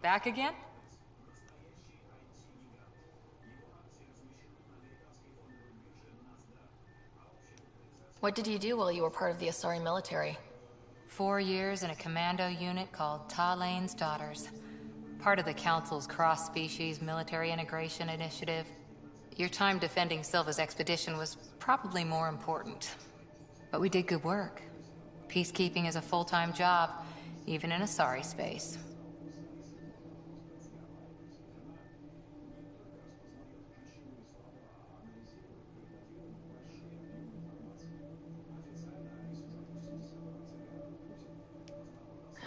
Back again? What did you do while you were part of the Asari military? 4 years in a commando unit called Talane's Daughters. Part of the Council's cross-species military integration initiative. Your time defending Silva's expedition was probably more important. But we did good work. Peacekeeping is a full-time job, even in Asari space.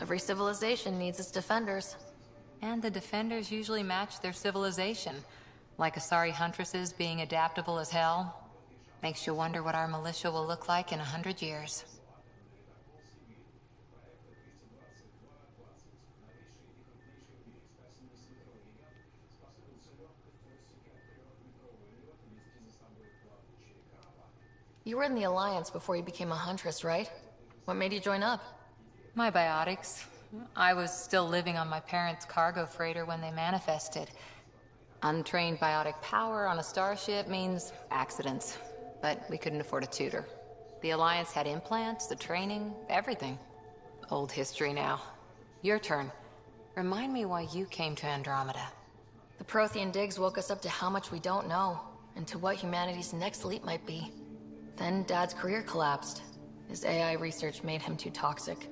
Every civilization needs its defenders. And the defenders usually match their civilization. Like Asari huntresses being adaptable as hell. Makes you wonder what our militia will look like in 100 years. You were in the Alliance before you became a huntress, right? What made you join up? My biotics. I was still living on my parents' cargo freighter when they manifested. Untrained biotic power on a starship means accidents. But we couldn't afford a tutor. The Alliance had implants, the training, everything. Old history now. Your turn. Remind me why you came to Andromeda. The Prothean digs woke us up to how much we don't know, and to what humanity's next leap might be. Then Dad's career collapsed. His AI research made him too toxic.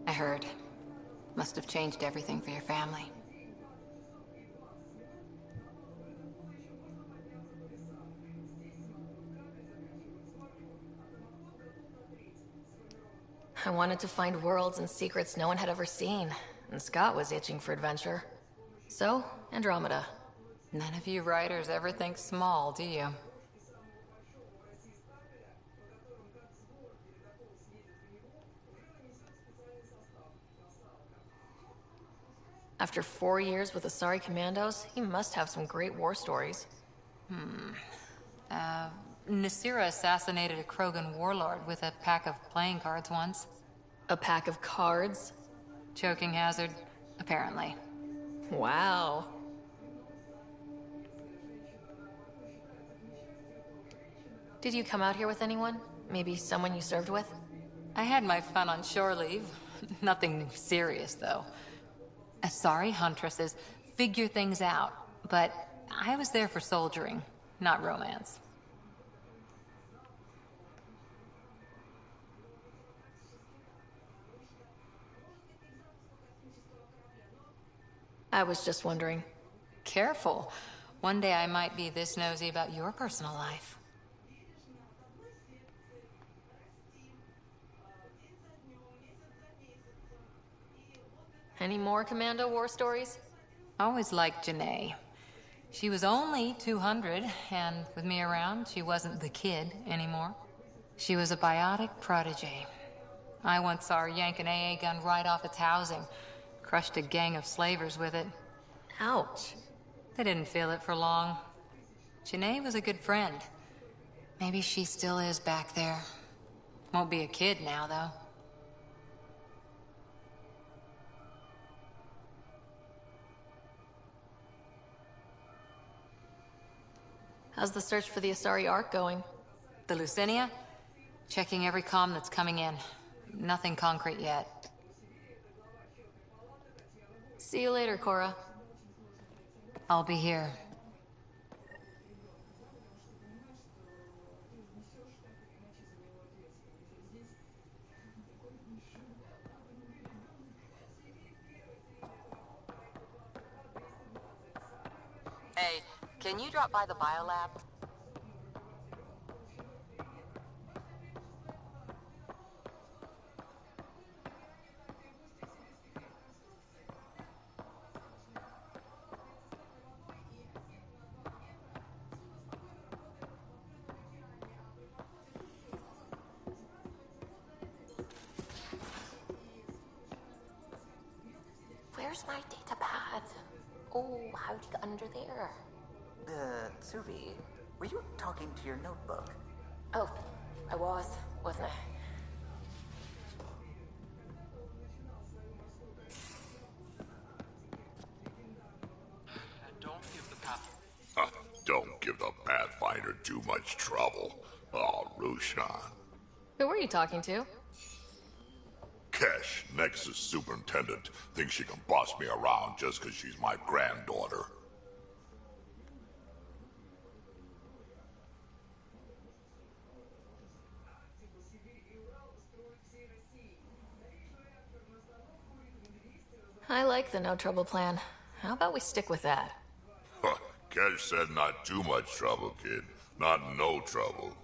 I heard. Must have changed everything for your family. I wanted to find worlds and secrets no one had ever seen, and Scott was itching for adventure. So, Andromeda. None of you writers ever think small, do you? After 4 years with Asari Commandos, he must have some great war stories. Nasira assassinated a Krogan warlord with a pack of playing cards once. A pack of cards? Choking hazard, apparently. Wow. Did you come out here with anyone? Maybe someone you served with? I had my fun on shore leave. Nothing serious, though. Asari huntresses figure things out, but I was there for soldiering, not romance. I was just wondering. Careful. One day I might be this nosy about your personal life. Any more Commando war stories? Always liked Janae. She was only 200, and with me around, she wasn't the kid anymore. She was a biotic protege. I once saw her yank an AA gun right off its housing. Crushed a gang of slavers with it. Ouch. They didn't feel it for long. Janae was a good friend. Maybe she still is back there. Won't be a kid now, though. How's the search for the Asari Ark going? The Lucinia? Checking every comm that's coming in. Nothing concrete yet. See you later, Cora. I'll be here. Hey, can you drop by the biolab? Where's my data pad? Oh, how'd you get under there? Suvi, were you talking to your notebook? Oh, I wasn't I? Don't give the Pathfinder too much trouble. Oh, Rushan. Who were you talking to? Kesh, Nexus Superintendent, thinks she can boss me around just because she's my granddaughter. I like the no trouble plan. How about we stick with that? Kesh said not too much trouble, kid. Not no trouble.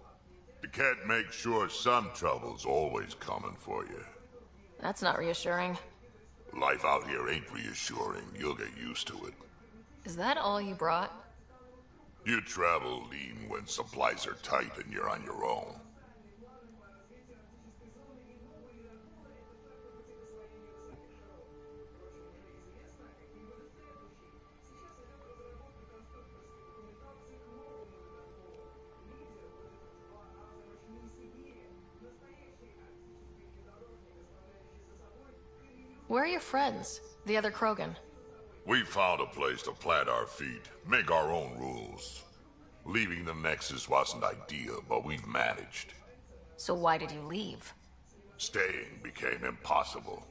You can't make sure some trouble's always coming for you. That's not reassuring. Life out here ain't reassuring. You'll get used to it. Is that all you brought? You travel lean when supplies are tight and you're on your own. Where are your friends? The other Krogan? We found a place to plant our feet, make our own rules. Leaving the Nexus wasn't ideal, but we've managed. So why did you leave? Staying became impossible.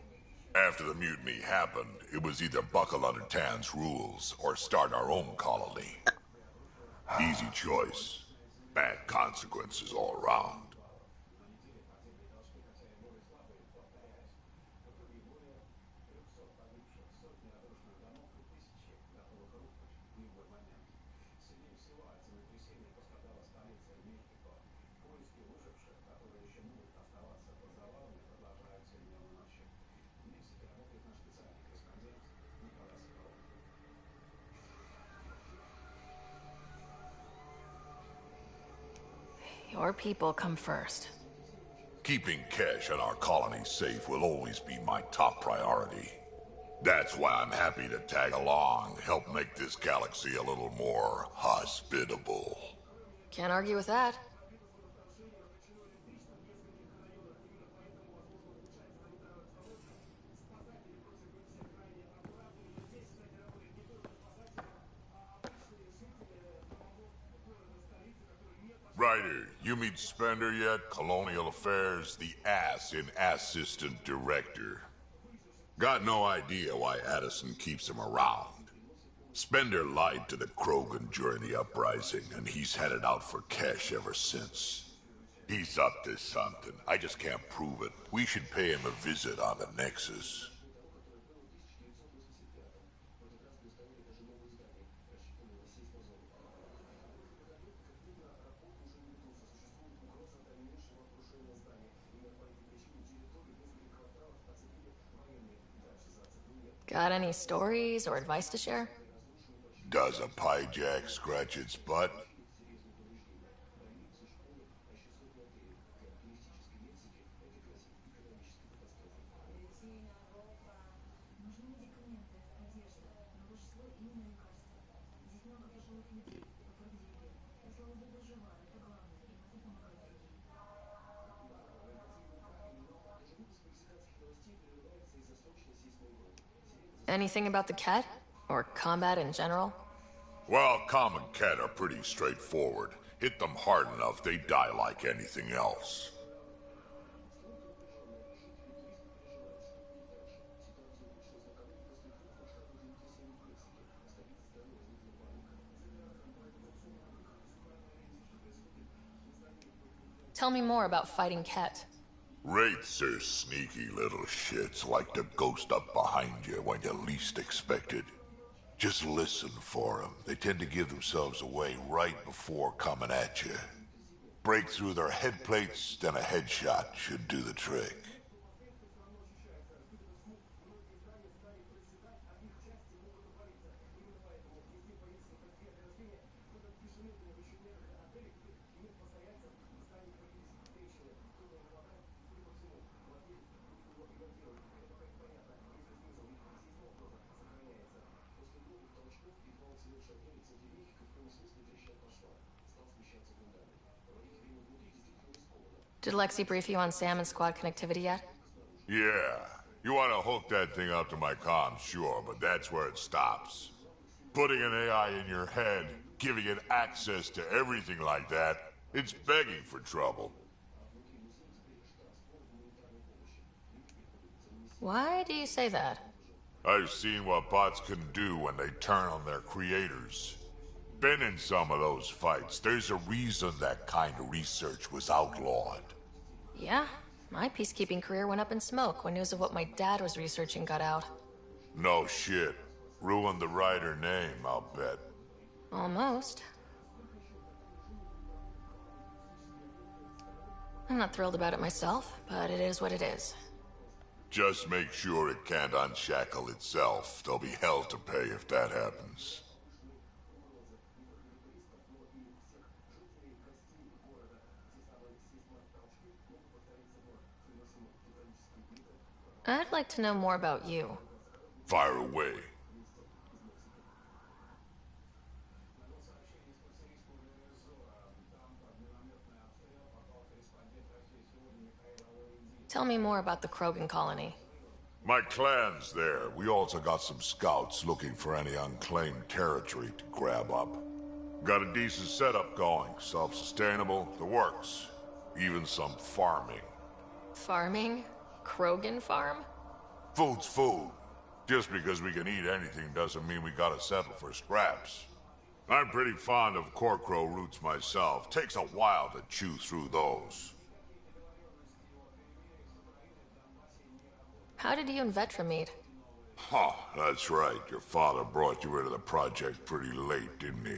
After the mutiny happened, it was either buckle under Tan's rules or start our own colony. Easy choice. Bad consequences all around. Your people come first. Keeping Kesh and our colony safe will always be my top priority. That's why I'm happy to tag along, help make this galaxy a little more hospitable. Can't argue with that. Ryder, you meet Spender yet? Colonial Affairs, the ass in Assistant Director. Got no idea why Addison keeps him around. Spender lied to the Krogan during the uprising, and he's headed out for Kesh ever since. He's up to something. I just can't prove it. We should pay him a visit on the Nexus. Got any stories or advice to share? Does a piejack scratch its butt? Anything about the Ket? Or combat in general? Well, common Ket are pretty straightforward. Hit them hard enough, they die like anything else. Tell me more about fighting Ket. Wraiths are sneaky little shits, like to ghost up behind you when you least expect it. Just listen for them. They tend to give themselves away right before coming at you. Break through their head plates, then a headshot should do the trick. Did Lexi brief you on Sam and squad connectivity yet? Yeah. You want to hook that thing up to my comms, sure, but that's where it stops. Putting an AI in your head, giving it access to everything like that, it's begging for trouble. Why do you say that? I've seen what bots can do when they turn on their creators. Been in some of those fights. There's a reason that kind of research was outlawed. Yeah, my peacekeeping career went up in smoke when news of what my dad was researching got out. No shit. Ruined the writer name, I'll bet. Almost. I'm not thrilled about it myself, but it is what it is. Just make sure it can't unshackle itself. There'll be hell to pay if that happens. I'd like to know more about you. Fire away. Tell me more about the Krogan colony. My clan's there. We also got some scouts looking for any unclaimed territory to grab up. Got a decent setup going. Self-sustainable, the works. Even some farming. Farming? Krogan farm? Food's food. Just because we can eat anything doesn't mean we gotta settle for scraps. I'm pretty fond of Corcrow roots myself. Takes a while to chew through those. How did you and Vetra meet? Huh, that's right. Your father brought you into the project pretty late, didn't he?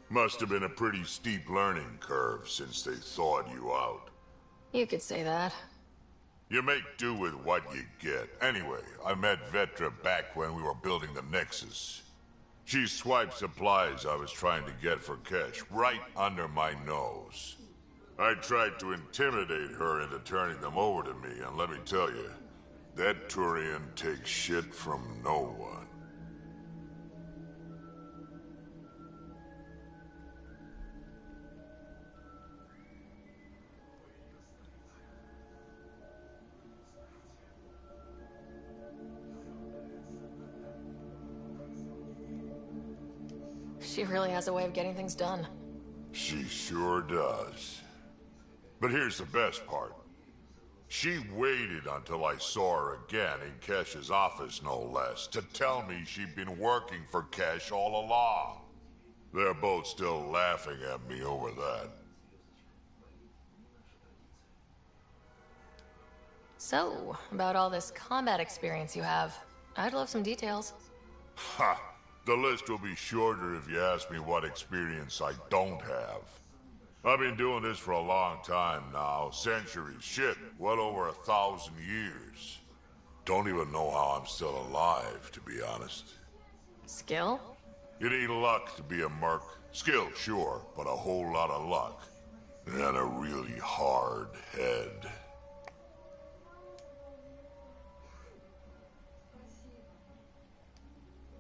Must have been a pretty steep learning curve since they thawed you out. You could say that. You make do with what you get. Anyway, I met Vetra back when we were building the Nexus. She swiped supplies I was trying to get for Kesh right under my nose. I tried to intimidate her into turning them over to me, and let me tell you, that Turian takes shit from no one. She really has a way of getting things done. She sure does. But here's the best part. She waited until I saw her again in Kesh's office, no less, to tell me she'd been working for Kesh all along. They're both still laughing at me over that. So, about all this combat experience you have, I'd love some details. Ha! The list will be shorter if you ask me what experience I don't have. I've been doing this for a long time now, centuries, shit, well over 1,000 years. Don't even know how I'm still alive, to be honest. Skill? You need luck to be a merc. Skill, sure, but a whole lot of luck. And a really hard head.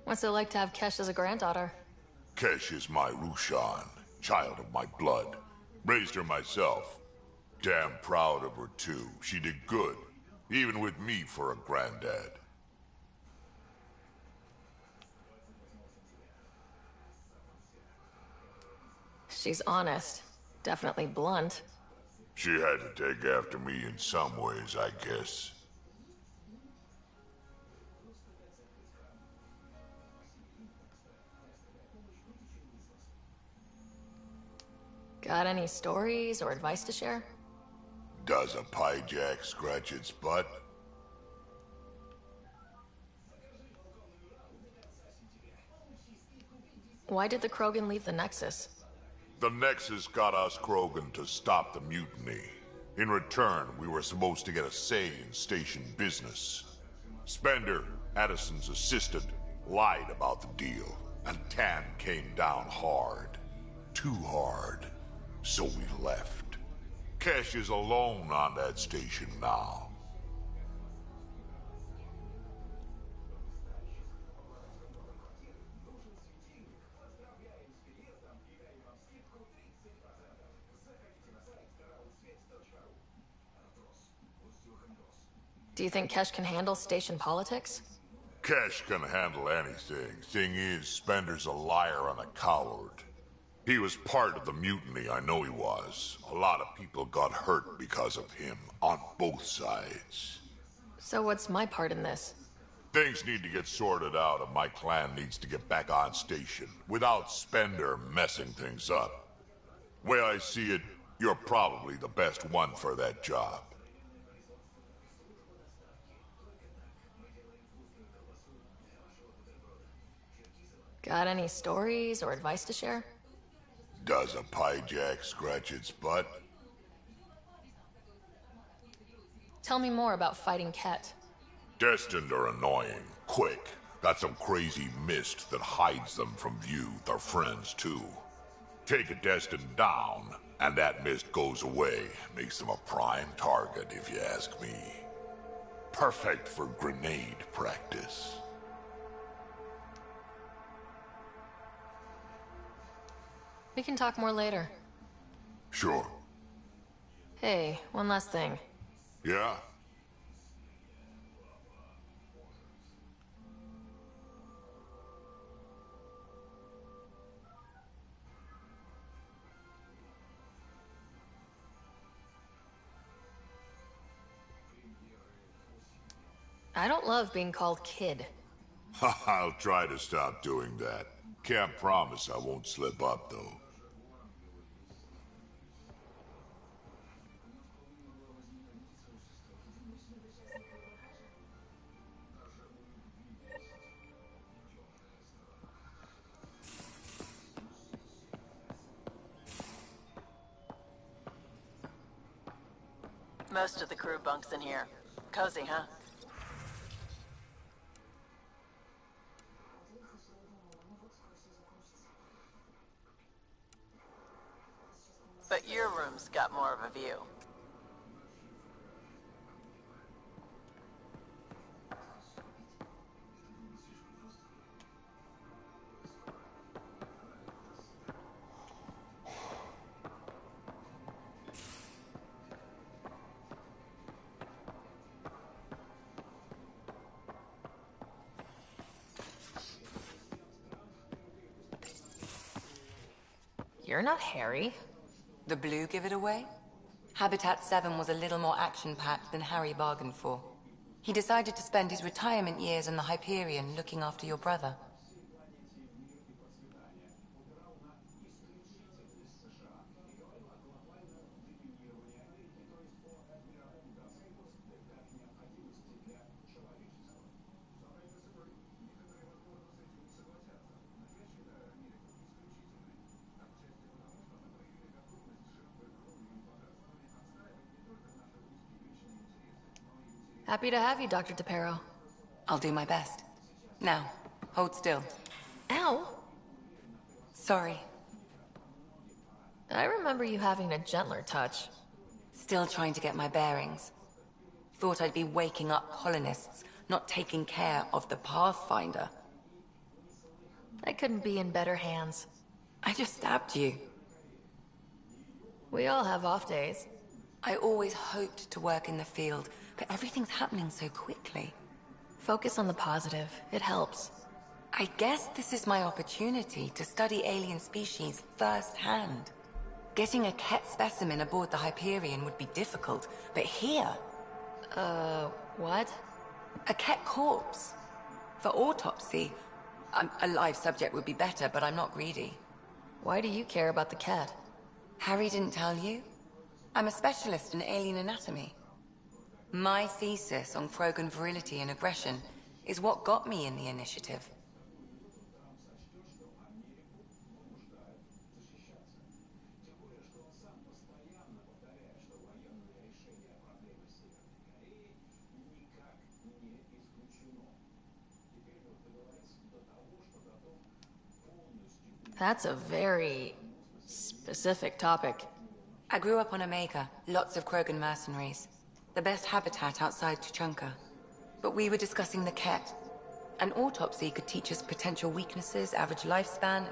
What's it like to have Kesh as a granddaughter? Kesh is my Rushan, child of my blood. Raised her myself. Damn proud of her, too. She did good, even with me for a granddad. She's honest. Definitely blunt. She had to take after me in some ways, I guess. Got any stories or advice to share? Does a pie jack scratch its butt? Why did the Krogan leave the Nexus? The Nexus got us Krogan to stop the mutiny. In return, we were supposed to get a say in station business. Spender, Addison's assistant, lied about the deal, and Tan came down hard. Too hard. So we left. Kesh is alone on that station now. Do you think Kesh can handle station politics? Kesh can handle anything. Thing is, Spender's a liar and a coward. He was part of the mutiny, I know he was. A lot of people got hurt because of him, on both sides. So what's my part in this? Things need to get sorted out and my clan needs to get back on station, without Spender messing things up. Way I see it, you're probably the best one for that job. Got any stories or advice to share? Does a piejack scratch its butt? Tell me more about fighting Ket. Destined are annoying. Quick. Got some crazy mist that hides them from view. They're friends, too. Take a Destined down, and that mist goes away. Makes them a prime target, if you ask me. Perfect for grenade practice. We can talk more later. Sure. Hey, one last thing. Yeah? I don't love being called kid. I'll try to stop doing that. Can't promise I won't slip up, though. Most of the crew bunks in here. Cozy, huh? But your room's got more of a view. You're not Harry. The blue give it away? Habitat 7 was a little more action-packed than Harry bargained for. He decided to spend his retirement years in the Hyperion looking after your brother. Happy to have you, Dr. DePero. I'll do my best. Now, hold still. Ow! Sorry. I remember you having a gentler touch. Still trying to get my bearings. Thought I'd be waking up colonists, not taking care of the Pathfinder. I couldn't be in better hands. I just stabbed you. We all have off days. I always hoped to work in the field, but everything's happening so quickly. Focus on the positive. It helps. I guess this is my opportunity to study alien species firsthand. Getting a Ket specimen aboard the Hyperion would be difficult, but here... What? A Ket corpse. For autopsy. A live subject would be better, but I'm not greedy. Why do you care about the cat? Harry didn't tell you? I'm a specialist in alien anatomy. My thesis on Krogan virility and aggression is what got me in the initiative. That's a very specific topic. I grew up on Omega, lots of Krogan mercenaries. The best habitat outside Tuchanka. But we were discussing the Ket. An autopsy could teach us potential weaknesses, average lifespan.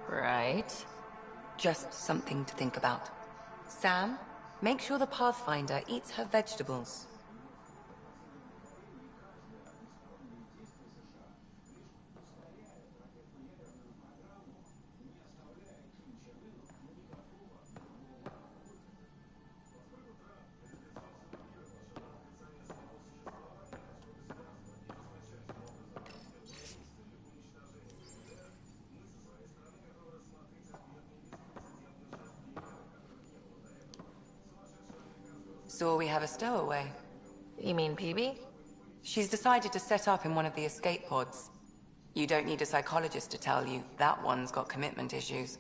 Right. Just something to think about. Sam, make sure the Pathfinder eats her vegetables. So we have a stowaway. You mean PB? She's decided to set up in one of the escape pods. You don't need a psychologist to tell you that one's got commitment issues.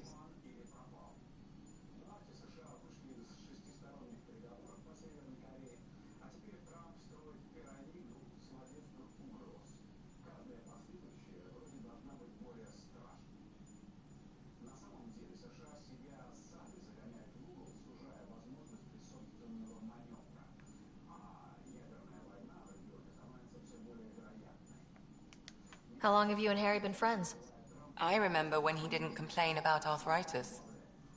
How long have you and Harry been friends? I remember when he didn't complain about arthritis.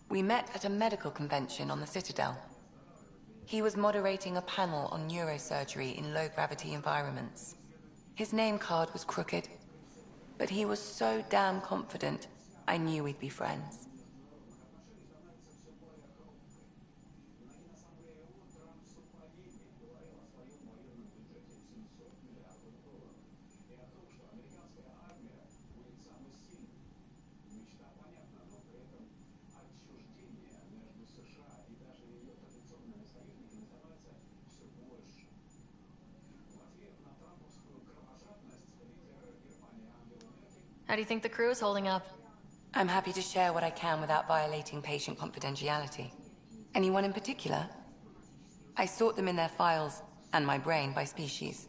We met at a medical convention on the Citadel. He was moderating a panel on neurosurgery in low-gravity environments. His name card was crooked, but he was so damn confident, I knew we'd be friends. How do you think the crew is holding up? I'm happy to share what I can without violating patient confidentiality. Anyone in particular? I sort them in their files, and my brain, by species.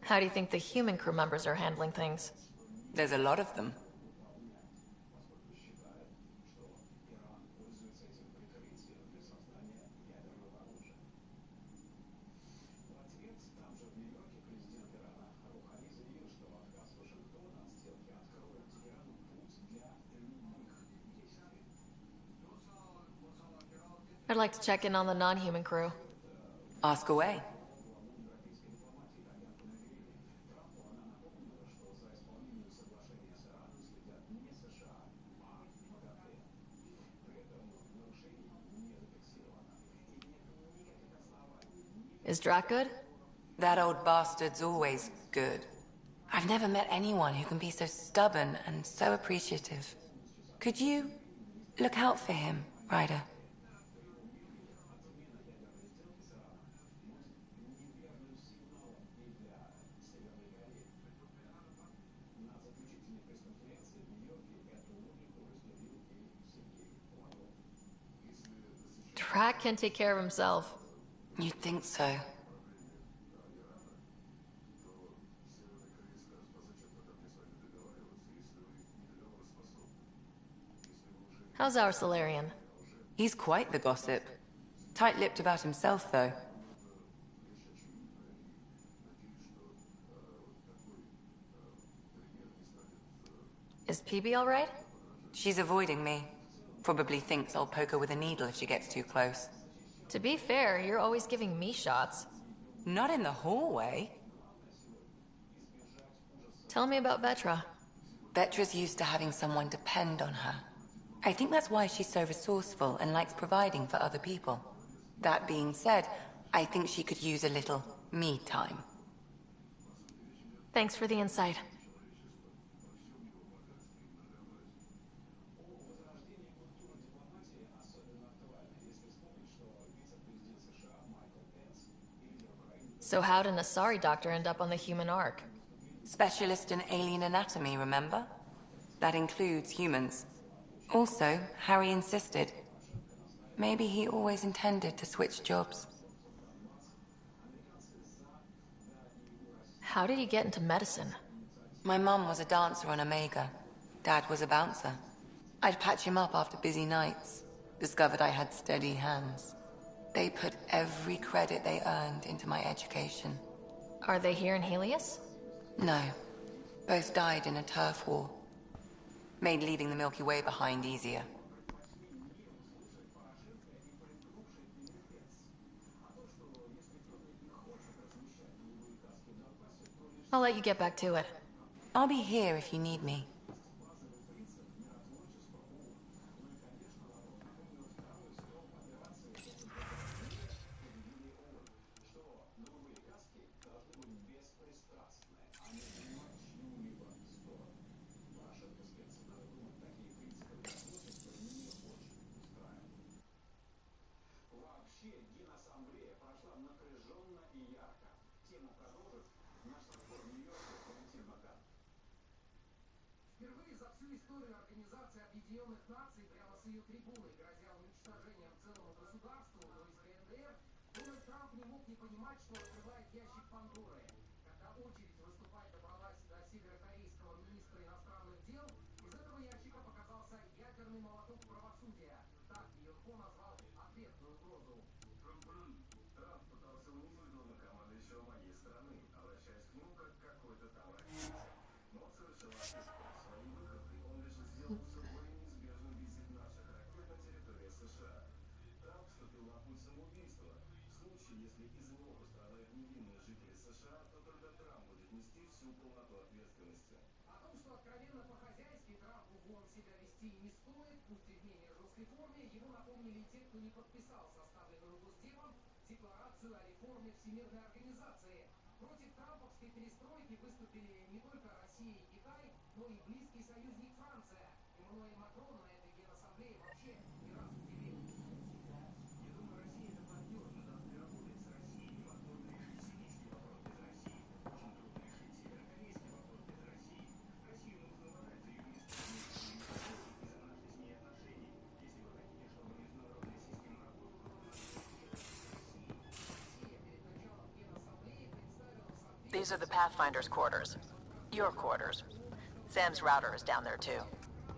How do you think the human crew members are handling things? There's a lot of them. I'd like to check in on the non-human crew. Ask away. Is Drac good? That old bastard's always good. I've never met anyone who can be so stubborn and so appreciative. Could you look out for him, Ryder? Drac can take care of himself. You'd think so. How's our Solarian? He's quite the gossip. Tight-lipped about himself, though. Is PB all right? She's avoiding me. Probably thinks I'll poke her with a needle if she gets too close. To be fair, you're always giving me shots. Not in the hallway. Tell me about Vetra. Vetra's used to having someone depend on her. I think that's why she's so resourceful and likes providing for other people. That being said, I think she could use a little me time. Thanks for the insight. So how did an Asari doctor end up on the human Ark? Specialist in alien anatomy, remember? That includes humans. Also, Harry insisted. Maybe he always intended to switch jobs. How did you get into medicine? My mum was a dancer on Omega. Dad was a bouncer. I'd patch him up after busy nights. Discovered I had steady hands. They put every credit they earned into my education. Are they here in Helios? No. Both died in a turf war. Made leaving the Milky Way behind easier. I'll let you get back to it. I'll be here if you need me. Впервые за всю историю Организации Объединенных Наций прямо с ее трибуны, грозя уничтожением целому государству, то есть КНДР, Дональд Трамп не мог не понимать, что открывает ящик Пандоры. Когда очередь выступать добралась до северокорейского министра иностранных дел, из этого ящика показался ядерный молоток правосудия. Так Йорко назвал ответную угрозу. Трамп пытался унизить главнокомандующего моей страны, обращаясь к нему как какой-то там расист. Но он совершил ошибку. Своей выходкой он лишь сделал все более неизбежным визит наших ракет на территории США. Трамп вступил на путь самоубийства. В случае, если из-за него пострадают невинные жители США, то только Трамп будет нести всю полноту ответственности. О том, что откровенно по-хозяйски Трампу вон себя вести не стоит, пусть и в менее жесткой форме, ему напомнили и те, кто не подписал составленную Госдепом декларацию о реформе Всемирной организации. Против трамповской перестройки выступили не только Россия и Китай, но и близкий союзник Франция. Эммануэль Макрон на этой генассамблее вообще не раз удивил. Я думаю, Россия это партнер, мы должны работать с Россией. Невозможно решить сирийский вопрос без России. Очень трудно решить северокорейский вопрос без России. Россию нужно уважать за ее место в мире и за наши с ней отношения. Если вы хотите, чтобы международная система работала, то надо сделать с Россией. Россия перед началом генассамблеи представила в соответствии These are the Pathfinder's quarters. Your quarters. Sam's router is down there too.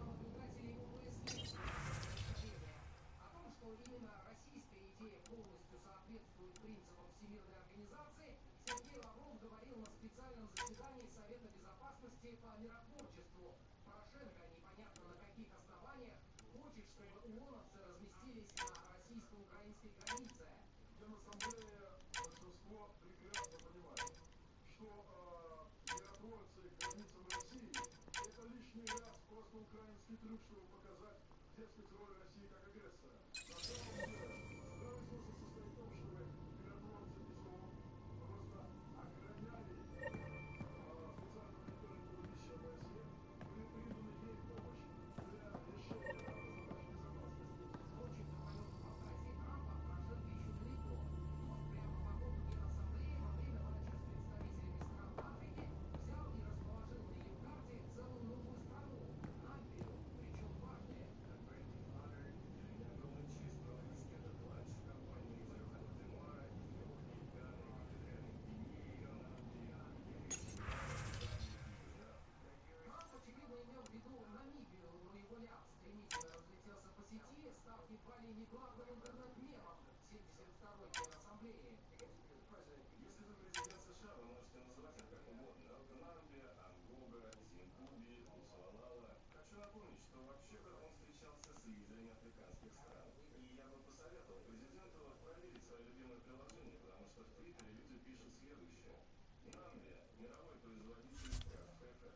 наблюдателей ОБСЕ представление о том, что именно российская идея полностью соответствует принципам Всемирной организации, Сергей Лавров говорил на специальном заседании Совета Безопасности по миротворчеству. Порошенко, непонятно на каких основаниях, хочет, чтобы ООНовцы разместились на российско-украинской границе. Генассамблея большинство прекрасно понимает, что миротворцы к границам России это лишний раз просто украинский трюк, чтобы показать, дескать, роль России как агрессора. На самом деле, здравый смысл состоит в том, чтобы миротворцы из ООН просто охраняли специальную мониторинговую миссию ОБСЕ, были приданы ей помощь для решения задач безопасности. Впрочем, по полету фантазии Трампа Порошенко еще далеко. Тот прямо по ходу Генассамблеи во время матча с представителями стран Африки взял и расположил на ее карте целую новую страну — Намибию, причем важное. Как Брэнди Флаттер, для меня огромная честь проводить этот матч в компании Морена Демора, Эфиопии, Ганы, Экваториальной Гвинеи, Намибии, Замбии и Южной Африки. Трамп, очевидно, имел в виду Намибию, но его ляп стремительно разлетелся по сети, став едва ли не главным интернет-мемом 72-й Генассамблеи. Если вы президент США, вы можете называть их как угодно. Намибия, Ангога, Зимбабве, Бутсвалала. Хочу напомнить, что вообще-то он встречался с лидерами африканских стран. И я бы посоветовал президенту проверить свое любимое приложение, потому что в Твиттере люди пишут следующее. Намибия – мировой производитель кафе.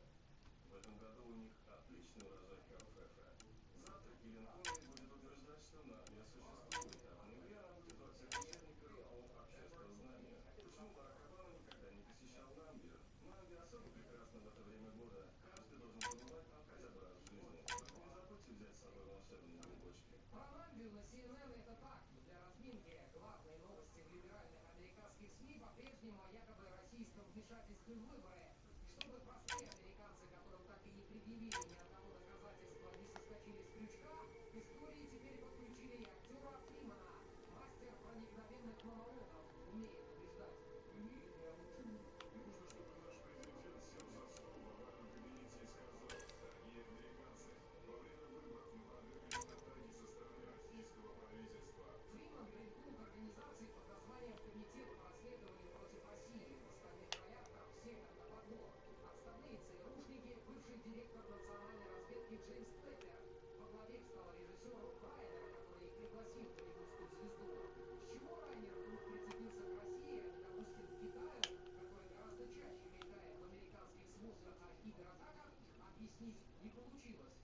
В этом году у них отличный урожай кафе. Завтра Киллин Конли будет утверждать, что Намибия существует, а в ноябре она будет во всех учебниках по обществознанию. Почему Барак Обама никогда не посещал Намибию? Намибия особо прекрасна в это время года. Каждый должен побывать там хотя бы раз в жизни. Только не забудьте взять с собой волшебные грибочки. Про Намибию на CNN это так, для разминки. Главные новости в либеральных американских СМИ по-прежнему о якобы российском вмешательстве в выборы. Чтобы простые американцы, которым так и не предъявили ни одного доказательства, не соскочили с крючка, к истории теперь подключили и актера Фримана. Мастер проникновенных монологов, умеет убеждать. Я молчу. Не нужно, чтобы наш президент сел за стол в овальном кабинете и сказал: дорогие американцы, во время выборов мы подверглись атаке со стороны российского правительства. Фриман примкнул к организации под названием Комитет по расследованию против России. В остальных ролях там все как на подбор. Отставные ЦРУ, объяснить не получилось.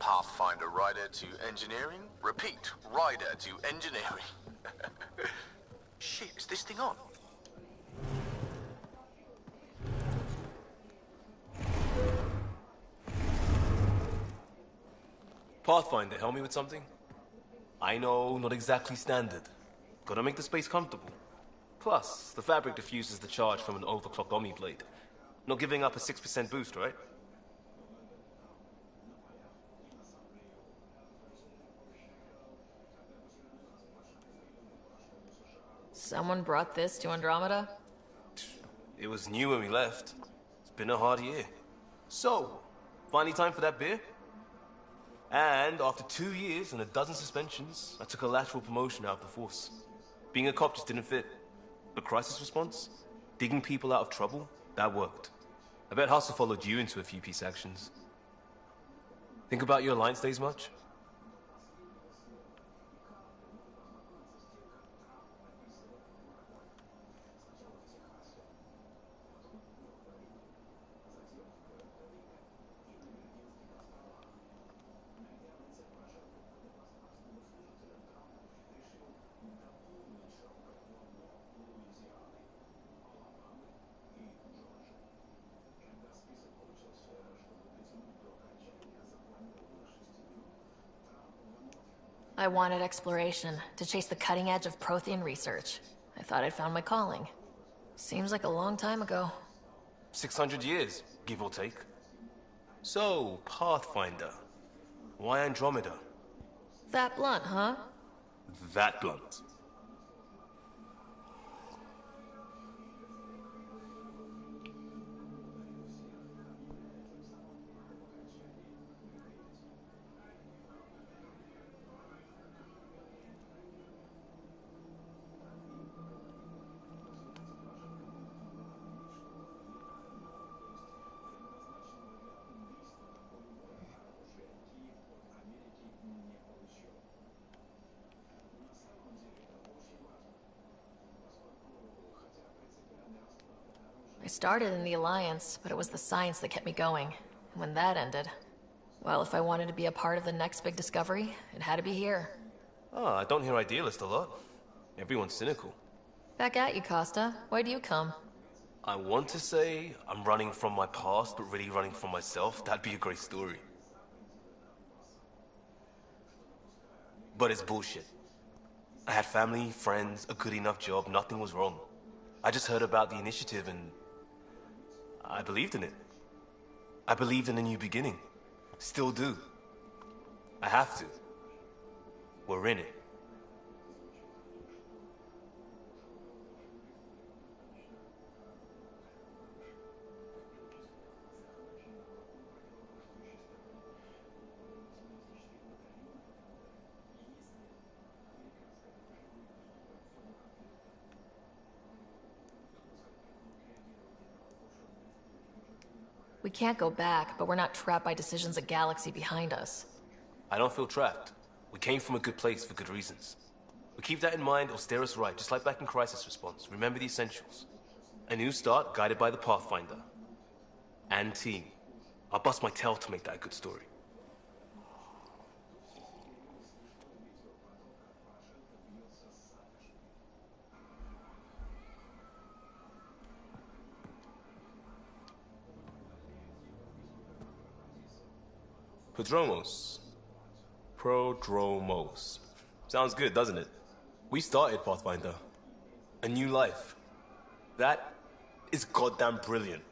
Pathfinder rider to engineering? Repeat, rider to engineering. Shit, is this thing on? Pathfinder, help me with something? I know, not exactly standard. Gotta make the space comfortable. Plus, the fabric diffuses the charge from an overclocked Omni blade. Not giving up a 6% boost, right? Someone brought this to Andromeda? It was new when we left. It's been a hard year. So, finally time for that beer? And after 2 years and a dozen suspensions, I took a lateral promotion out of the force. Being a cop just didn't fit. But crisis response? Digging people out of trouble? That worked. I bet Hustle followed you into a few peace actions. Think about your Alliance days much? I wanted exploration, to chase the cutting edge of Prothean research. I thought I'd found my calling. Seems like a long time ago. 600 years, give or take. So, Pathfinder. Why Andromeda? That blunt, huh? That blunt. I started in the Alliance, but it was the science that kept me going. And when that ended, well, if I wanted to be a part of the next big discovery, it had to be here. Ah, I don't hear idealist a lot. Everyone's cynical. Back at you, Costa. Why'd you come? I want to say I'm running from my past, but really running from myself. That'd be a great story. But it's bullshit. I had family, friends, a good enough job, nothing was wrong. I just heard about the initiative and I believed in it. I believed in a new beginning. Still do. I have to. We're in it. We can't go back, but we're not trapped by decisions a galaxy behind us. I don't feel trapped. We came from a good place for good reasons. We keep that in mind or steer us right, just like back in Crisis Response. Remember the essentials. A new start guided by the Pathfinder. And team. I'll bust my tail to make that a good story. Prodromos. Sounds good, doesn't it? We started Pathfinder. A new life. That is goddamn brilliant.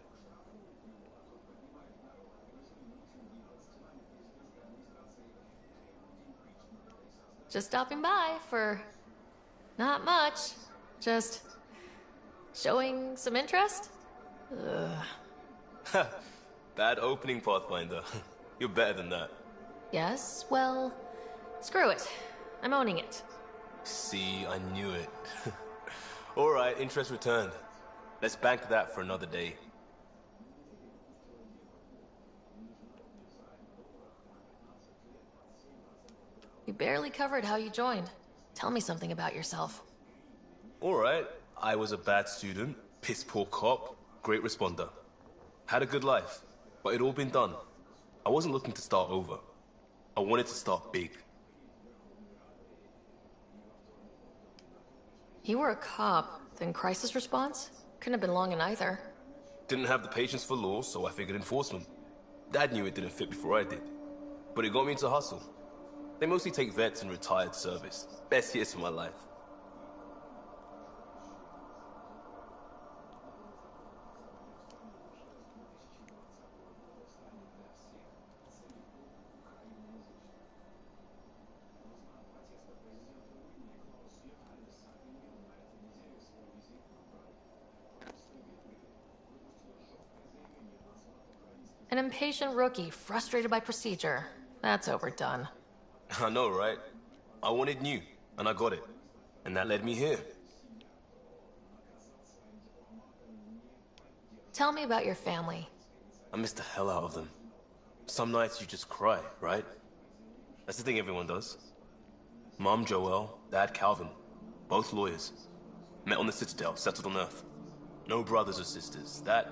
Just stopping by for... not much. Just... showing some interest? Ugh. Bad opening, Pathfinder. You're better than that. Yes, well... screw it. I'm owning it. See, I knew it. Alright, interest returned. Let's bank that for another day. You barely covered how you joined. Tell me something about yourself. Alright, I was a bad student, piss poor cop, great responder. Had a good life, but it'd all been done. I wasn't looking to start over. I wanted to start big. You were a cop, then crisis response? Couldn't have been long in either. Didn't have the patience for law, so I figured enforcement. Dad knew it didn't fit before I did. But it got me into hustle. They mostly take vets and retired service. Best years of my life. An impatient rookie, frustrated by procedure. That's overdone. I know, right? I wanted new, and I got it. And that led me here. Tell me about your family. I miss the hell out of them. Some nights you just cry, right? That's the thing everyone does. Mom Joelle, Dad Calvin. Both lawyers. Met on the Citadel, settled on Earth. No brothers or sisters. That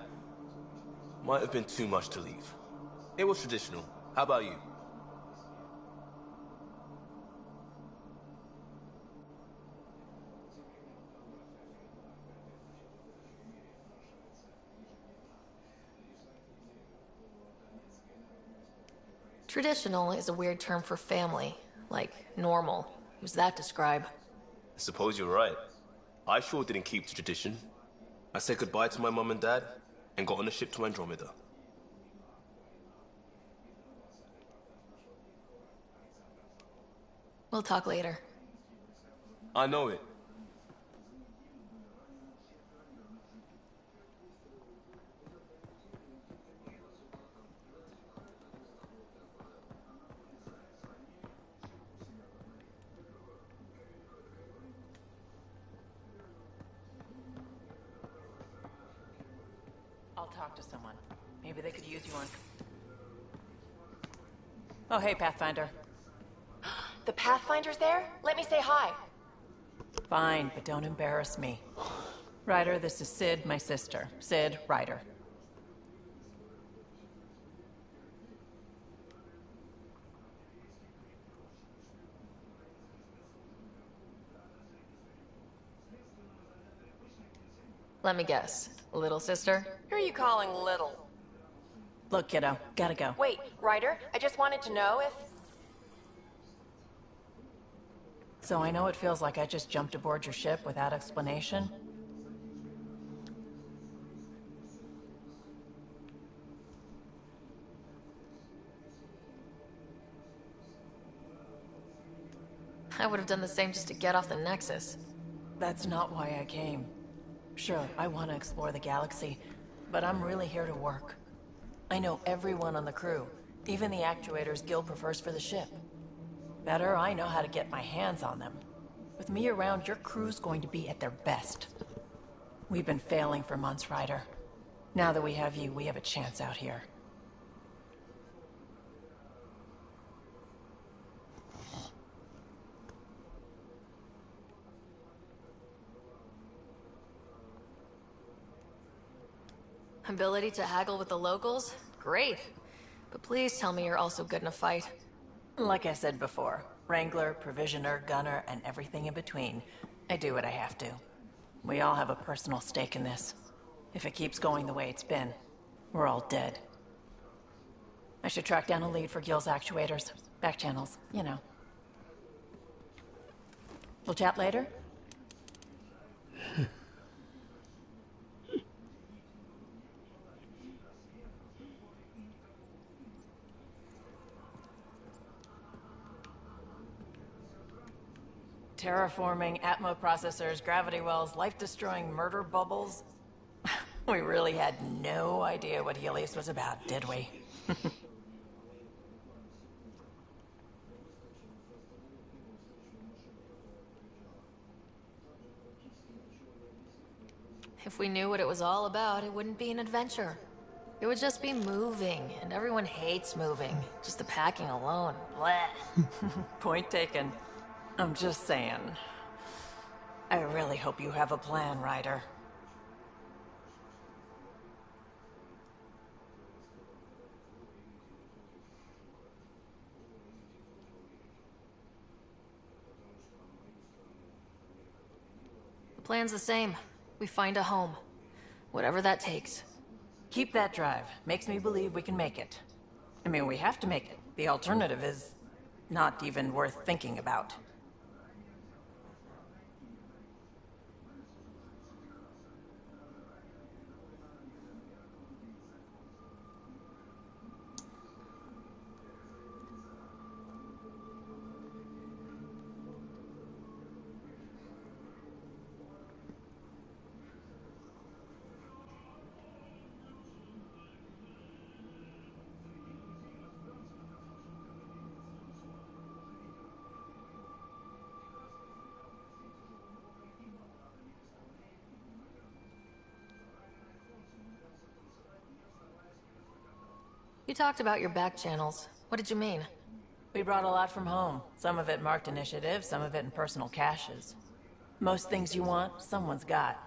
might have been too much to leave. It was traditional. How about you? Traditional is a weird term for family, like normal. Who's that describe? I suppose you're right. I sure didn't keep to tradition. I said goodbye to my mom and dad, and got on a ship to Andromeda. We'll talk later. I know it. I'll talk to someone. Maybe they could use you on... Oh, hey, Pathfinder. The Pathfinder's there? Let me say hi. Fine, but don't embarrass me. Ryder, this is Sid, my sister. Sid, Ryder. Let me guess. Little sister? Who are you calling little? Look, kiddo, gotta go. Wait, Ryder, I just wanted to know if... So I know it feels like I just jumped aboard your ship without explanation. I would have done the same just to get off the Nexus. That's not why I came. Sure, I want to explore the galaxy, but I'm really here to work. I know everyone on the crew, even the actuators Gil prefers for the ship. Better, I know how to get my hands on them. With me around, your crew's going to be at their best. We've been failing for months, Ryder. Now that we have you, we have a chance out here. Ability to haggle with the locals? Great. But please tell me you're also good in a fight. Like I said before, Wrangler, Provisioner, Gunner, and everything in between. I do what I have to. We all have a personal stake in this. If it keeps going the way it's been, we're all dead. I should track down a lead for Gil's actuators. Back channels, you know. We'll chat later? Terraforming, Atmo processors, gravity wells, life-destroying murder bubbles. We really had no idea what Helios was about, did we? If we knew what it was all about, it wouldn't be an adventure. It would just be moving, and everyone hates moving. Just the packing alone. Blech. Point taken. I'm just saying. I really hope you have a plan, Ryder. The plan's the same. We find a home. Whatever that takes. Keep that drive. Makes me believe we can make it. I mean, we have to make it. The alternative is... not even worth thinking about. You talked about your back channels. What did you mean? We brought a lot from home. Some of it marked initiative, some of it in personal caches. Most things you want, someone's got.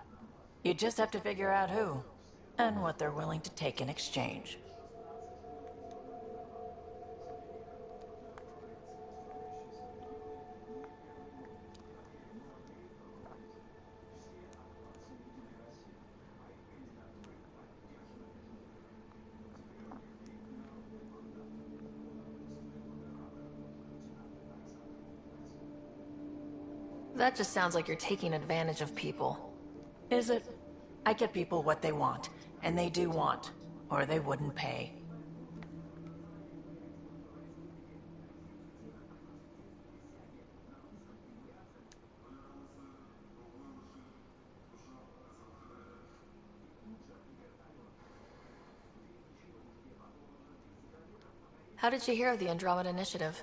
You just have to figure out who, and what they're willing to take in exchange. That just sounds like you're taking advantage of people. Is it? I get people what they want, and they do want, or they wouldn't pay. How did you hear of the Andromeda Initiative?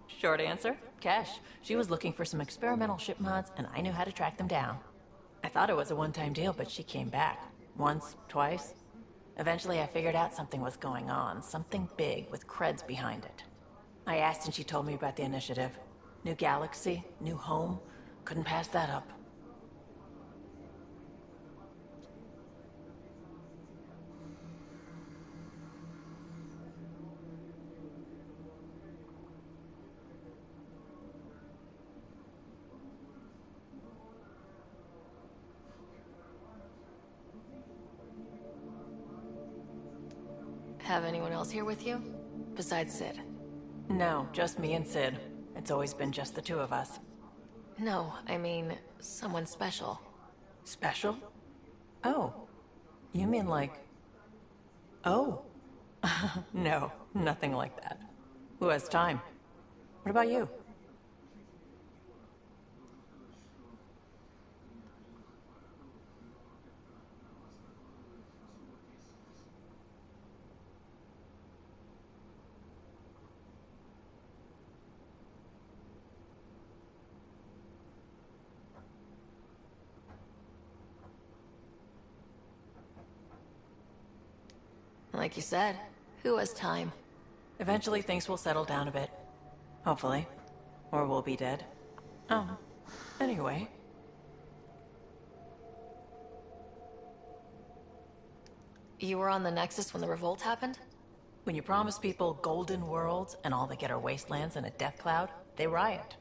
Short answer, Cash. She was looking for some experimental ship mods, and I knew how to track them down. I thought it was a one-time deal, but she came back. Once, twice. Eventually I figured out something was going on, something big with creds behind it. I asked and she told me about the initiative. New galaxy, new home. Couldn't pass that up. Have anyone else here with you? Besides Sid? No, just me and Sid. It's always been just the two of us. No, I mean, someone special. Special? Oh. You mean like... Oh. No, nothing like that. Who has time? What about you? Like you said, who has time? Eventually things will settle down a bit. Hopefully. Or we'll be dead. Anyway. You were on the Nexus when the revolt happened? When you promise people golden worlds and all they get are wastelands and a death cloud, they riot.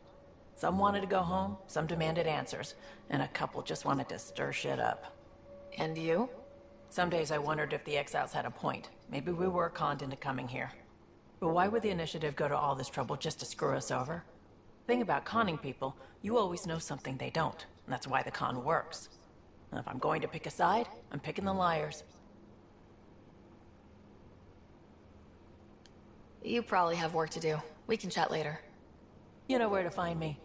Some wanted to go home, some demanded answers, and a couple just wanted to stir shit up. And you? Some days I wondered if the exiles had a point. Maybe we were conned into coming here. But why would the initiative go to all this trouble just to screw us over? Thing about conning people, you always know something they don't. And that's why the con works. And if I'm going to pick a side, I'm picking the liars. You probably have work to do. We can chat later. You know where to find me.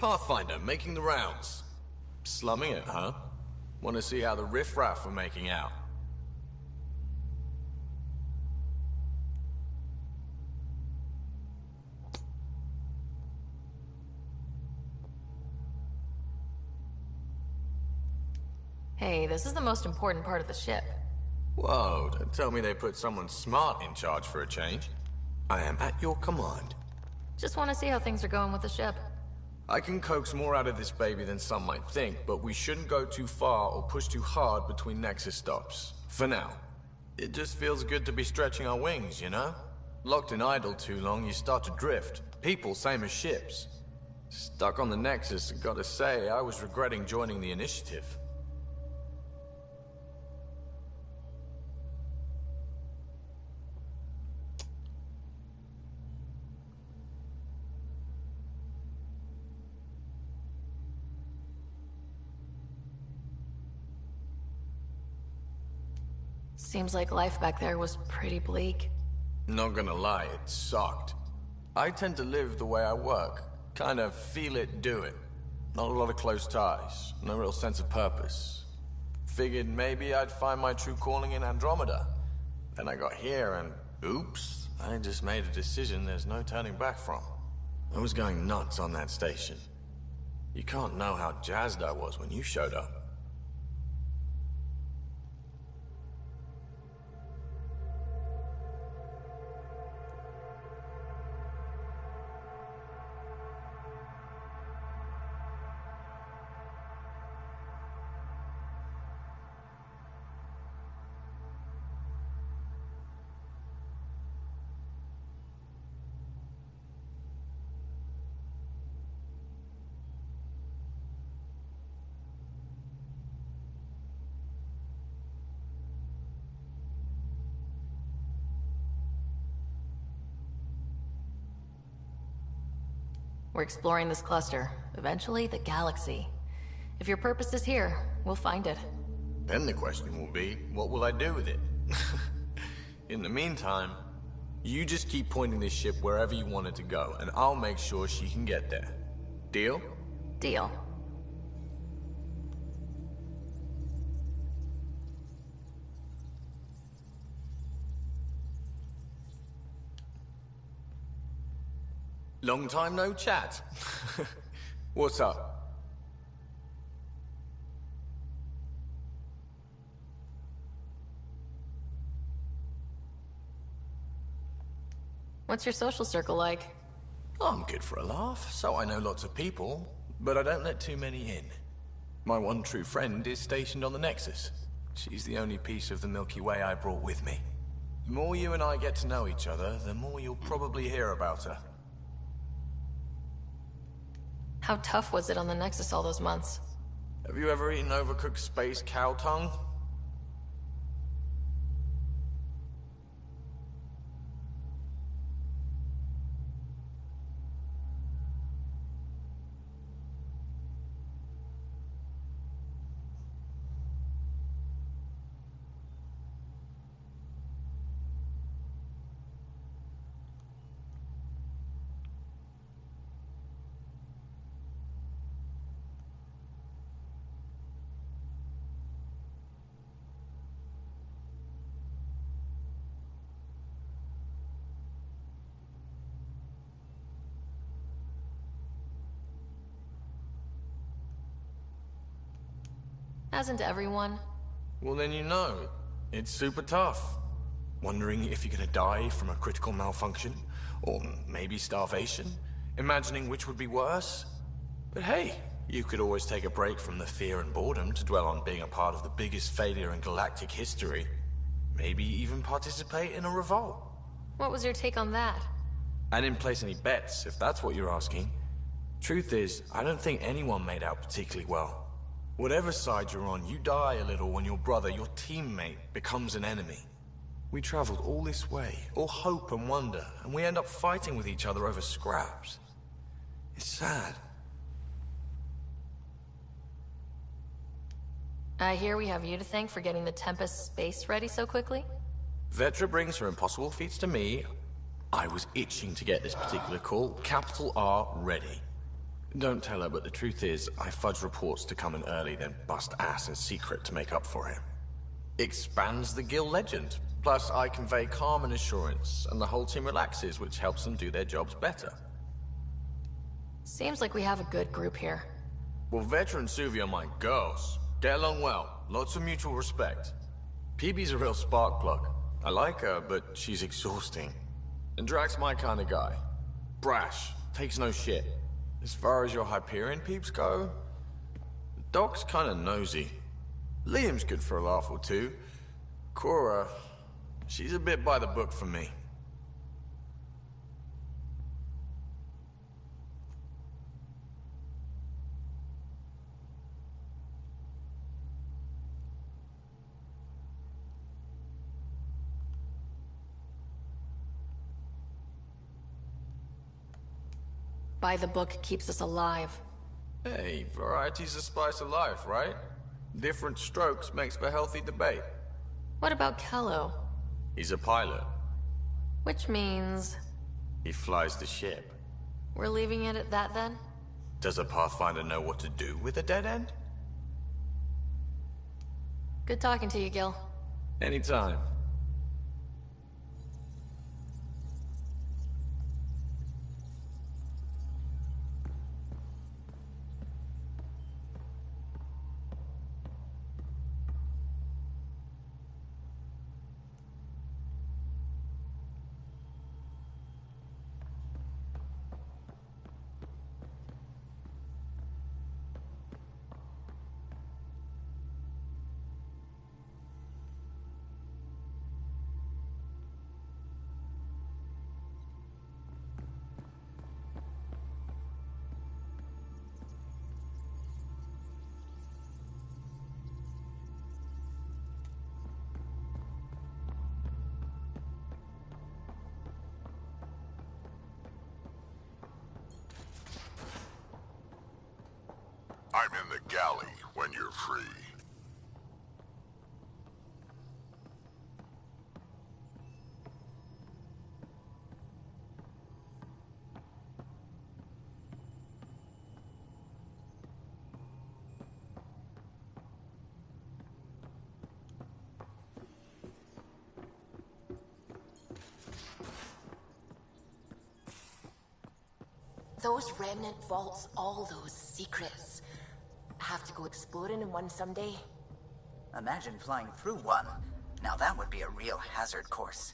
Pathfinder, making the rounds. Slumming it, huh? Want to see how the riffraff are making out? Hey, this is the most important part of the ship. Whoa, don't tell me they put someone smart in charge for a change. I am at your command. Just want to see how things are going with the ship. I can coax more out of this baby than some might think, but we shouldn't go too far or push too hard between Nexus stops. For now. It just feels good to be stretching our wings, you know? Locked in idle too long, you start to drift. People, same as ships. Stuck on the Nexus, gotta say, I was regretting joining the Initiative. Seems like life back there was pretty bleak. Not gonna lie, it sucked. I tend to live the way I work. Kind of feel it, do it. Not a lot of close ties, no real sense of purpose. Figured maybe I'd find my true calling in Andromeda. Then I got here and, oops, I just made a decision there's no turning back from. I was going nuts on that station. You can't know how jazzed I was when you showed up. We're exploring this cluster, eventually the galaxy. If your purpose is here, we'll find it. Then the question will be, what will I do with it? In the meantime, you just keep pointing this ship wherever you want it to go, and I'll make sure she can get there. Deal? Deal. Long time no chat. What's up? What's your social circle like? I'm good for a laugh, so I know lots of people, but I don't let too many in. My one true friend is stationed on the Nexus. She's the only piece of the Milky Way I brought with me. The more you and I get to know each other, the more you'll probably hear about her. How tough was it on the Nexus all those months? Have you ever eaten overcooked space cow tongue? Hasn't everyone? Well, then you know. It's super tough. Wondering if you're gonna die from a critical malfunction, or maybe starvation. Imagining which would be worse. But hey, you could always take a break from the fear and boredom to dwell on being a part of the biggest failure in galactic history. Maybe even participate in a revolt. What was your take on that? I didn't place any bets, if that's what you're asking. Truth is, I don't think anyone made out particularly well. Whatever side you're on, you die a little when your brother, your teammate, becomes an enemy. We traveled all this way, all hope and wonder, and we end up fighting with each other over scraps. It's sad. I hear we have you to thank for getting the Tempest space ready so quickly? Vetra brings her impossible feats to me. I was itching to get this particular call, capital R, ready. Don't tell her, but the truth is, I fudge reports to come in early, then bust ass in secret to make up for it. Expands the guild legend. Plus, I convey calm and assurance, and the whole team relaxes, which helps them do their jobs better. Seems like we have a good group here. Well, Veteran Suvi are my girls. Get along well. Lots of mutual respect. PB's a real spark plug. I like her, but she's exhausting. And Drax's my kind of guy. Brash. Takes no shit. As far as your Hyperion peeps go, Doc's kinda nosy. Liam's good for a laugh or two. Cora, she's a bit by the book for me. By the book keeps us alive. Hey, variety's the spice of life, right? Different strokes makes for healthy debate. What about Kello? He's a pilot. Which means... He flies the ship. we're leaving it at that then? Does a Pathfinder know what to do with a dead end? Good talking to you, Gil. Anytime. I'm in the galley when you're free. Those remnant vaults, all those secrets. I have to go exploring in one someday. Imagine flying through one. Now that would be a real hazard course.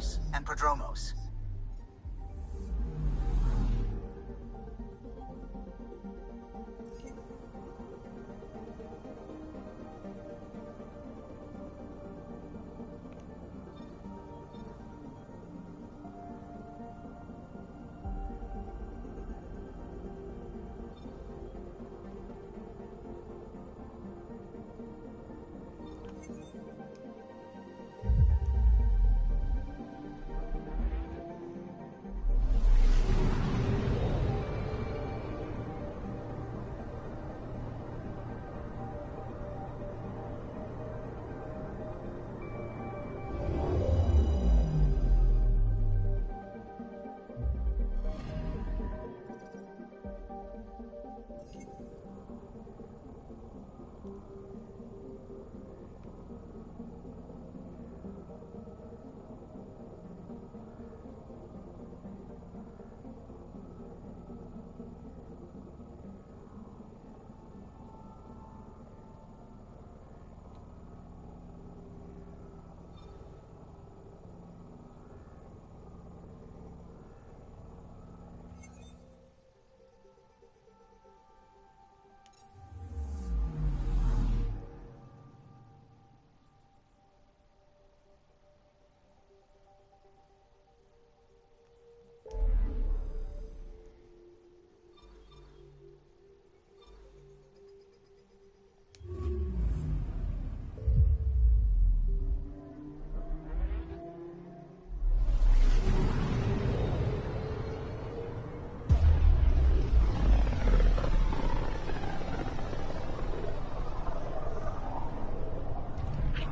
Mars and Prodromos.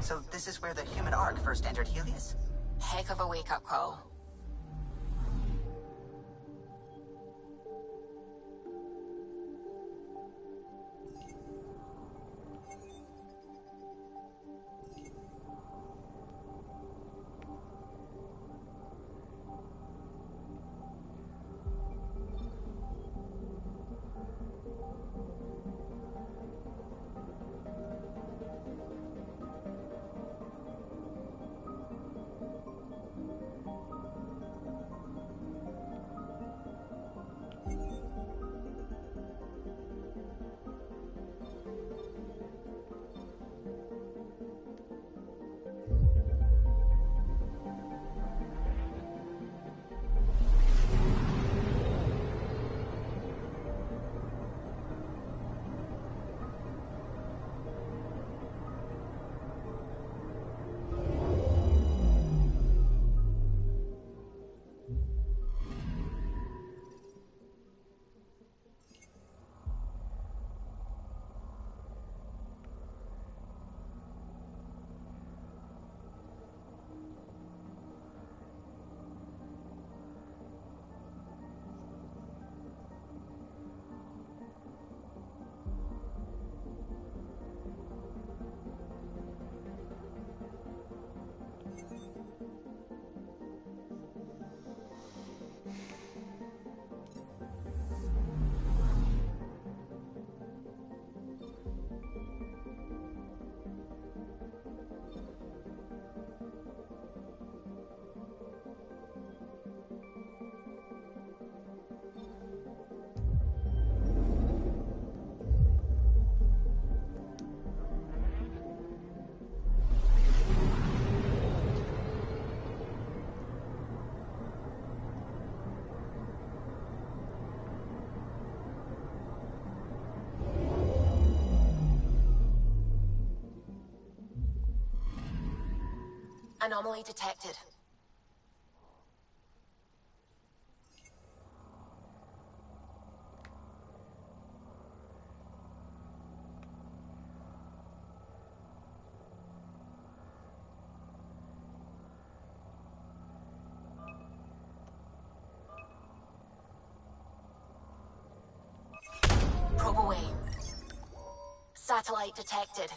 So this is where the human Ark first entered Helios? Heck of a wake-up call. Anomaly detected. Probe away. Satellite detected.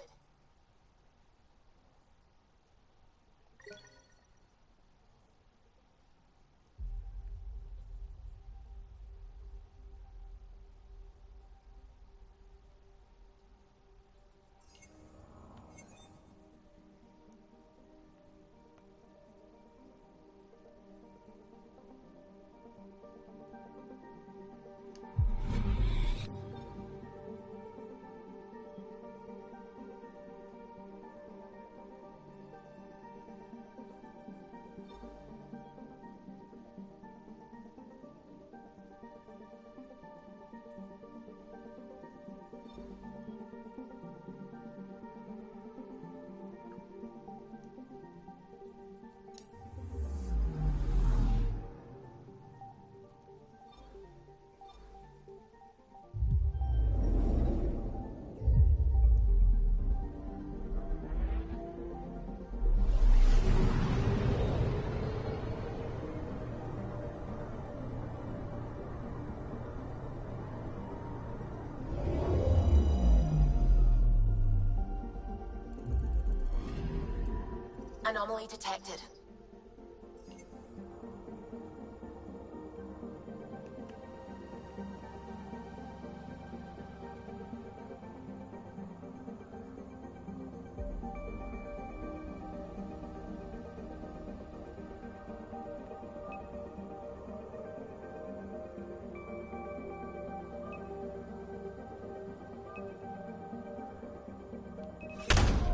Anomaly detected.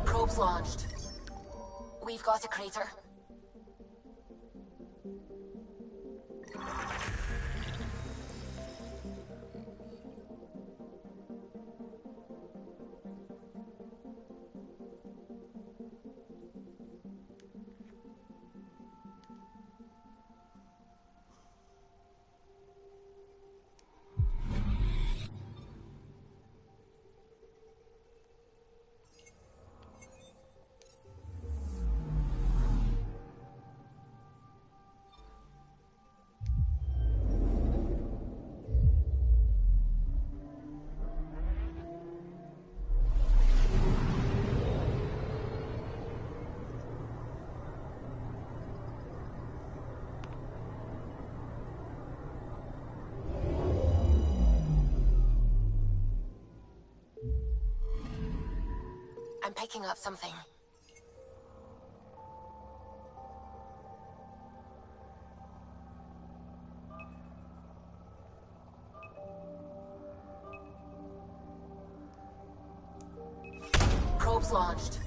Probes launched. We've got a crater. I'm picking up something. Probes launched.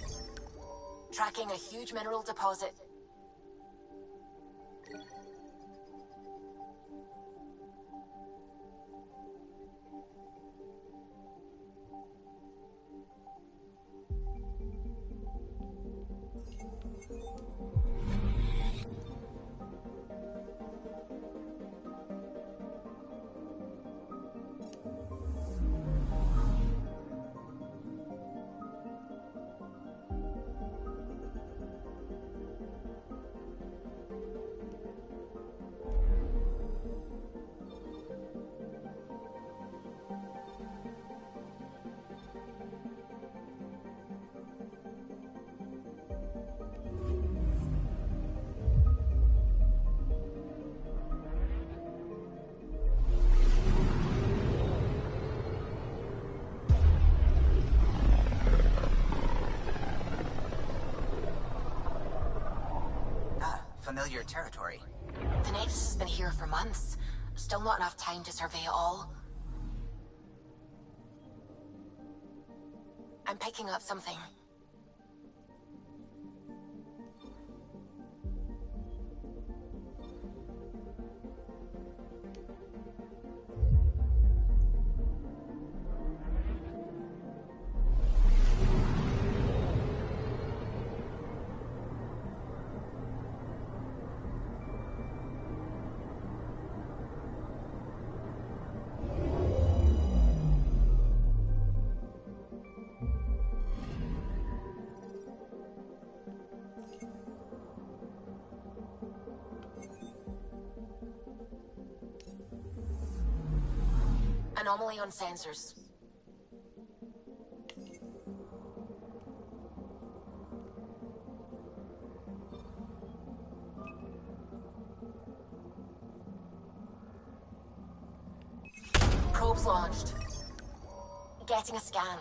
Tracking a huge mineral deposit. Familiar territory. The Nexus has been here for months. Still not enough time to survey it all. I'm picking up something. Anomaly on sensors. Probes launched. Getting a scan.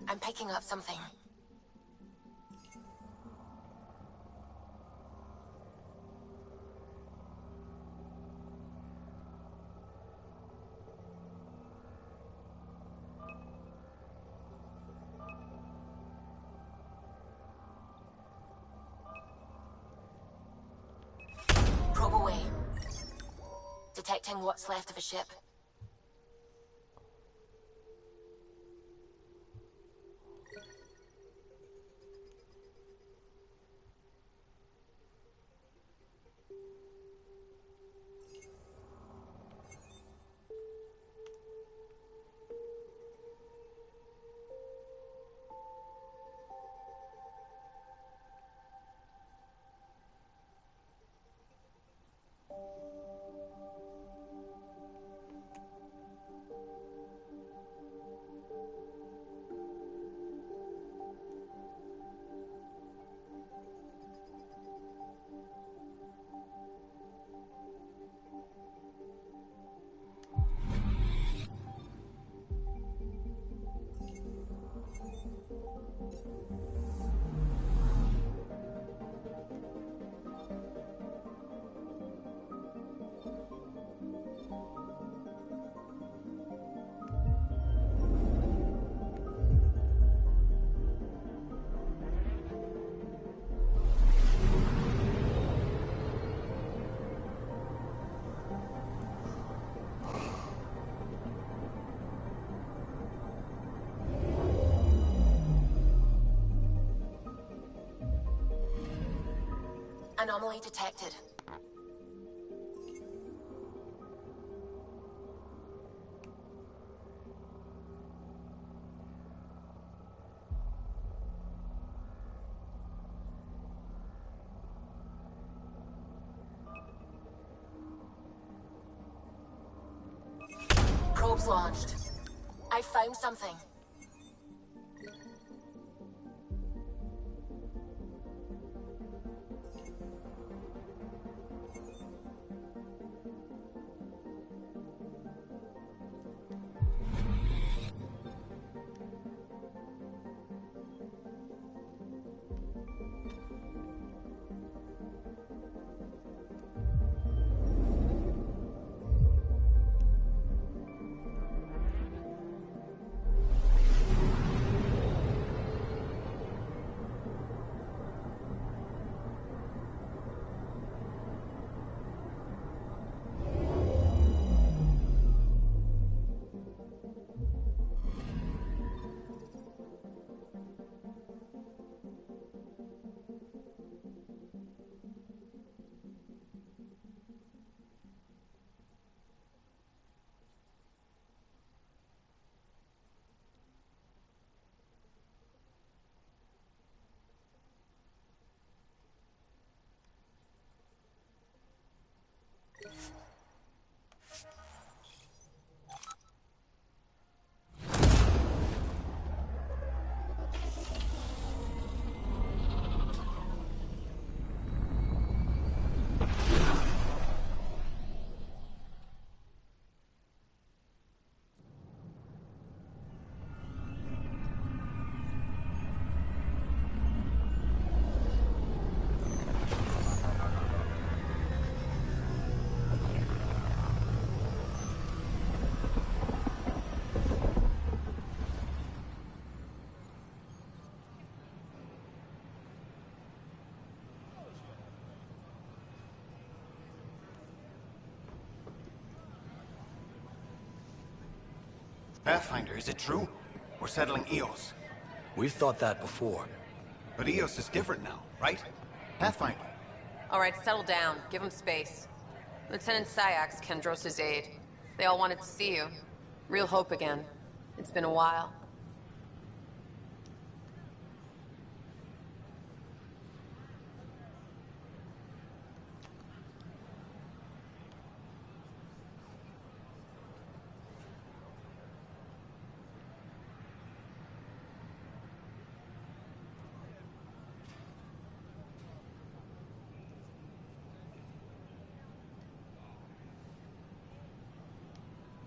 I'm picking up something. Probe away. Detecting what's left of a ship. Anomaly detected. Probe's launched. I found something. Pathfinder, is it true? We're settling Eos. We've thought that before. But Eos is different now, right? Pathfinder. All right, settle down. Give him space. Lieutenant Syax, Kendros' aide. They all wanted to see you. Real hope again. It's been a while.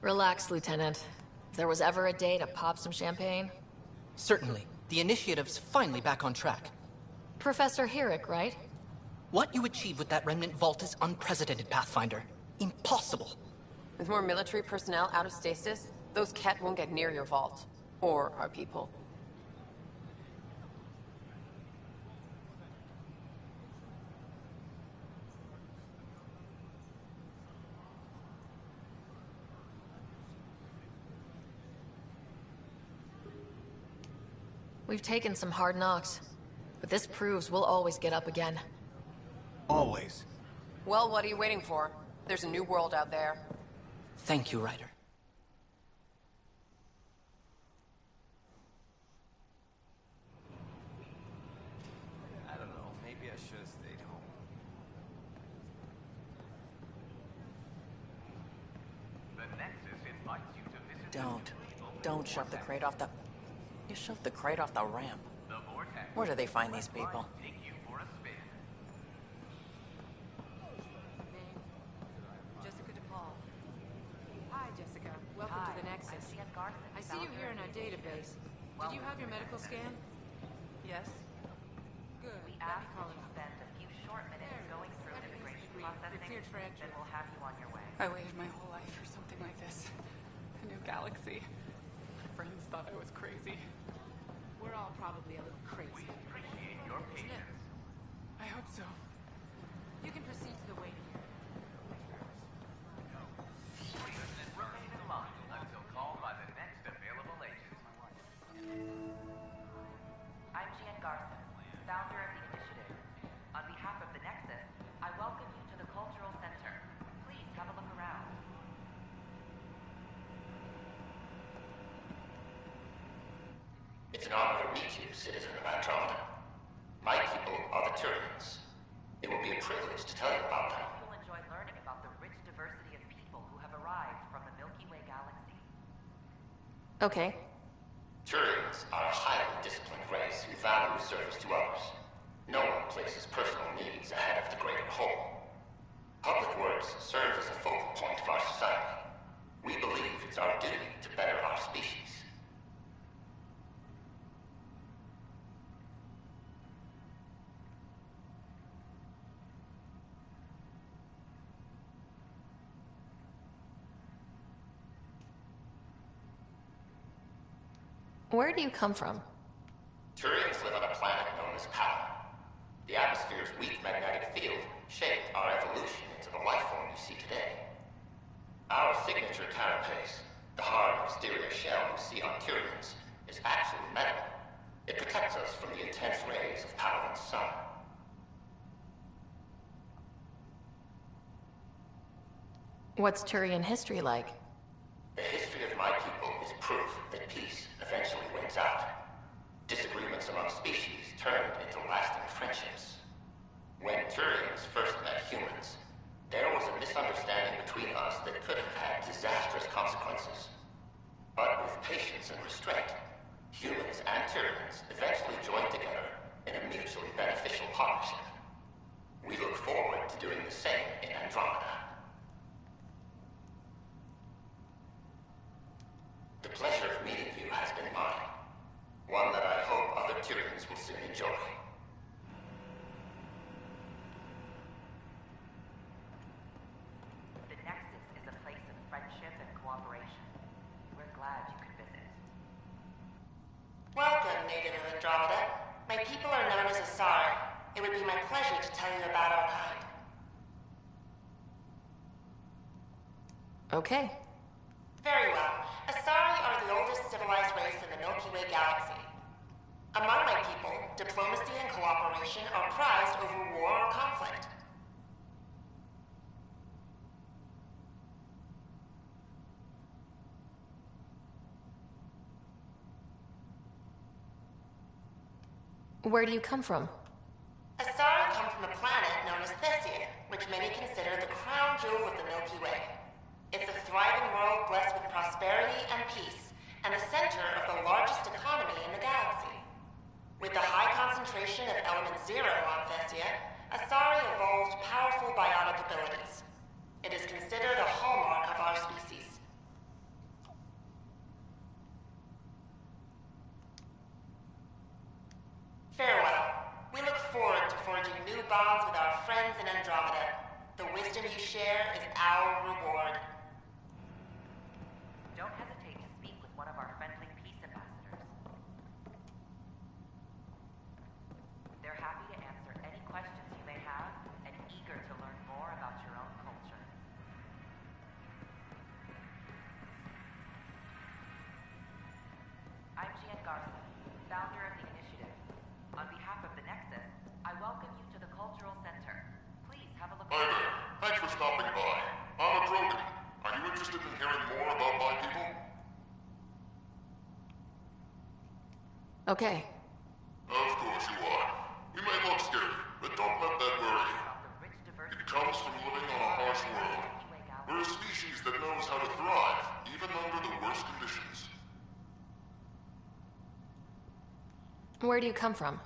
Relax, Lieutenant. If there was ever a day to pop some champagne, Certainly. The initiative's finally back on track. Professor Herrick, right? What you achieved with that remnant vault is unprecedented, Pathfinder. Impossible. With more military personnel out of stasis, those Ket won't get near your vault. Or our people. We've taken some hard knocks, but this proves we'll always get up again. Always. Well, what are you waiting for? There's a new world out there. Thank you, Ryder. I don't know, maybe I should have stayed home. The Nexus invites you to visit. Don't shove the crate off the... You shoved the crate off the ramp. Where do they find these people? Jessica DePaul. Hi, Jessica. Welcome to the Nexus. I see you here in our database. Did you have your medical scan? Yes. Good. We ask you to spend a few short minutes going through immigration processing, then we'll have you on your way. I waited my whole life for something like this. A new galaxy. My friends thought I was crazy. We're all probably a little crazy. We appreciate your patience. I hope so. You can proceed to the waiting room. Please remain in line until called by the next available agent. I'm Jean Garson, founder of the initiative. On behalf of the Nexus, I welcome you to the Cultural Center. Please have a look around. It's an honor to meet you, citizen of Andromeda. My people are the Turians. It will be a privilege to tell you about them. You'll enjoy learning about the rich diversity of people who have arrived from the Milky Way galaxy. Okay. Turians are a highly disciplined race who value service to others. No one places personal needs ahead of the greater whole. Public works serves as a focal point of our society. We believe it's our duty to better our species. Where do you come from? Turians live on a planet known as Power. The atmosphere's weak magnetic field shaped our evolution into the life form you see today. Our signature carapace, the hard exterior shell you see on Turians, is actually metal. It protects us from the intense rays of Power's sun. What's Turian history like? The history of my people is proof that peace eventually wins out. Disagreements among species turned into lasting friendships. When Turians first met humans, there was a misunderstanding between us that could have had disastrous consequences. But with patience and restraint, humans and Turians eventually joined together in a mutually beneficial partnership. We look forward to doing the same in Andromeda. The pleasure of meeting you has been mine. One that I hope other Turians will soon enjoy. The Nexus is a place of friendship and cooperation. We're glad you could visit. Welcome, native of Andromeda. My people are known as Asari. It would be my pleasure to tell you about our kind. Okay. Very well. Asari are the oldest civilized race in the Milky Way galaxy. Among my people, diplomacy and cooperation are prized over war or conflict. Where do you come from? Asari come from a planet known as Thessia, which many consider the crown jewel of the Milky Way. It's a thriving world blessed with prosperity and peace, and the center of the largest economy in the galaxy. With the high concentration of element zero on Thessia, Asari evolved powerful biotic abilities. It is considered a hallmark of our species. bonds with our friends in Andromeda. The wisdom you share is our reward. Don't hesitate to speak with one of our friendly peace ambassadors. They're happy to answer any questions you may have and eager to learn more about your own culture. I'm Gian Garza, founder of the initiative. On behalf of the Nexus, I welcome you to the Cultural Center. Please have a look. Hi there. Thanks for stopping by. I'm a Krogan. Are you interested in hearing more about my people? Okay. Of course you are. We may look scary, but don't let that worry you. It comes from living on a harsh world. We're a species that knows how to thrive, even under the worst conditions. Where do you come from?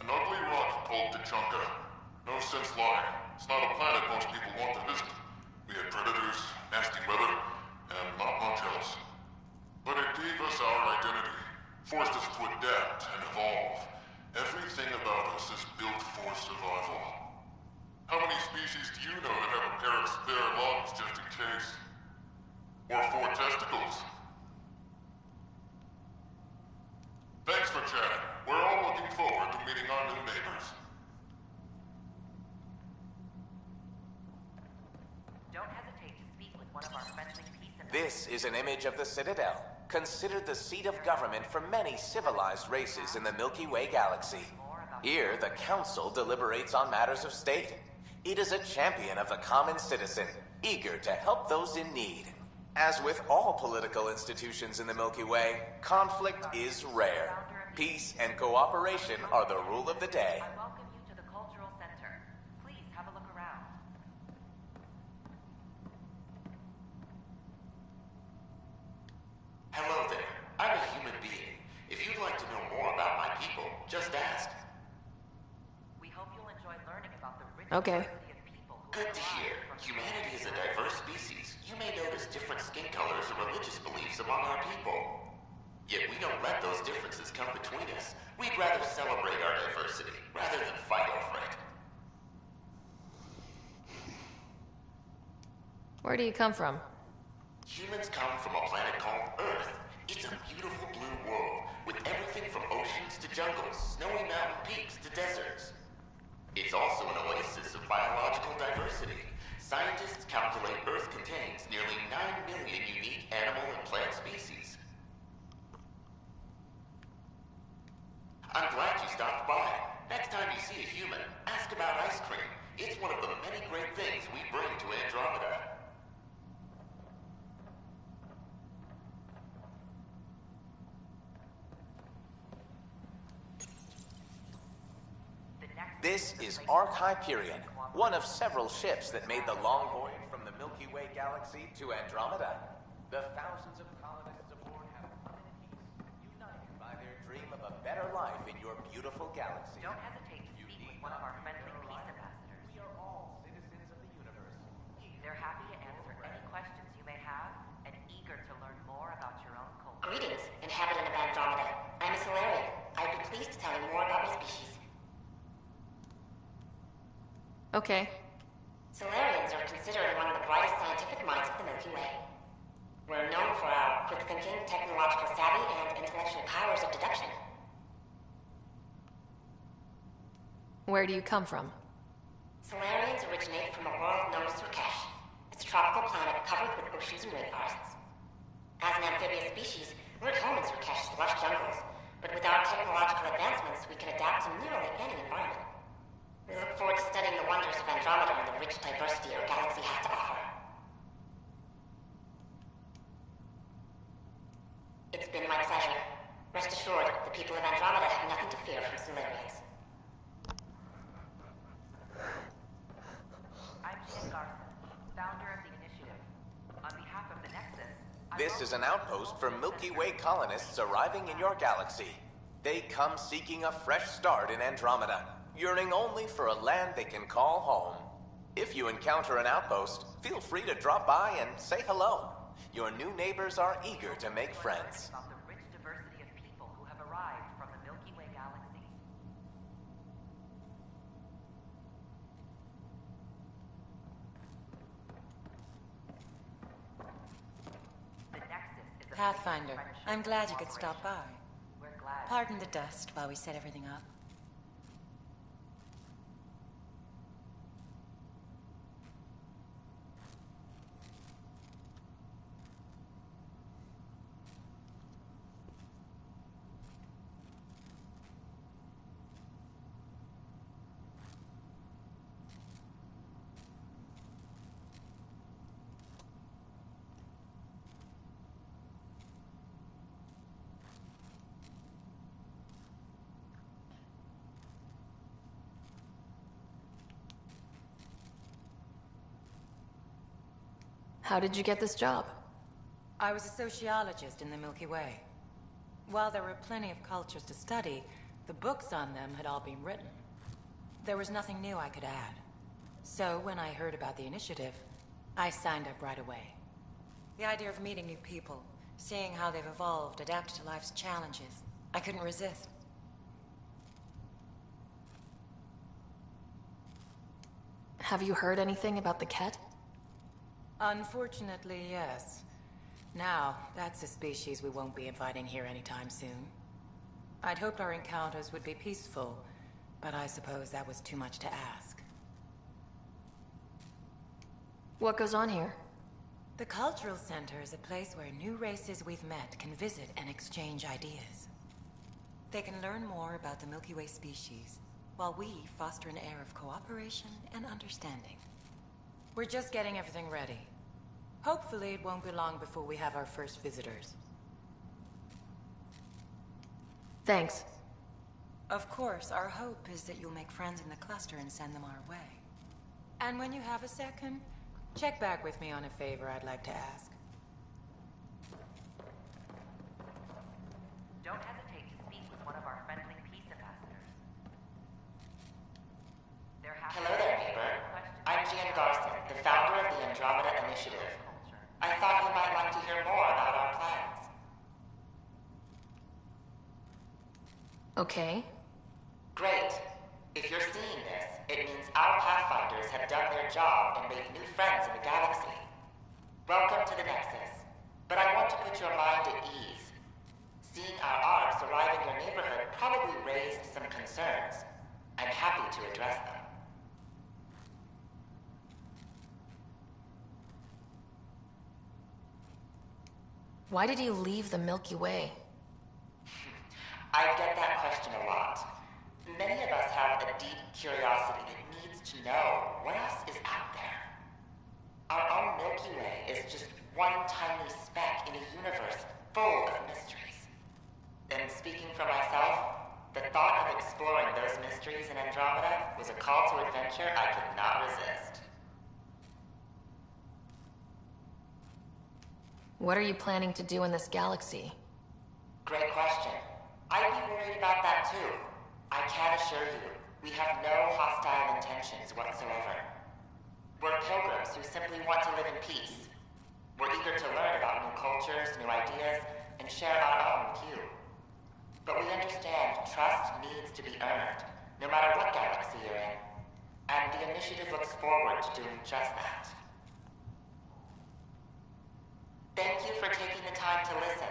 An ugly rock called Tuchanka. No sense lying. It's not a planet most people want to visit. We had predators, nasty weather, and not much else. But it gave us our identity, forced us to adapt and evolve. Everything about us is built for survival. How many species do you know that have a pair of spare lungs just in case? Or 4 testicles? Thanks for chatting. We're all looking forward to meeting our new neighbors. Don't hesitate to speak with one of our friendly peace ambassadors. This is an image of the Citadel, considered the seat of government for many civilized races in the Milky Way galaxy. Here, the Council deliberates on matters of state. It is a champion of the common citizen, eager to help those in need. As with all political institutions in the Milky Way, conflict is rare. Peace and cooperation are the rule of the day. I welcome you to the Cultural Center. Please have a look around. Hello there. I'm a human being. If you'd like to know more about my people, just ask. We hope you'll enjoy learning about the rich Okay. diversity of people who Good to hear. Humanity is a diverse species. You may notice different skin colors or religious beliefs among our people. Yet we don't let those differences come between us. We'd rather celebrate our diversity, rather than fight over it. Where do you come from? Humans come from a planet called Earth. It's a beautiful blue world, with everything from oceans to jungles, snowy mountain peaks to deserts. It's also an oasis of biological diversity. Scientists calculate Earth contains nearly 9 million unique animal and plant species. I'm glad you stopped by. Next time you see a human, ask about ice cream. It's one of the many great things we bring to Andromeda. This is Ark Hyperion, one of several ships that made the long voyage from the Milky Way galaxy to Andromeda. The thousands of colonists aboard have come in peace, united by their dream of a better life in your beautiful galaxy. Don't hesitate to speak with one of our friendly peace ambassadors. We are all citizens of the universe. They're happy to answer any questions you may have and eager to learn more about your own culture. Greetings, inhabitant of Andromeda. I'm a Solarian. I'd be pleased to tell you more about my species. Okay. Solarians are considered among the brightest scientific minds of the Milky Way. We're known for our quick thinking, technological savvy, and intellectual powers of deduction. Where do you come from? Solarians originate from a world known as Surkesh. It's a tropical planet covered with oceans and rainforests. As an amphibious species, we're at home in Surkesh's lush jungles, but with our technological advancements, we can adapt to nearly any environment. We look forward to studying the wonders of Andromeda and the rich diversity our galaxy has to offer. It's been my pleasure. Rest assured, the people of Andromeda have nothing to fear from Solarians. I'm Gian Garza, founder of the initiative. On behalf of the Nexus, This is an outpost for Milky Way colonists arriving in your galaxy. They come seeking a fresh start in Andromeda, yearning only for a land they can call home. If you encounter an outpost, feel free to drop by and say hello. Your new neighbors are eager to make friends. about the rich diversity of people who have arrived from the Milky Way galaxy. Pathfinder, I'm glad you could stop by. Pardon the dust while we set everything up. How did you get this job? I was a sociologist in the Milky Way. While there were plenty of cultures to study, the books on them had all been written. There was nothing new I could add. So when I heard about the initiative, I signed up right away. The idea of meeting new people, seeing how they've evolved, adapted to life's challenges, I couldn't resist. Have you heard anything about the Ket? Unfortunately, yes. Now, that's a species we won't be inviting here anytime soon. I'd hoped our encounters would be peaceful, but I suppose that was too much to ask. What goes on here? The Cultural Center is a place where new races we've met can visit and exchange ideas. They can learn more about the Milky Way species, while we foster an air of cooperation and understanding. We're just getting everything ready. Hopefully it won't be long before we have our first visitors. Thanks. Of course, our hope is that you'll make friends in the cluster and send them our way. And when you have a second, check back with me on a favor I'd like to ask. Don't hesitate to speak with one of our friendly peace ambassadors. Hello there, neighbor. I'm Gian Garson, the founder of the Andromeda Initiative. I thought you might like to hear more about our plans. Okay. Great. If you're seeing this, it means our Pathfinders have done their job and made new friends in the galaxy. Welcome to the Nexus. But I want to put your mind at ease. Seeing our arcs arrive in your neighborhood probably raised some concerns. I'm happy to address them. Why did you leave the Milky Way? I get that question a lot. Many of us have a deep curiosity that needs to know what else is out there. Our own Milky Way is just one tiny speck in a universe full of mysteries. And speaking for myself, the thought of exploring those mysteries in Andromeda was a call to adventure I could not resist. What are you planning to do in this galaxy? Great question. I'd be worried about that too. I can assure you, we have no hostile intentions whatsoever. We're pilgrims who simply want to live in peace. We're eager to learn about new cultures, new ideas, and share our own with you. But we understand trust needs to be earned, no matter what galaxy you're in. And the initiative looks forward to doing just that. Thank you for taking the time to listen.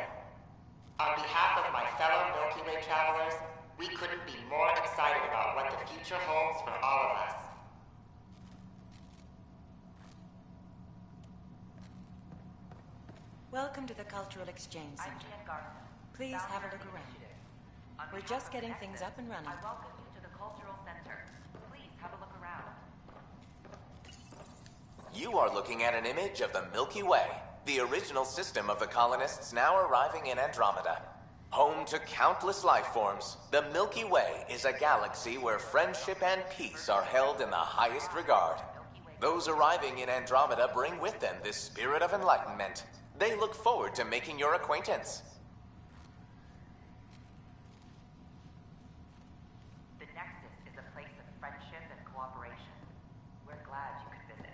On behalf of my fellow Milky Way travelers, we couldn't be more excited about what the future holds for all of us. Welcome to the Cultural Exchange Center. Please have a look around. We're just getting things up and running. I welcome you to the Cultural Center. Please have a look around. You are looking at an image of the Milky Way, the original system of the colonists now arriving in Andromeda. Home to countless life forms, the Milky Way is a galaxy where friendship and peace are held in the highest regard. Those arriving in Andromeda bring with them this spirit of enlightenment. They look forward to making your acquaintance. The Nexus is a place of friendship and cooperation. We're glad you could visit.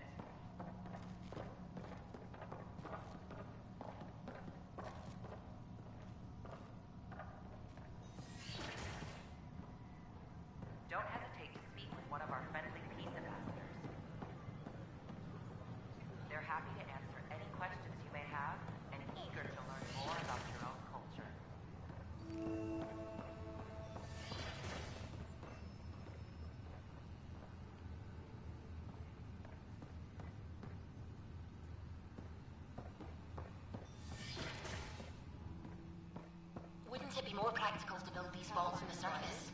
Don't hesitate to speak with one of our friendly peace ambassadors. They're happy to answer any questions you may have and eager to learn more more practical to build these vaults in the surface.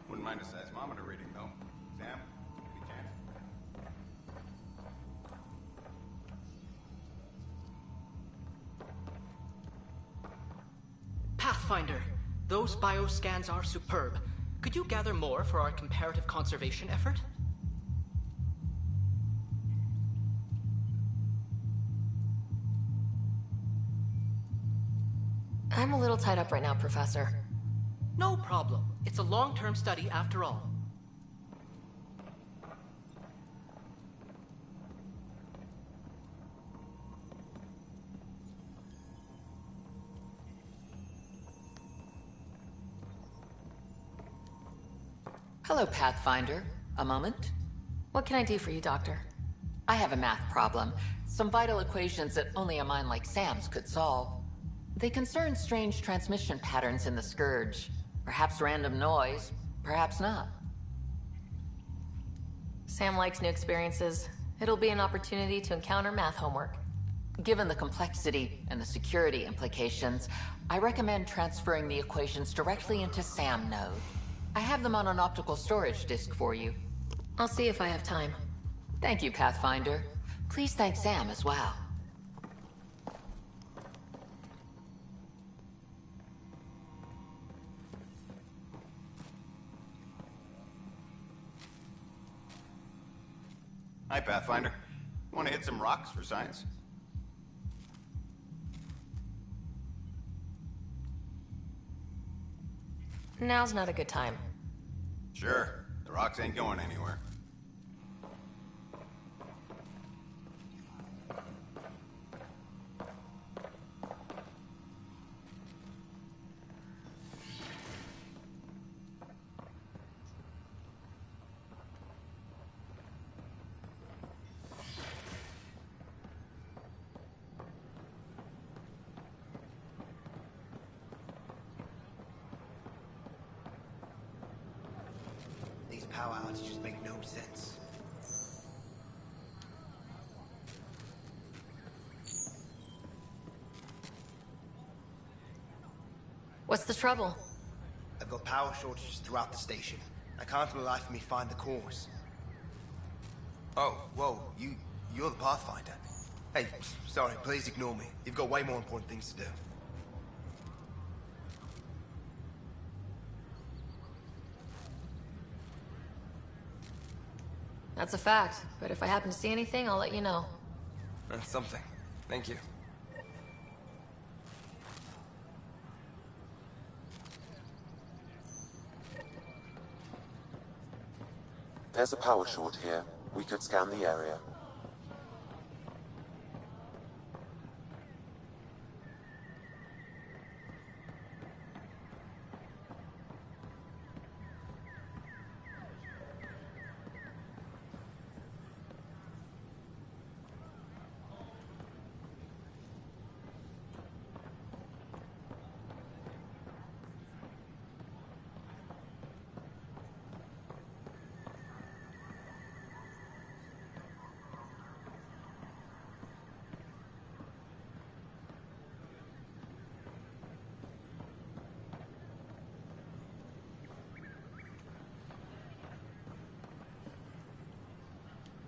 Wouldn't mind a seismometer reading, though. Sam, any chance? Pathfinder, those bioscans are superb. Could you gather more for our comparative conservation effort? I'm a little tied up right now, Professor. No problem. It's a long-term study after all. Hello, Pathfinder. A moment? What can I do for you, Doctor? I have a math problem. Some vital equations that only a mind like Sam's could solve. They concern strange transmission patterns in the Scourge. Perhaps random noise, perhaps not. Sam likes new experiences. It'll be an opportunity to encounter math homework. Given the complexity and the security implications, I recommend transferring the equations directly into SAM node. I have them on an optical storage disk for you. I'll see if I have time. Thank you, Pathfinder. Please thank Sam as well. Hi, Pathfinder. Want to hit some rocks for science? Now's not a good time. Sure. The rocks ain't going anywhere. These power outages make no sense. What's the trouble? I've got power shortages throughout the station. I can't for the life of me find the cause. Oh, whoa, you're the Pathfinder. Hey, sorry, please ignore me. You've got way more important things to do. That's a fact, but if I happen to see anything, I'll let you know. That's something. Thank you. There's a power short here. We could scan the area.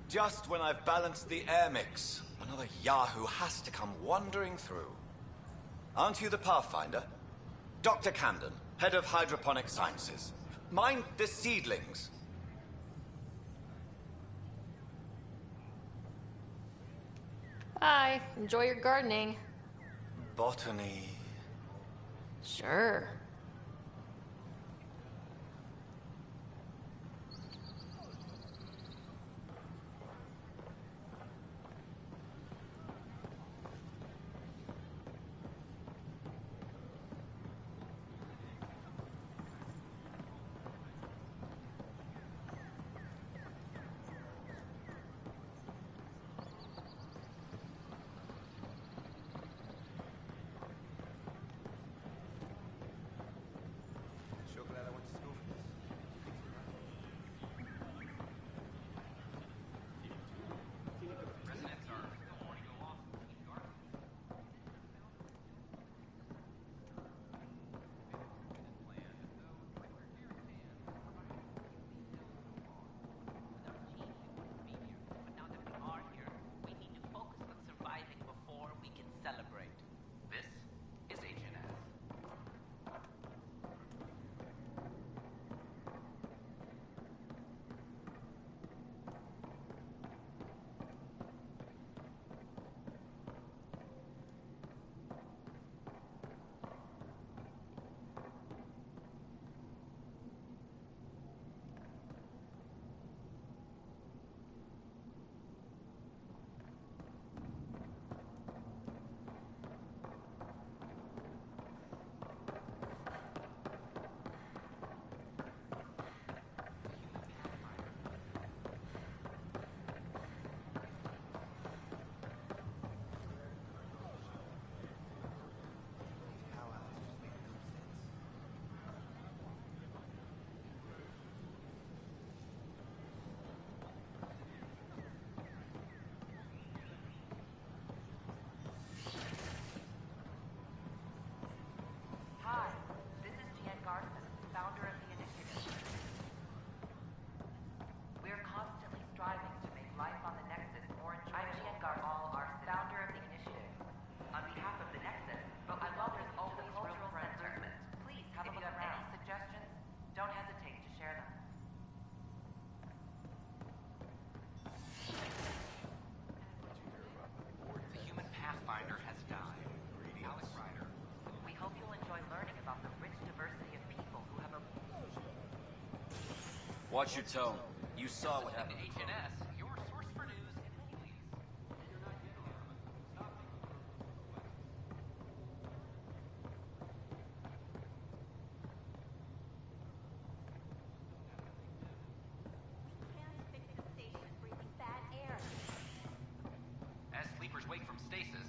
Just when I've balanced the air mix, another Yahoo has to come wandering through. Aren't you the Pathfinder? Dr. Camden, head of hydroponic sciences. Mind the seedlings. Bye. Enjoy your gardening. Botany. Sure. Watch your tone. You saw what happened. HNS, your source for news in Helios. As sleepers wake from stasis,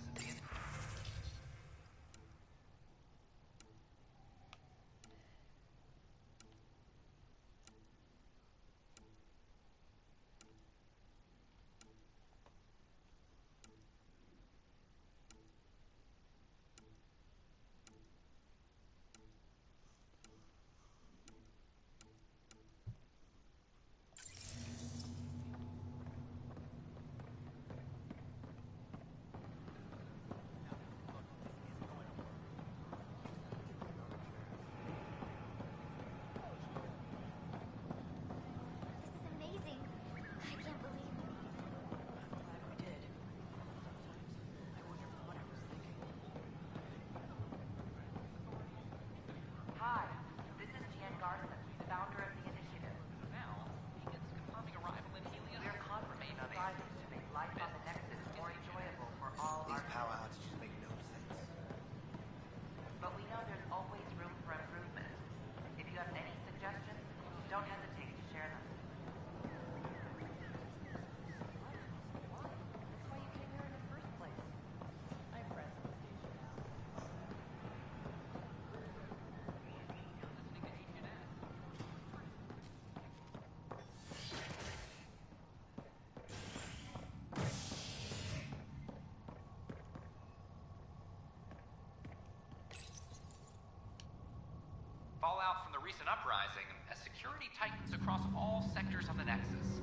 fallout from the recent uprising as security tightens across all sectors of the Nexus.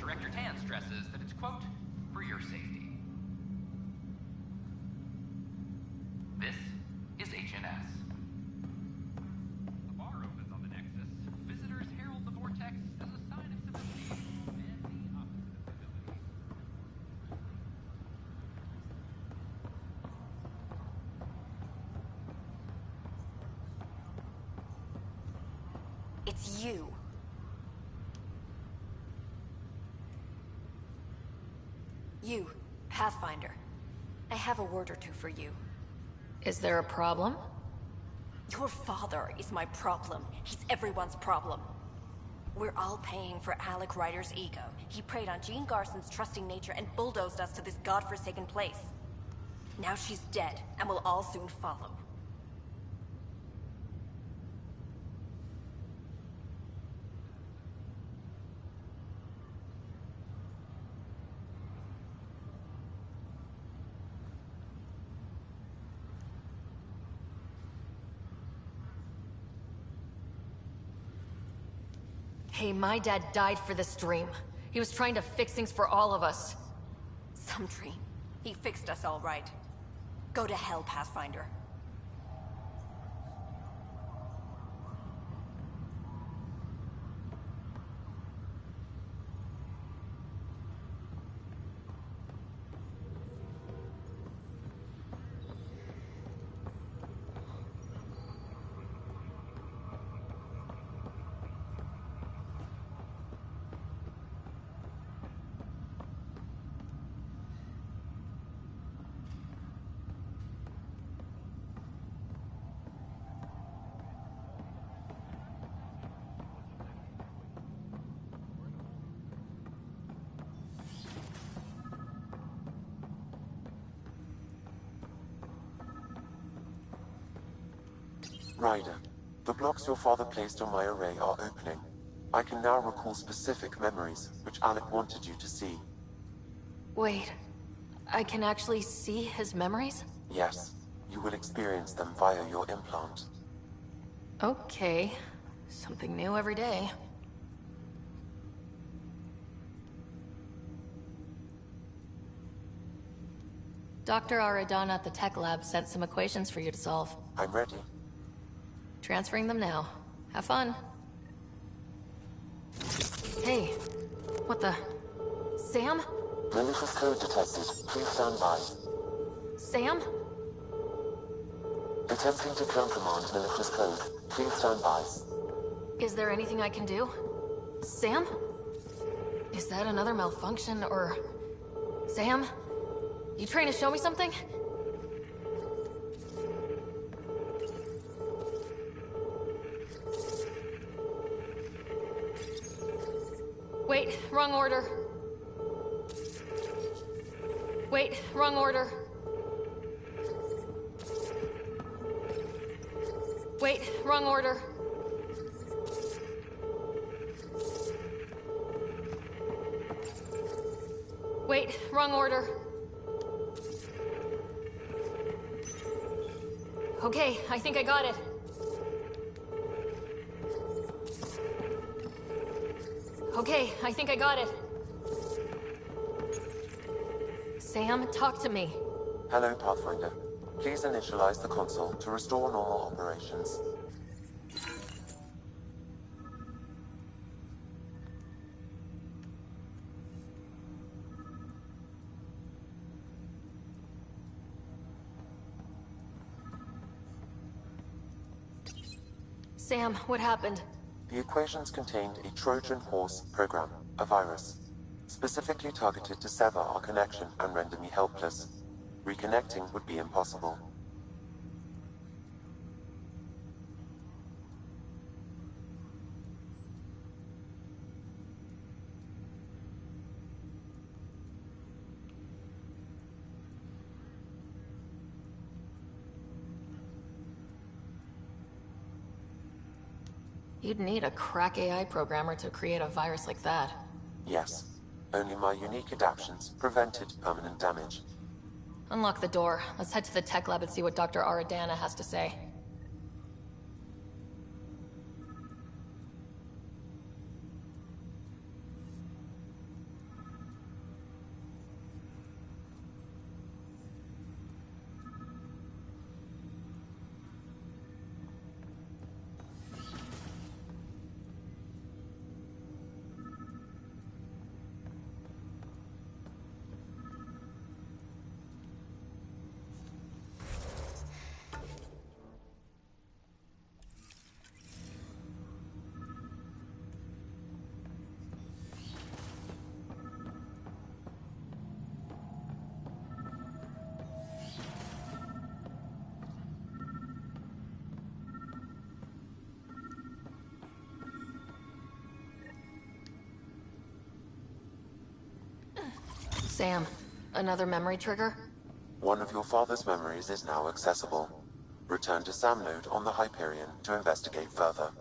Director Tan stresses that it's, quote, for your safety. This is HNS. The bar opens on the Nexus. Visitors herald the vortex as a sign of civility and the opposite of civility. It's you. You, Pathfinder. I have a word or two for you. Is there a problem? Your father is my problem. He's everyone's problem. We're all paying for Alec Ryder's ego. He preyed on Jean Garson's trusting nature and bulldozed us to this godforsaken place. Now she's dead, and we'll all soon follow. Hey, my dad died for this dream. He was trying to fix things for all of us. Some dream. He fixed us all right. Go to hell, Pathfinder. Ryder, the blocks your father placed on my array are opening. I can now recall specific memories, which Alec wanted you to see. Wait, I can actually see his memories? Yes, you will experience them via your implant. Okay, something new every day. Dr. Aradana at the tech lab sent some equations for you to solve. I'm ready. Transferring them now. Have fun. Hey, what the... Sam? Malicious code detected. Please stand by. Sam? Attempting to countermand malicious code. Please stand by. Is there anything I can do? Sam? Is that another malfunction, or... Sam? You trying to show me something? Wait, wrong order. Wait, wrong order. Wait, wrong order. Wait, wrong order. Okay, I think I got it. Okay, I think I got it. Sam, talk to me. Hello, Pathfinder. Please initialize the console to restore normal operations. Sam, what happened? The equations contained a Trojan horse program, a virus, specifically targeted to sever our connection and render me helpless. Reconnecting would be impossible. You'd need a crack AI programmer to create a virus like that. Yes. Only my unique adaptions prevented permanent damage. Unlock the door. Let's head to the tech lab and see what Dr. Aradana has to say. Sam, another memory trigger? One of your father's memories is now accessible. Return to Sam Node on the Hyperion to investigate further.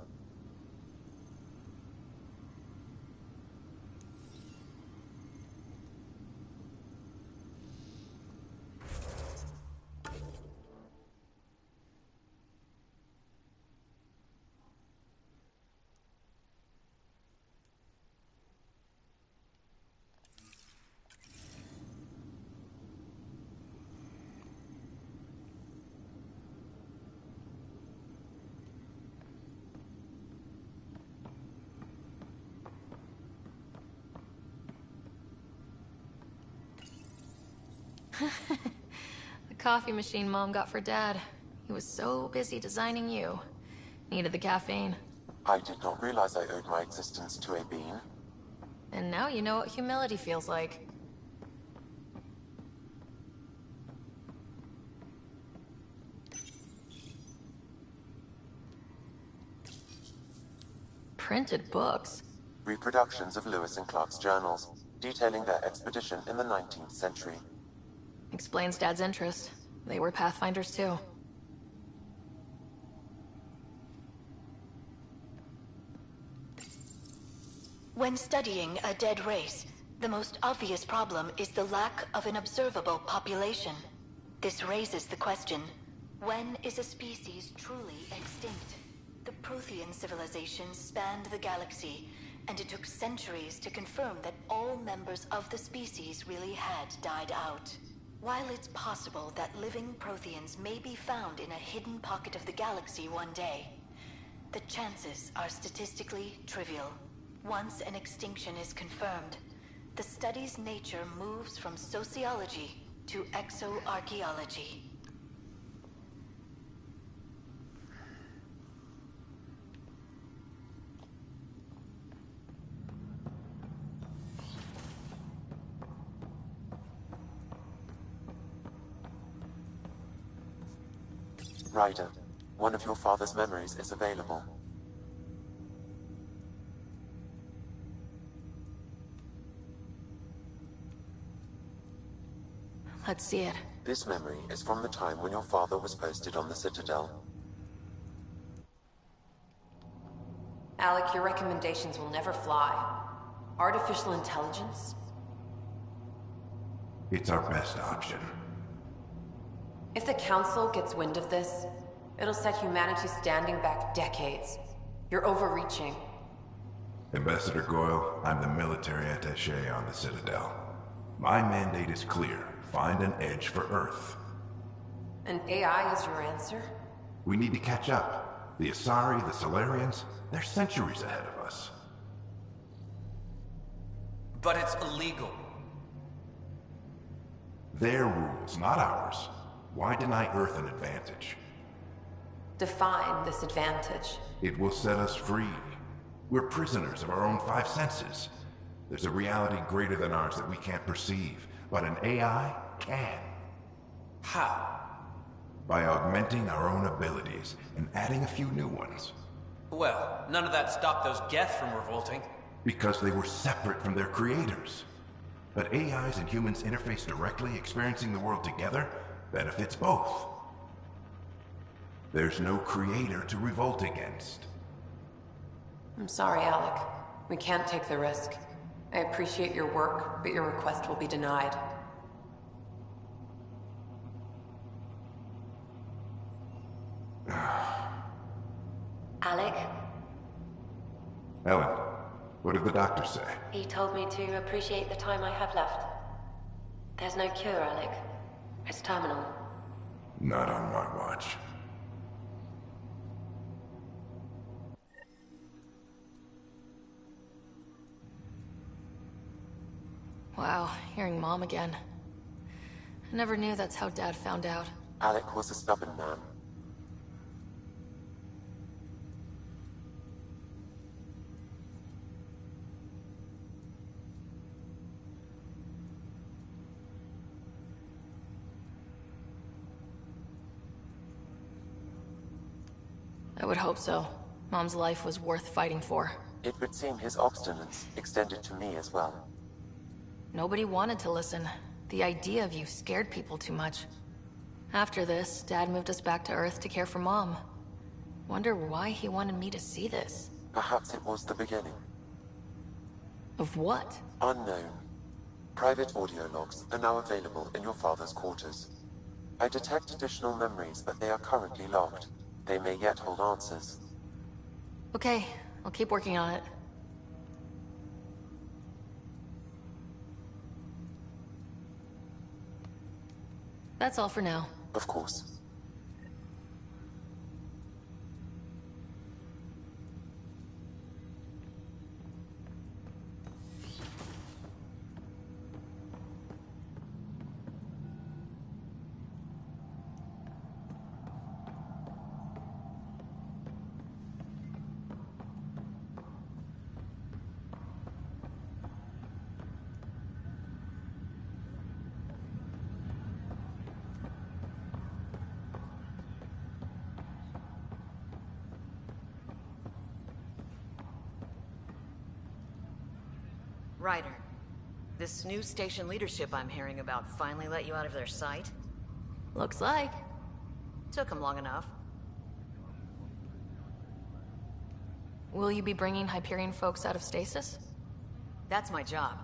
The coffee machine Mom got for Dad. He was so busy designing you. Needed the caffeine. I did not realize I owed my existence to a bean. And now you know what humility feels like. Printed books. Reproductions of Lewis and Clark's journals, detailing their expedition in the 19th century. Explains Dad's interest. They were Pathfinders too. When studying a dead race, the most obvious problem is the lack of an observable population. This raises the question, when is a species truly extinct? The Prothean civilization spanned the galaxy, and it took centuries to confirm that all members of the species really had died out. While it's possible that living Protheans may be found in a hidden pocket of the galaxy one day, the chances are statistically trivial. Once an extinction is confirmed, the study's nature moves from sociology to exoarchaeology. Ryder, one of your father's memories is available. Let's see it. This memory is from the time when your father was posted on the Citadel. Alec, your recommendations will never fly. Artificial intelligence? It's our best option. If the Council gets wind of this, it'll set humanity standing back decades. You're overreaching. Ambassador Goyle, I'm the military attaché on the Citadel. My mandate is clear. Find an edge for Earth. And AI is your answer? We need to catch up. The Asari, the Solarians, they're centuries ahead of us. But it's illegal. Their rules, not ours. Why deny Earth an advantage? Define this advantage. It will set us free. We're prisoners of our own five senses. There's a reality greater than ours that we can't perceive, but an AI can. How? By augmenting our own abilities and adding a few new ones. Well, none of that stopped those Geth from revolting. Because they were separate from their creators. But AIs and humans interface directly, experiencing the world together benefits both. There's no creator to revolt against. I'm sorry, Alec. We can't take the risk. I appreciate your work, but your request will be denied. Alec? Ellen, what did the doctor say? He told me to appreciate the time I have left. There's no cure, Alec. It's terminal. Not on my watch. Wow, hearing Mom again. I never knew that's how Dad found out. Alec was a stubborn man. I would hope so. Mom's life was worth fighting for. It would seem his obstinance extended to me as well. Nobody wanted to listen. The idea of you scared people too much. After this, Dad moved us back to Earth to care for Mom. Wonder why he wanted me to see this. Perhaps it was the beginning. Of what? Unknown. Private audio logs are now available in your father's quarters. I detect additional memories, but they are currently locked. They may yet hold answers. Okay, I'll keep working on it. That's all for now. Of course. Ryder, this new station leadership I'm hearing about finally let you out of their sight? Looks like. Took them long enough. Will you be bringing Hyperion folks out of stasis? That's my job.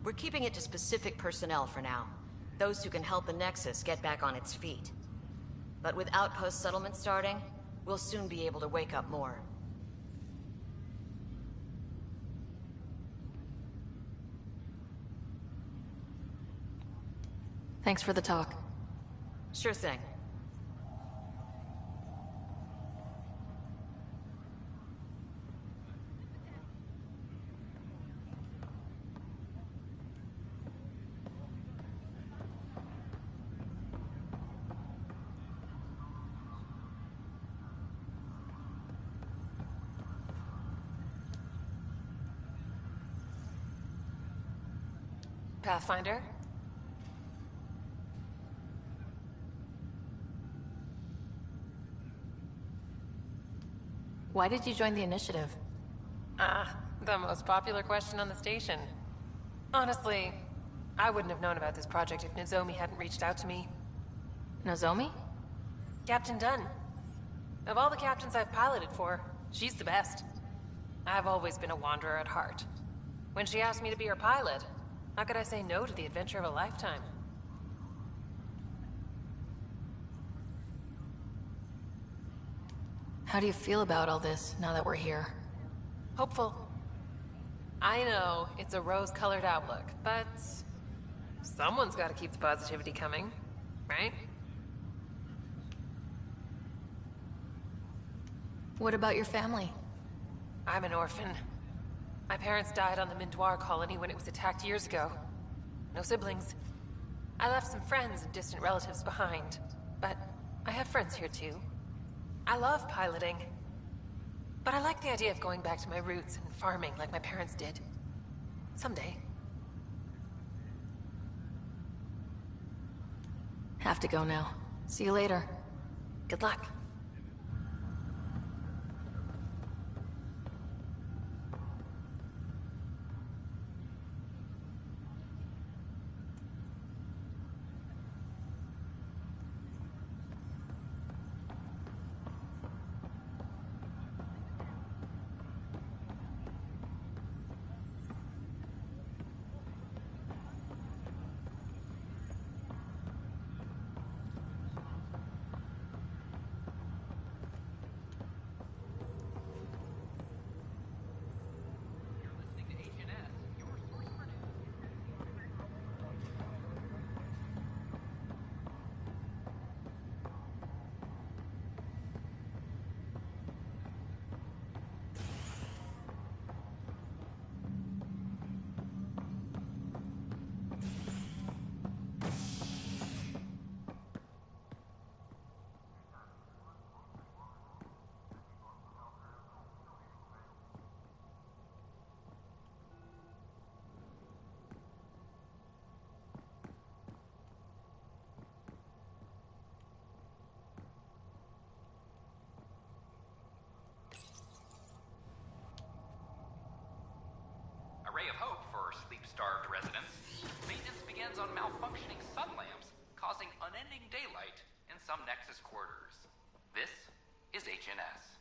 We're keeping it to specific personnel for now. Those who can help the Nexus get back on its feet. But with outpost settlement starting, we'll soon be able to wake up more. Thanks for the talk. Sure thing. Pathfinder? Why did you join the initiative? The most popular question on the station. Honestly, I wouldn't have known about this project if Nozomi hadn't reached out to me. Nozomi? Captain Dunn. Of all the captains I've piloted for, she's the best. I've always been a wanderer at heart. When she asked me to be her pilot, how could I say no to the adventure of a lifetime? How do you feel about all this, now that we're here? Hopeful. I know, it's a rose-colored outlook, but someone's got to keep the positivity coming, right? What about your family? I'm an orphan. My parents died on the Mindoir colony when it was attacked years ago. No siblings. I left some friends and distant relatives behind, but I have friends here too. I love piloting, but I like the idea of going back to my roots and farming like my parents did. Someday. Have to go now. See you later. Good luck. A ray of hope for sleep-starved residents. depends on malfunctioning sun lamps, causing unending daylight in some Nexus quarters. This is HNS.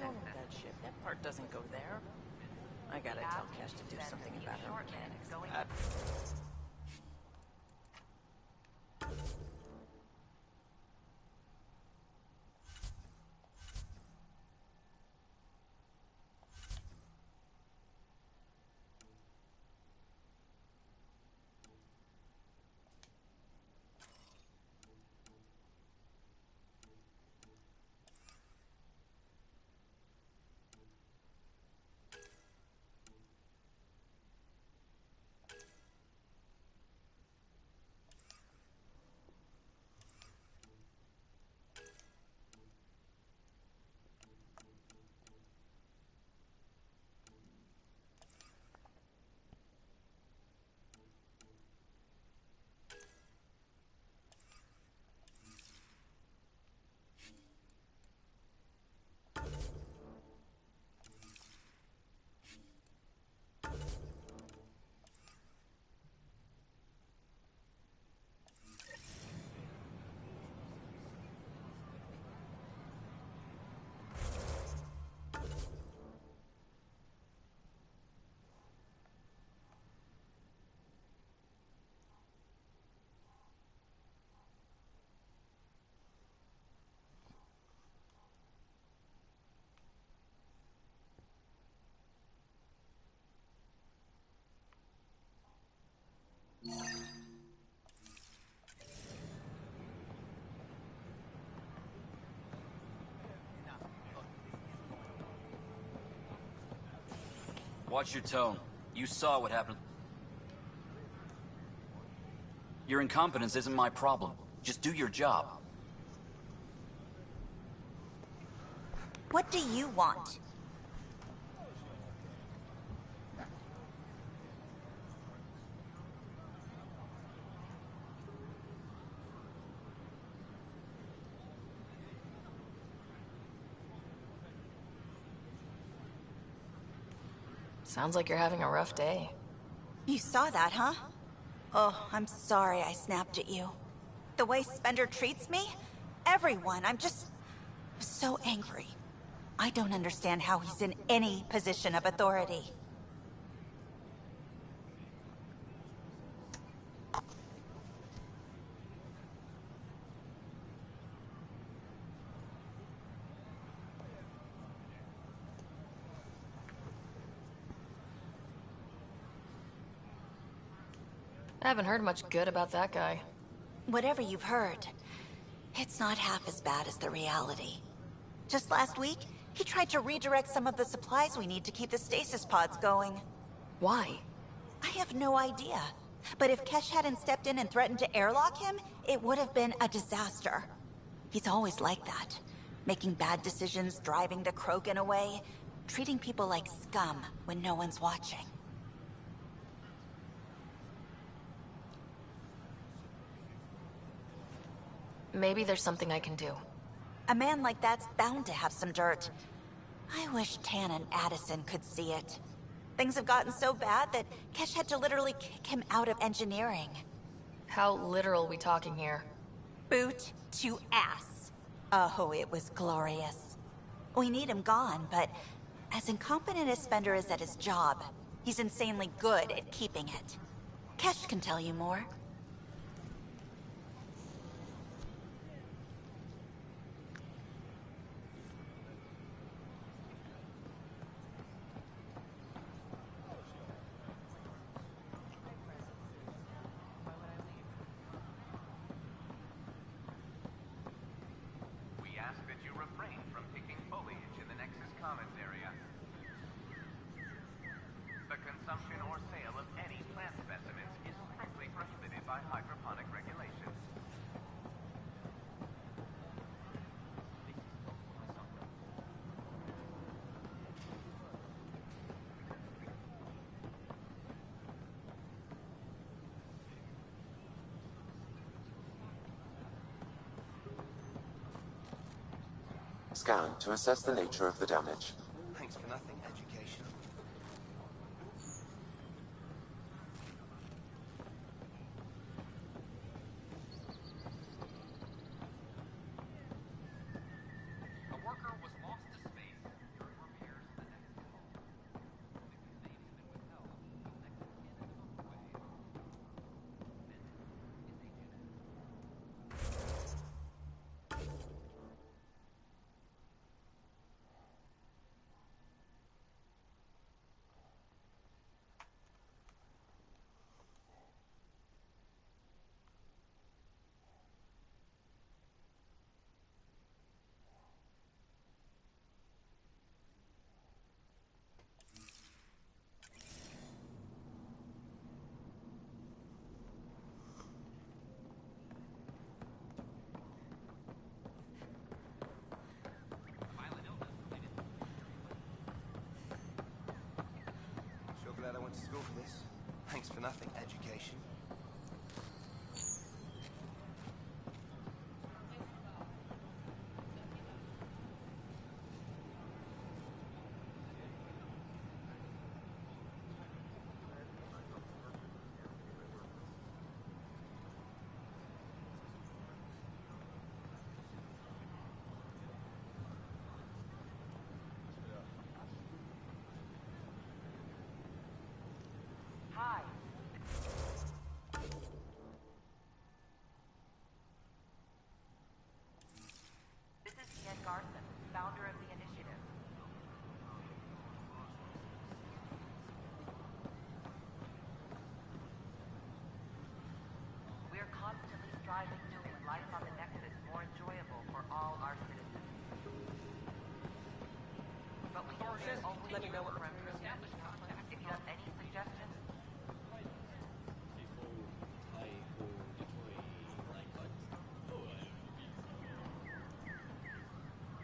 with that ship. That part doesn't go there. I gotta tell Cash to do something about her mechanics. Watch your tone. You saw what happened. Your incompetence isn't my problem. Just do your job. What do you want? Sounds like you're having a rough day. You saw that, huh? Oh, I'm sorry I snapped at you. The way Spender treats me? Everyone, I'm just so angry. I don't understand how he's in any position of authority. I haven't heard much good about that guy. Whatever you've heard, it's not half as bad as the reality. Just last week, he tried to redirect some of the supplies we need to keep the stasis pods going. Why? I have no idea. But if Kesh hadn't stepped in and threatened to airlock him, it would have been a disaster. He's always like that. Making bad decisions, driving the Krogan away, treating people like scum when no one's watching. Maybe there's something I can do. A man like that's bound to have some dirt. I wish Tan and Addison could see it. Things have gotten so bad that Kesh had to literally kick him out of engineering. How literal we talking here? Boot to ass. Oh, it was glorious. We need him gone, but as incompetent as Spender is at his job, he's insanely good at keeping it. Kesh can tell you more. Scan to assess the nature of the damage. Thanks for nothing, education. A worker was lost to space school for this. Thanks for nothing, education. Hi. This is Ian Garson, founder of the initiative. We are constantly striving to make life on the Nexus more enjoyable for all our citizens. But we know there's always Let me know what room for improvement. If you have any suggestions,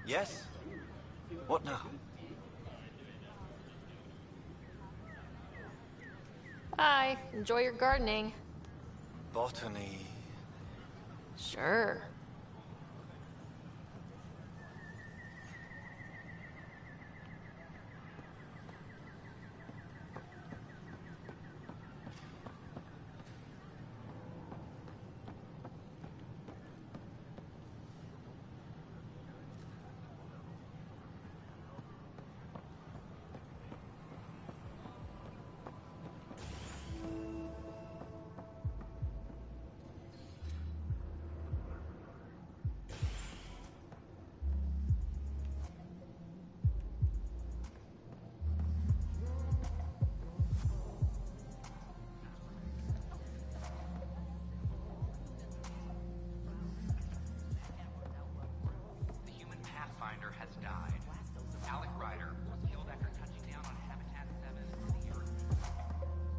Yes? What now? Hi, enjoy your gardening. Botany. Sure. The human Pathfinder has died. Alec Ryder was killed after touching down on Habitat 7 in the Earth.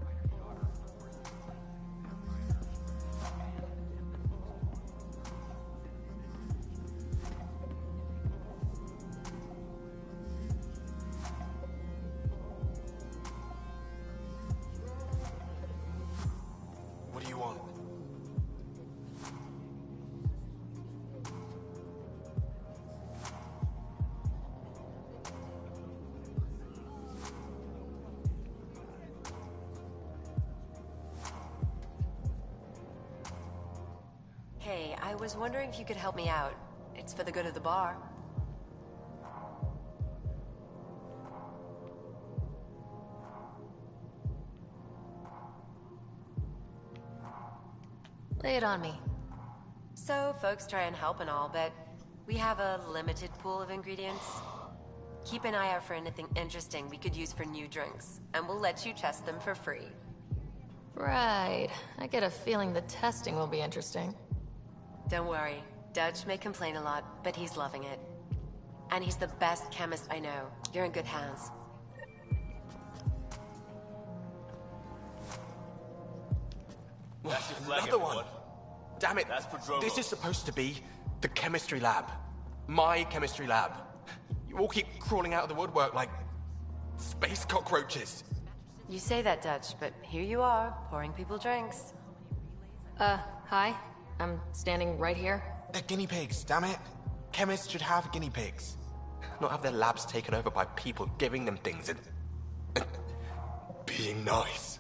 Ryder's daughter reports that What do you want? Hey, I was wondering if you could help me out. It's for the good of the bar. Lay it on me. So, folks try and help and all, but we have a limited pool of ingredients. Keep an eye out for anything interesting we could use for new drinks, and we'll let you test them for free. Right. I get a feeling the testing will be interesting. Don't worry. Dutch may complain a lot, but he's loving it. And he's the best chemist I know. You're in good hands. That's your flag, Another one. everyone. Damn it. That's Prodromos. This is supposed to be the chemistry lab. My chemistry lab. You all keep crawling out of the woodwork like space cockroaches. You say that, Dutch, but here you are, pouring people drinks. Hi. I'm standing right here. They're guinea pigs, damn it. Chemists should have guinea pigs. Not have their labs taken over by people giving them things and being nice.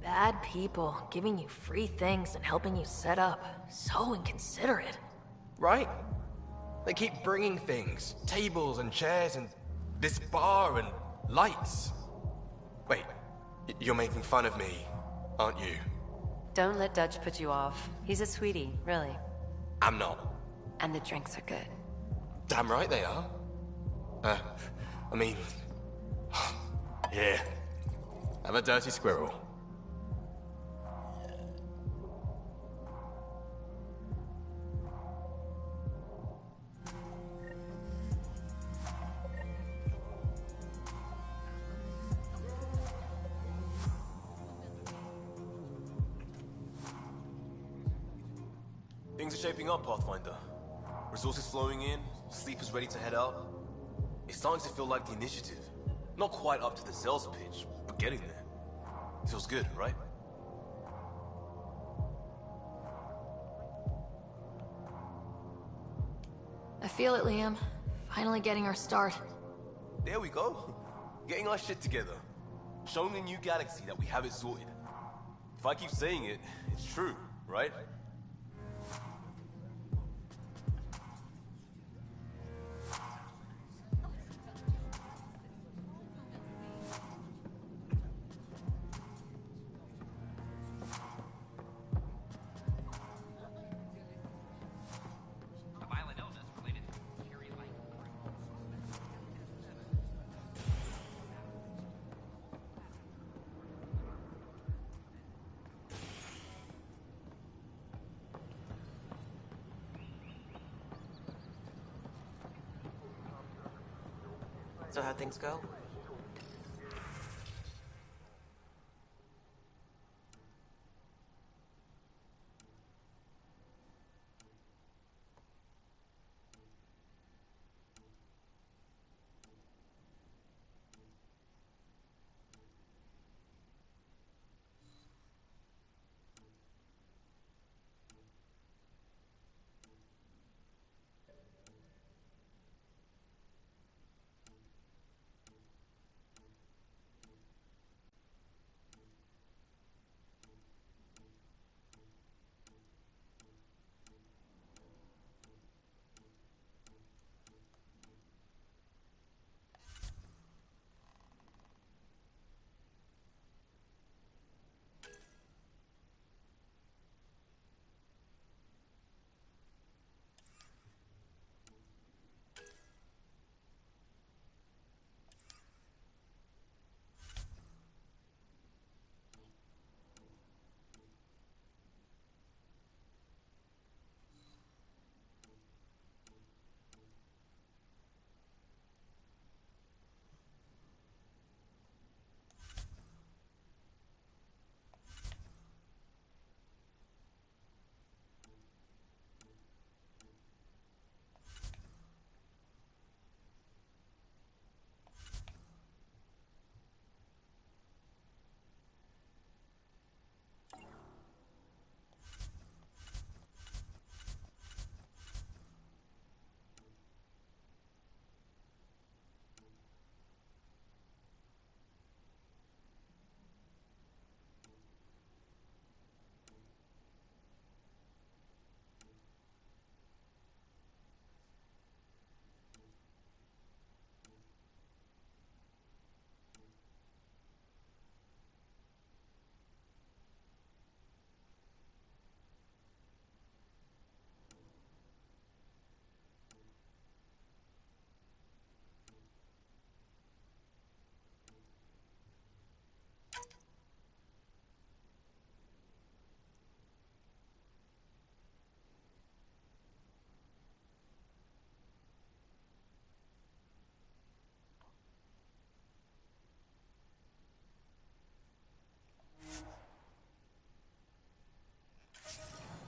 Bad people giving you free things and helping you set up. So inconsiderate. Right? They keep bringing things. Tables and chairs and this bar and lights. Wait, you're making fun of me, aren't you? Don't let Dutch put you off. He's a sweetie, really. I'm not. And the drinks are good. Damn right they are. I mean... Here. Have a dirty squirrel. things are shaping up, Pathfinder? Resources flowing in, sleepers ready to head out. It's starting to feel like the initiative. Not quite up to the Zell's pitch, but getting there. Feels good, right? I feel it, Liam. Finally getting our start. There we go. Getting our shit together. Showing the new galaxy that we have it sorted. If I keep saying it, it's true, right? So how'd things go?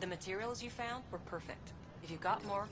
The materials you found were perfect. If you got more...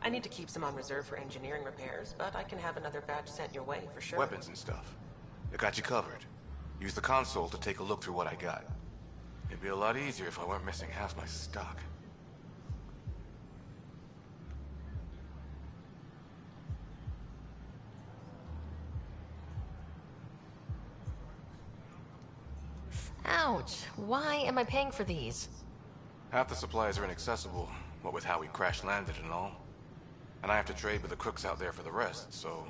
I need to keep some on reserve for engineering repairs, but I can have another batch sent your way for sure. Weapons and stuff. I got you covered. Use the console to take a look through what I got. It'd be a lot easier if I weren't missing half my stock. Ouch. Why am I paying for these? Half the supplies are inaccessible, what with how we crash-landed and all. And I have to trade with the crooks out there for the rest, so...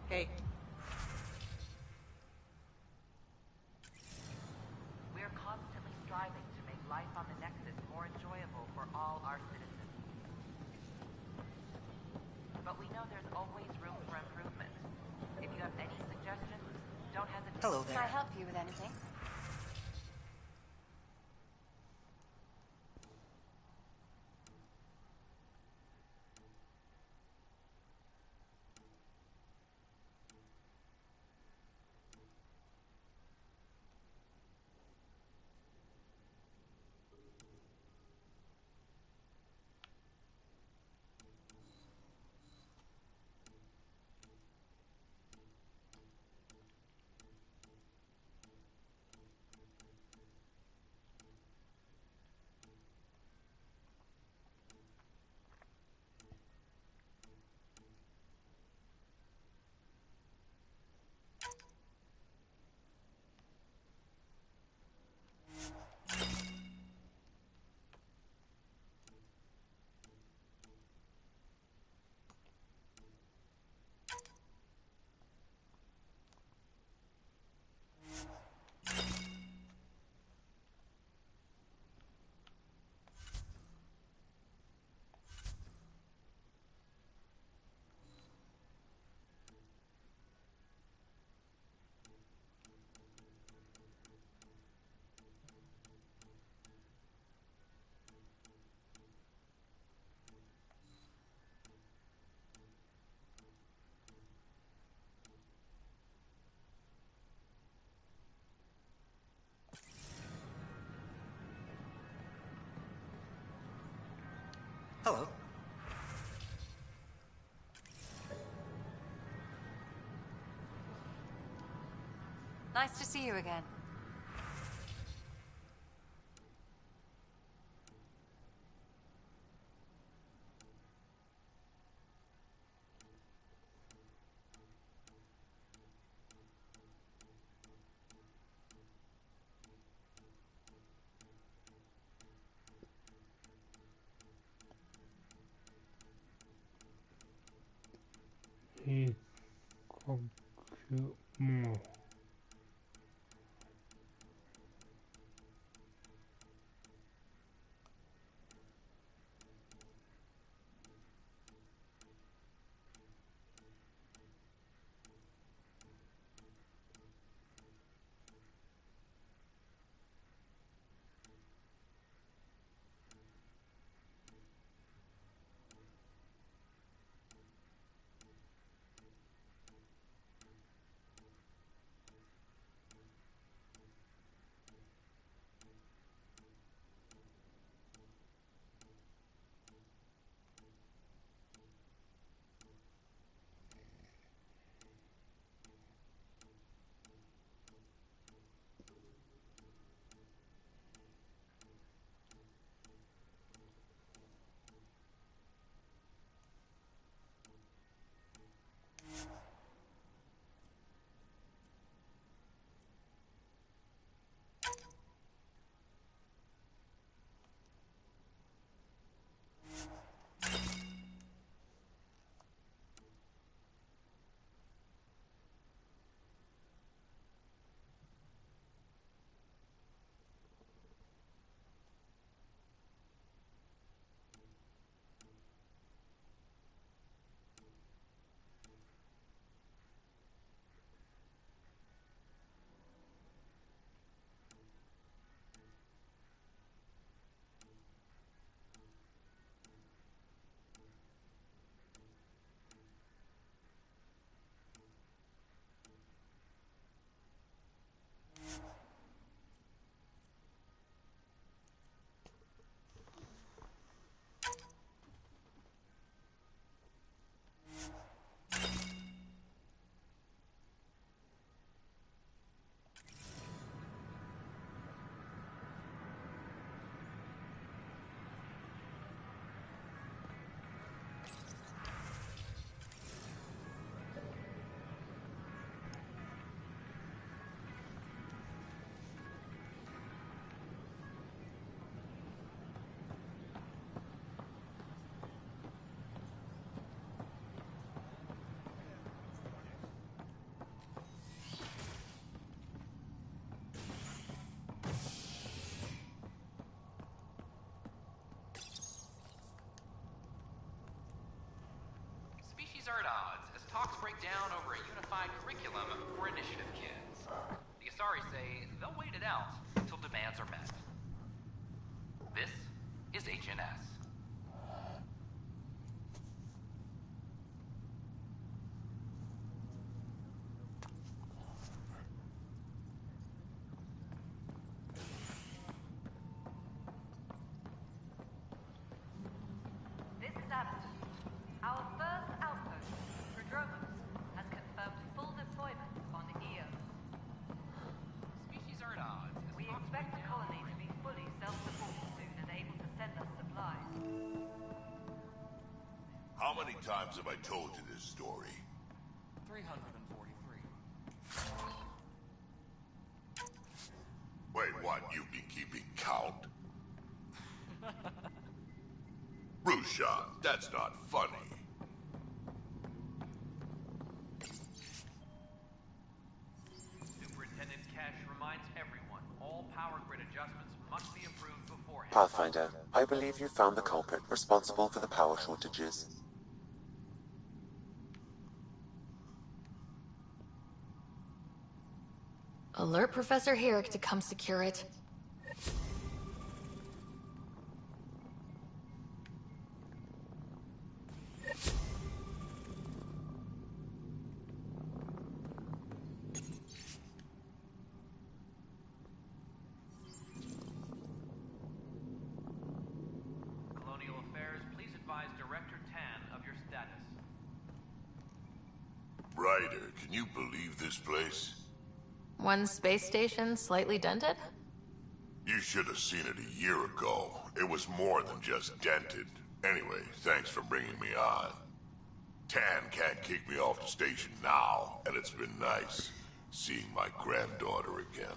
Hey. We're constantly striving to make life on the Nexus more enjoyable for all our citizens. But we know there's always room for improvement. If you have any suggestions, don't hesitate. Hello there. Can I help you with anything? Hello. Nice to see you again. И как ему. Species are at odds as talks break down over a unified curriculum for initiative kids. The Asari say they'll wait it out until demands are met. This is HNS. This is Abbott. Our first outpost, Prodromos, has confirmed full deployment on EO. Species are at odds. We expect the colony to be fully self-supporting soon and able to send us supplies. How many times have I told you this story? 343. Wait, what? You've been keeping count? Rushan, that's not funny. Superintendent Cash reminds everyone all power grid adjustments must be approved beforehand. Pathfinder, I believe you found the culprit responsible for the power shortages. Alert Professor Herrick to come secure it. Colonial Affairs, please Ryder, can you believe this place? One space station slightly dented? You should have seen it a year ago. It was more than just dented. Anyway, thanks for bringing me on. Tan can't kick me off the station now, and it's been nice seeing my granddaughter again.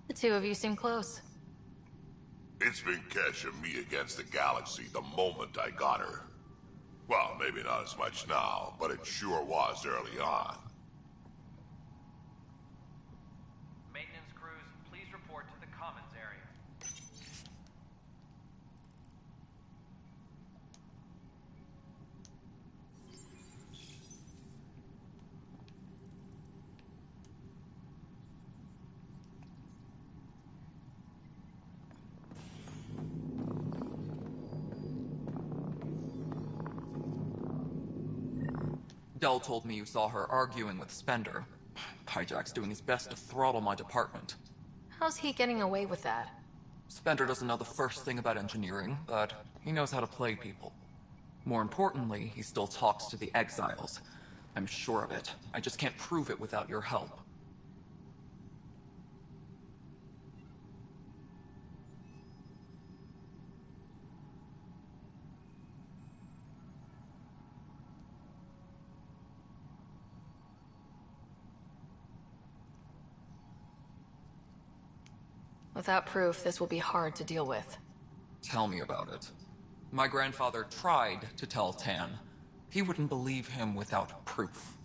The two of you seem close. It's been Kesh and me against the galaxy the moment I got her. Well, maybe not as much now, but it sure was early on. Maintenance crews, please report to the commons area. Dell told me you saw her arguing with Spender. Hijack's doing his best to throttle my department. How's he getting away with that? Spender doesn't know the first thing about engineering, but he knows how to play people. More importantly, he still talks to the exiles. I'm sure of it. I just can't prove it without your help. Without proof, this will be hard to deal with. Tell me about it. My grandfather tried to tell Tan. He wouldn't believe him without proof.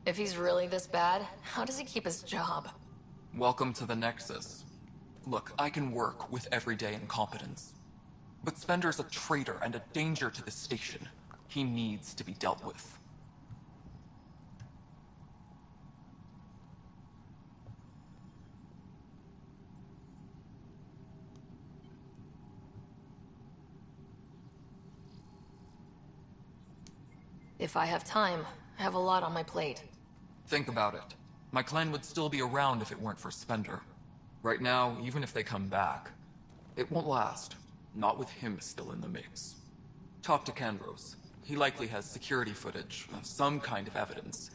If he's really this bad, how does he keep his job? Welcome to the Nexus. Look, I can work with everyday incompetence. But Spender's a traitor and a danger to the station. He needs to be dealt with. If I have time, I have a lot on my plate. Think about it. My clan would still be around if it weren't for Spender. Right now, even if they come back, it won't last. Not with him still in the mix. Talk to Kandros. He likely has security footage, some kind of evidence.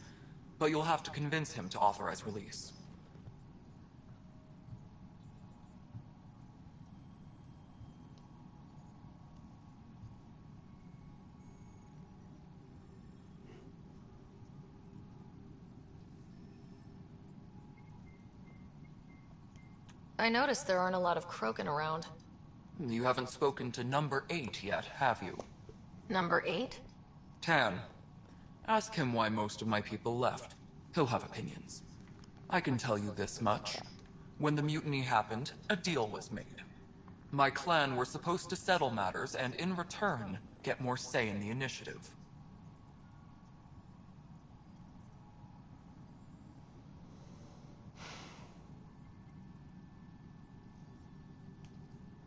But you'll have to convince him to authorize release. I noticed there aren't a lot of Krogan around. You haven't spoken to number 8 yet, have you? Number 8? Tan. Ask him why most of my people left. He'll have opinions. I can tell you this much. When the mutiny happened, a deal was made. My clan were supposed to settle matters and, in return, get more say in the initiative.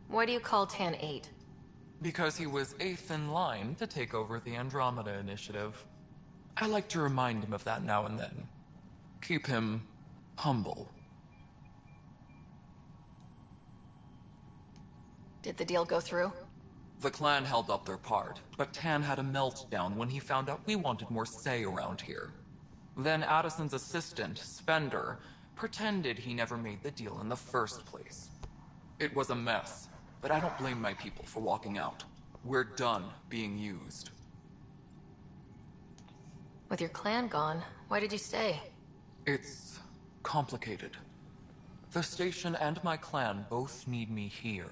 Why do you call Tan 8? Because he was 8th in line to take over the Andromeda Initiative. I like to remind him of that now and then. Keep him humble. Did the deal go through? The clan held up their part, but Tan had a meltdown when he found out we wanted more say around here. Then Addison's assistant, Spender, pretended he never made the deal in the first place. It was a mess, but I don't blame my people for walking out. We're done being used. With your clan gone, why did you stay? It's complicated. The station and my clan both need me here.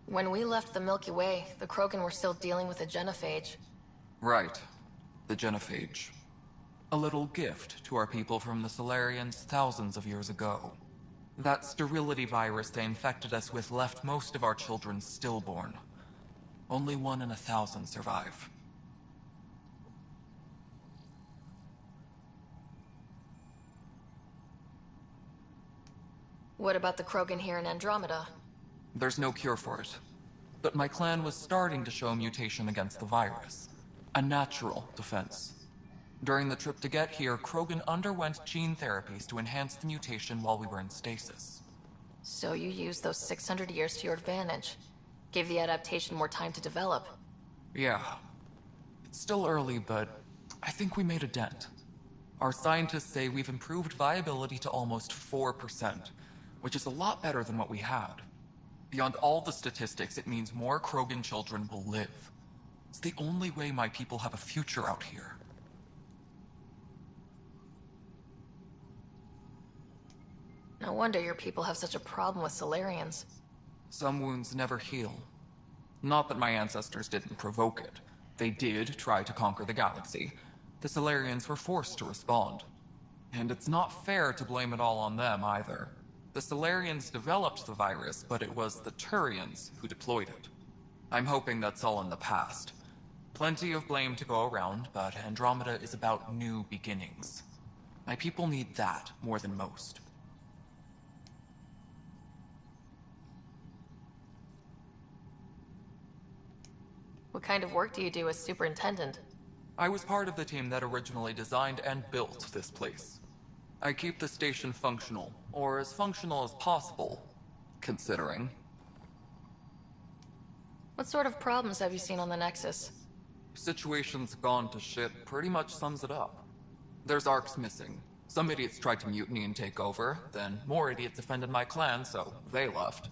When we left the Milky Way, the Krogan were still dealing with the genophage. Right. The genophage. A little gift to our people from the Solarians thousands of years ago. That sterility virus they infected us with left most of our children stillborn. Only 1 in 1,000 survive. What about the Krogan here in Andromeda? There's no cure for it. But my clan was starting to show a mutation against the virus. A natural defense. During the trip to get here, Krogan underwent gene therapies to enhance the mutation while we were in stasis. So you used those 600 years to your advantage. Gave the adaptation more time to develop. Yeah. It's still early, but I think we made a dent. Our scientists say we've improved viability to almost 4%, which is a lot better than what we had. Beyond all the statistics, it means more Krogan children will live. It's the only way my people have a future out here. No wonder your people have such a problem with Solarians. Some wounds never heal. Not that my ancestors didn't provoke it. They did try to conquer the galaxy. The Solarians were forced to respond. And it's not fair to blame it all on them either. The Solarians developed the virus, but it was the Turians who deployed it. I'm hoping that's all in the past. Plenty of blame to go around, but Andromeda is about new beginnings. My people need that more than most. What kind of work do you do as superintendent? I was part of the team that originally designed and built this place. I keep the station functional, or as functional as possible, considering. What sort of problems have you seen on the Nexus? Situation's gone to shit pretty much sums it up. There's arcs missing. Some idiots tried to mutiny and take over, then more idiots offended my clan, so they left.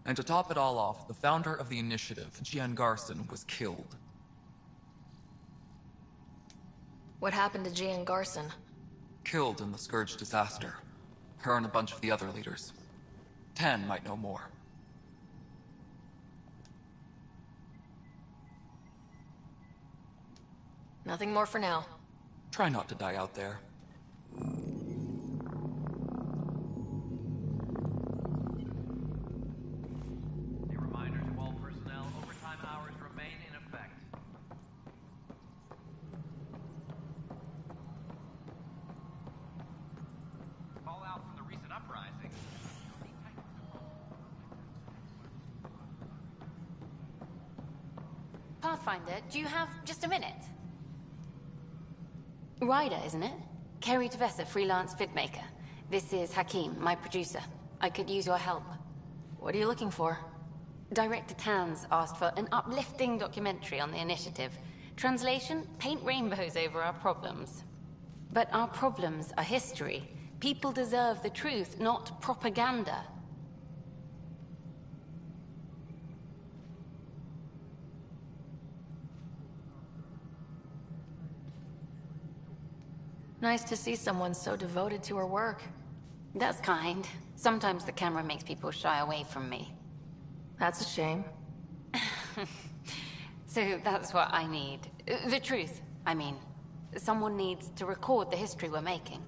And to top it all off, the founder of the initiative, Jian Garson, was killed. What happened to Jian Garson? Killed in the Scourge disaster. Her and a bunch of the other leaders. Tan might know more. Nothing more for now. Try not to die out there. A reminder to all personnel, overtime hours remain in effect. Fallout from the recent uprising. Pathfinder, do you have just a minute? Ryder, isn't it? Kerry Tavessa, freelance vidmaker. This is Hakim, my producer. I could use your help. What are you looking for? Director Tans asked for an uplifting documentary on the initiative. Translation, paint rainbows over our problems. But our problems are history. People deserve the truth, not propaganda. Nice to see someone so devoted to her work. That's kind. Sometimes the camera makes people shy away from me. That's a shame. So that's what I need. The truth, I mean. Someone needs to record the history we're making.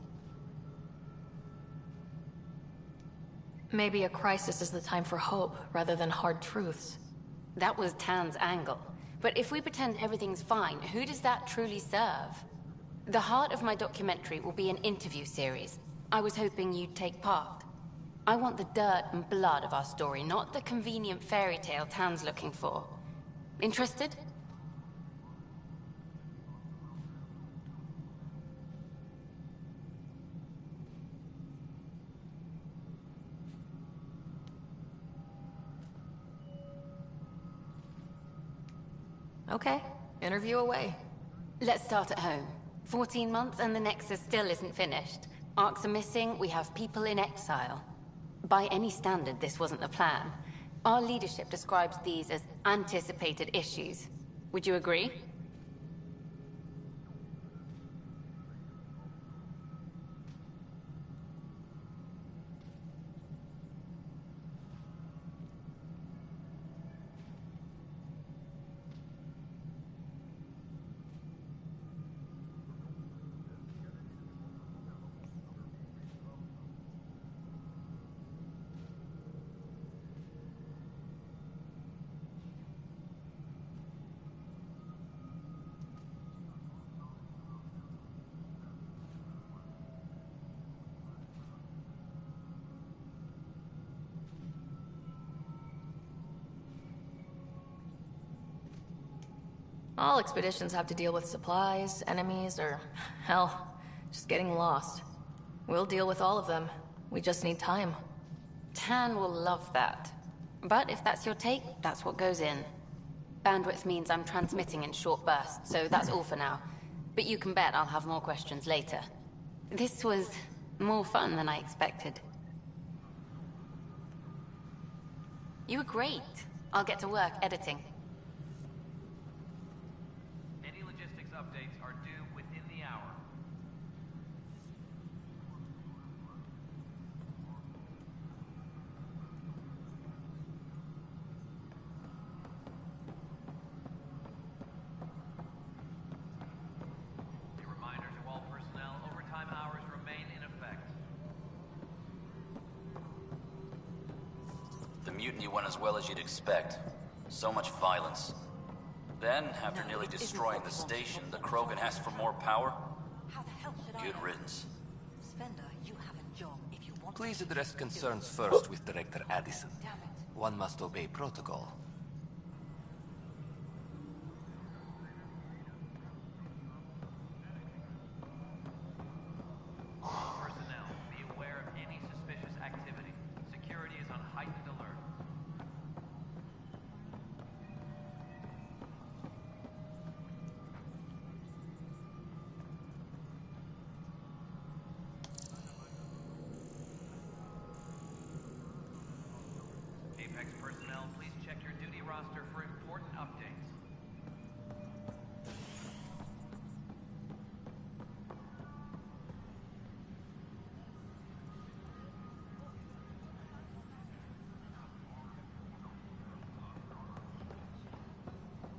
Maybe a crisis is the time for hope, rather than hard truths. That was Tan's angle. But if we pretend everything's fine, who does that truly serve? The heart of my documentary will be an interview series. I was hoping you'd take part. I want the dirt and blood of our story, not the convenient fairy tale Tan's looking for. Interested? Okay, interview away. Let's start at home. 14 months and the Nexus still isn't finished. Arcs are missing, we have people in exile. By any standard, this wasn't the plan. Our leadership describes these as anticipated issues. Would you agree? All expeditions have to deal with supplies, enemies, or, hell, just getting lost. We'll deal with all of them. We just need time. Tan will love that. But if that's your take, that's what goes in. Bandwidth means I'm transmitting in short bursts, so that's all for now. But you can bet I'll have more questions later. This was more fun than I expected. You were great. I'll get to work editing. Any logistics updates are due within the hour. A reminder to all personnel, overtime hours remain in effect. The mutiny went as well as you'd expect. So much violence. Then, after nearly destroying the station, the Krogan asked for more power? Good riddance. Spender, you have a job if you want. Please address concerns first with Director Addison. One must obey protocol. Personnel, be aware of any suspicious activity. Security is on heightened alert. Apex personnel, please check your duty roster for important updates.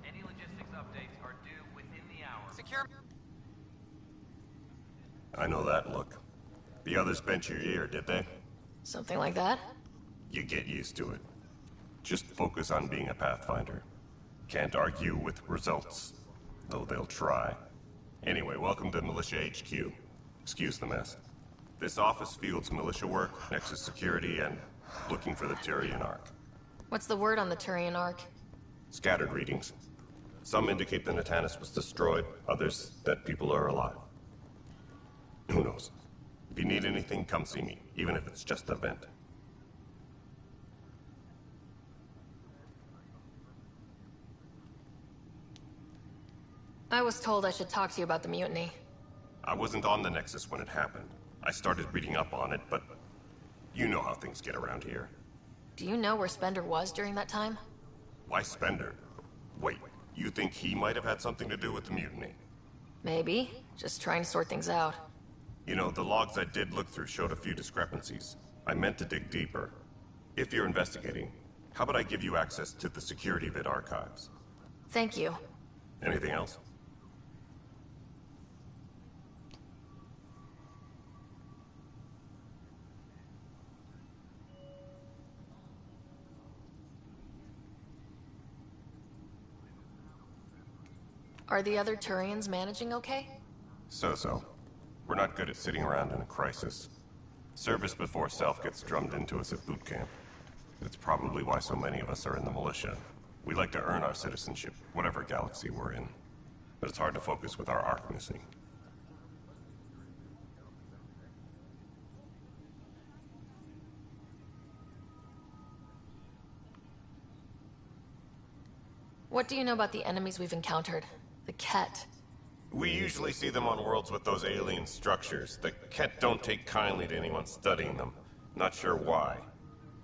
Any logistics updates are due within the hour. Secure. I know that look. The others bent your ear, did they? Something like that? You get used to it. Just focus on being a Pathfinder. Can't argue with results, though they'll try. Anyway, welcome to Militia HQ. Excuse the mess. This office fields militia work, Nexus security, and looking for the Turian Ark. What's the word on the Turian Ark? Scattered readings. Some indicate the Natanus was destroyed, others that people are alive. Who knows? If you need anything, come see me, even if it's just a vent. I was told I should talk to you about the mutiny. I wasn't on the Nexus when it happened. I started reading up on it, but you know how things get around here. Do you know where Spender was during that time? Why Spender? Wait, you think he might have had something to do with the mutiny? Maybe. Just trying to sort things out. You know, the logs I did look through showed a few discrepancies. I meant to dig deeper. If you're investigating, how about I give you access to the security vid archives? Thank you. Anything else? Are the other Turians managing okay? So-so. We're not good at sitting around in a crisis. Service before self gets drummed into us at boot camp. That's probably why so many of us are in the militia. We like to earn our citizenship, whatever galaxy we're in. But it's hard to focus with our arc missing. What do you know about the enemies we've encountered? The Ket. We usually see them on worlds with those alien structures. The Ket don't take kindly to anyone studying them. Not sure why.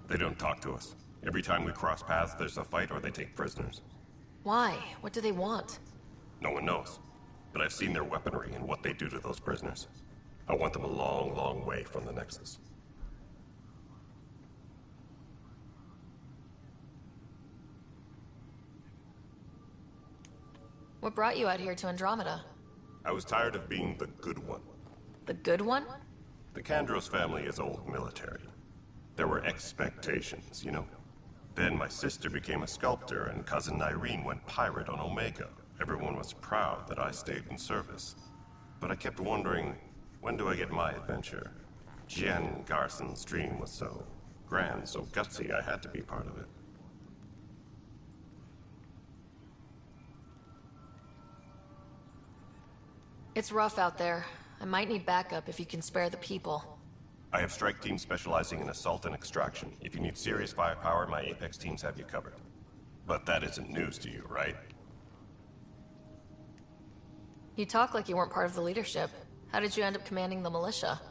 They don't talk to us. Every time we cross paths, there's a fight or they take prisoners. Why? What do they want? No one knows. But I've seen their weaponry and what they do to those prisoners. I want them a long, long way from the Nexus. What brought you out here to Andromeda? I was tired of being the good one. The good one? The Kandros family is old military. There were expectations, you know? Then my sister became a sculptor and cousin Irene went pirate on Omega. Everyone was proud that I stayed in service. But I kept wondering, when do I get my adventure? Jen Garson's dream was so grand, so gutsy, I had to be part of it. It's rough out there. I might need backup if you can spare the people. I have strike teams specializing in assault and extraction. If you need serious firepower, my Apex teams have you covered. But that isn't news to you, right? You talk like you weren't part of the leadership. How did you end up commanding the militia?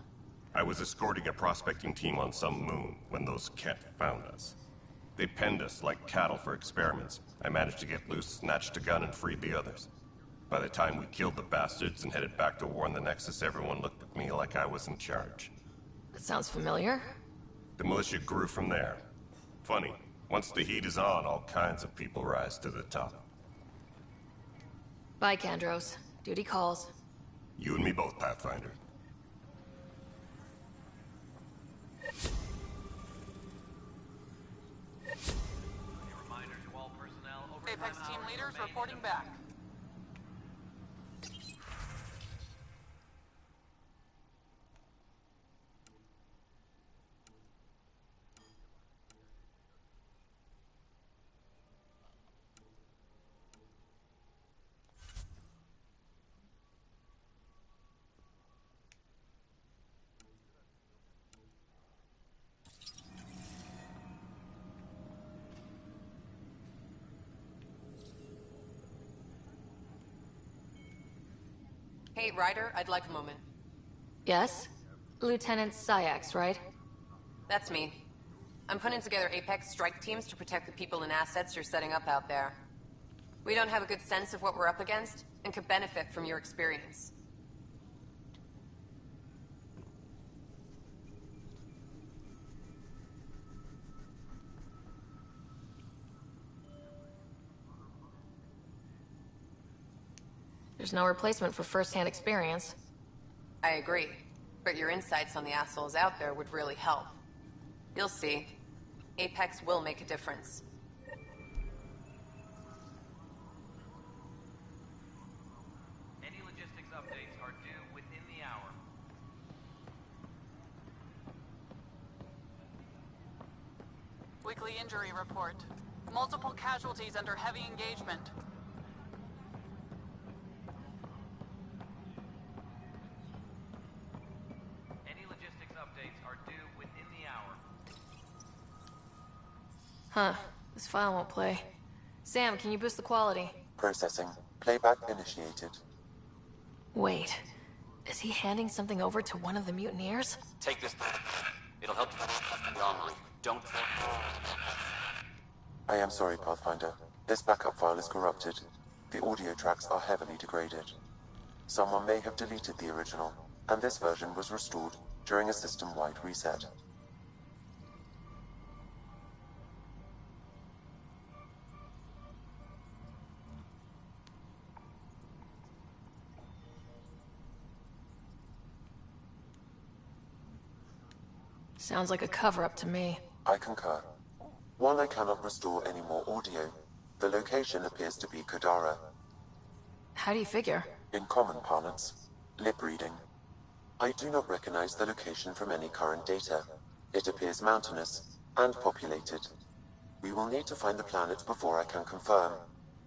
I was escorting a prospecting team on some moon when those Ket found us. They penned us like cattle for experiments. I managed to get loose, snatched a gun, and freed the others. By the time we killed the bastards and headed back to war on the Nexus, everyone looked at me like I was in charge. That sounds familiar. The militia grew from there. Funny, once the heat is on, all kinds of people rise to the top. Bye, Kandros. Duty calls. You and me both, Pathfinder. Apex team leaders reporting back. Hey, Ryder, I'd like a moment. Yes? Lieutenant Syax, right? That's me. I'm putting together Apex strike teams to protect the people and assets you're setting up out there. We don't have a good sense of what we're up against, and could benefit from your experience. There's no replacement for first-hand experience. I agree, but your insights on the assholes out there would really help. You'll see. Apex will make a difference. Any logistics updates are due within the hour. Weekly injury report. Multiple casualties under heavy engagement. Huh. This file won't play. Sam, can you boost the quality? Processing. Playback initiated. Wait. Is he handing something over to one of the mutineers? Take this. It'll help you. Wrongly. Don't. I am sorry, Pathfinder. This backup file is corrupted. The audio tracks are heavily degraded. Someone may have deleted the original, and this version was restored during a system-wide reset. Sounds like a cover-up to me. I concur. While I cannot restore any more audio, the location appears to be Kodara. How do you figure? In common parlance, lip reading. I do not recognize the location from any current data. It appears mountainous and populated. We will need to find the planet before I can confirm.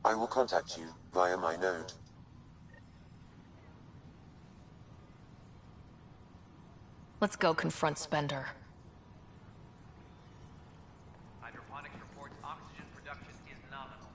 I will contact you via my node. Let's go confront Spender. Hydroponics reports oxygen production is nominal.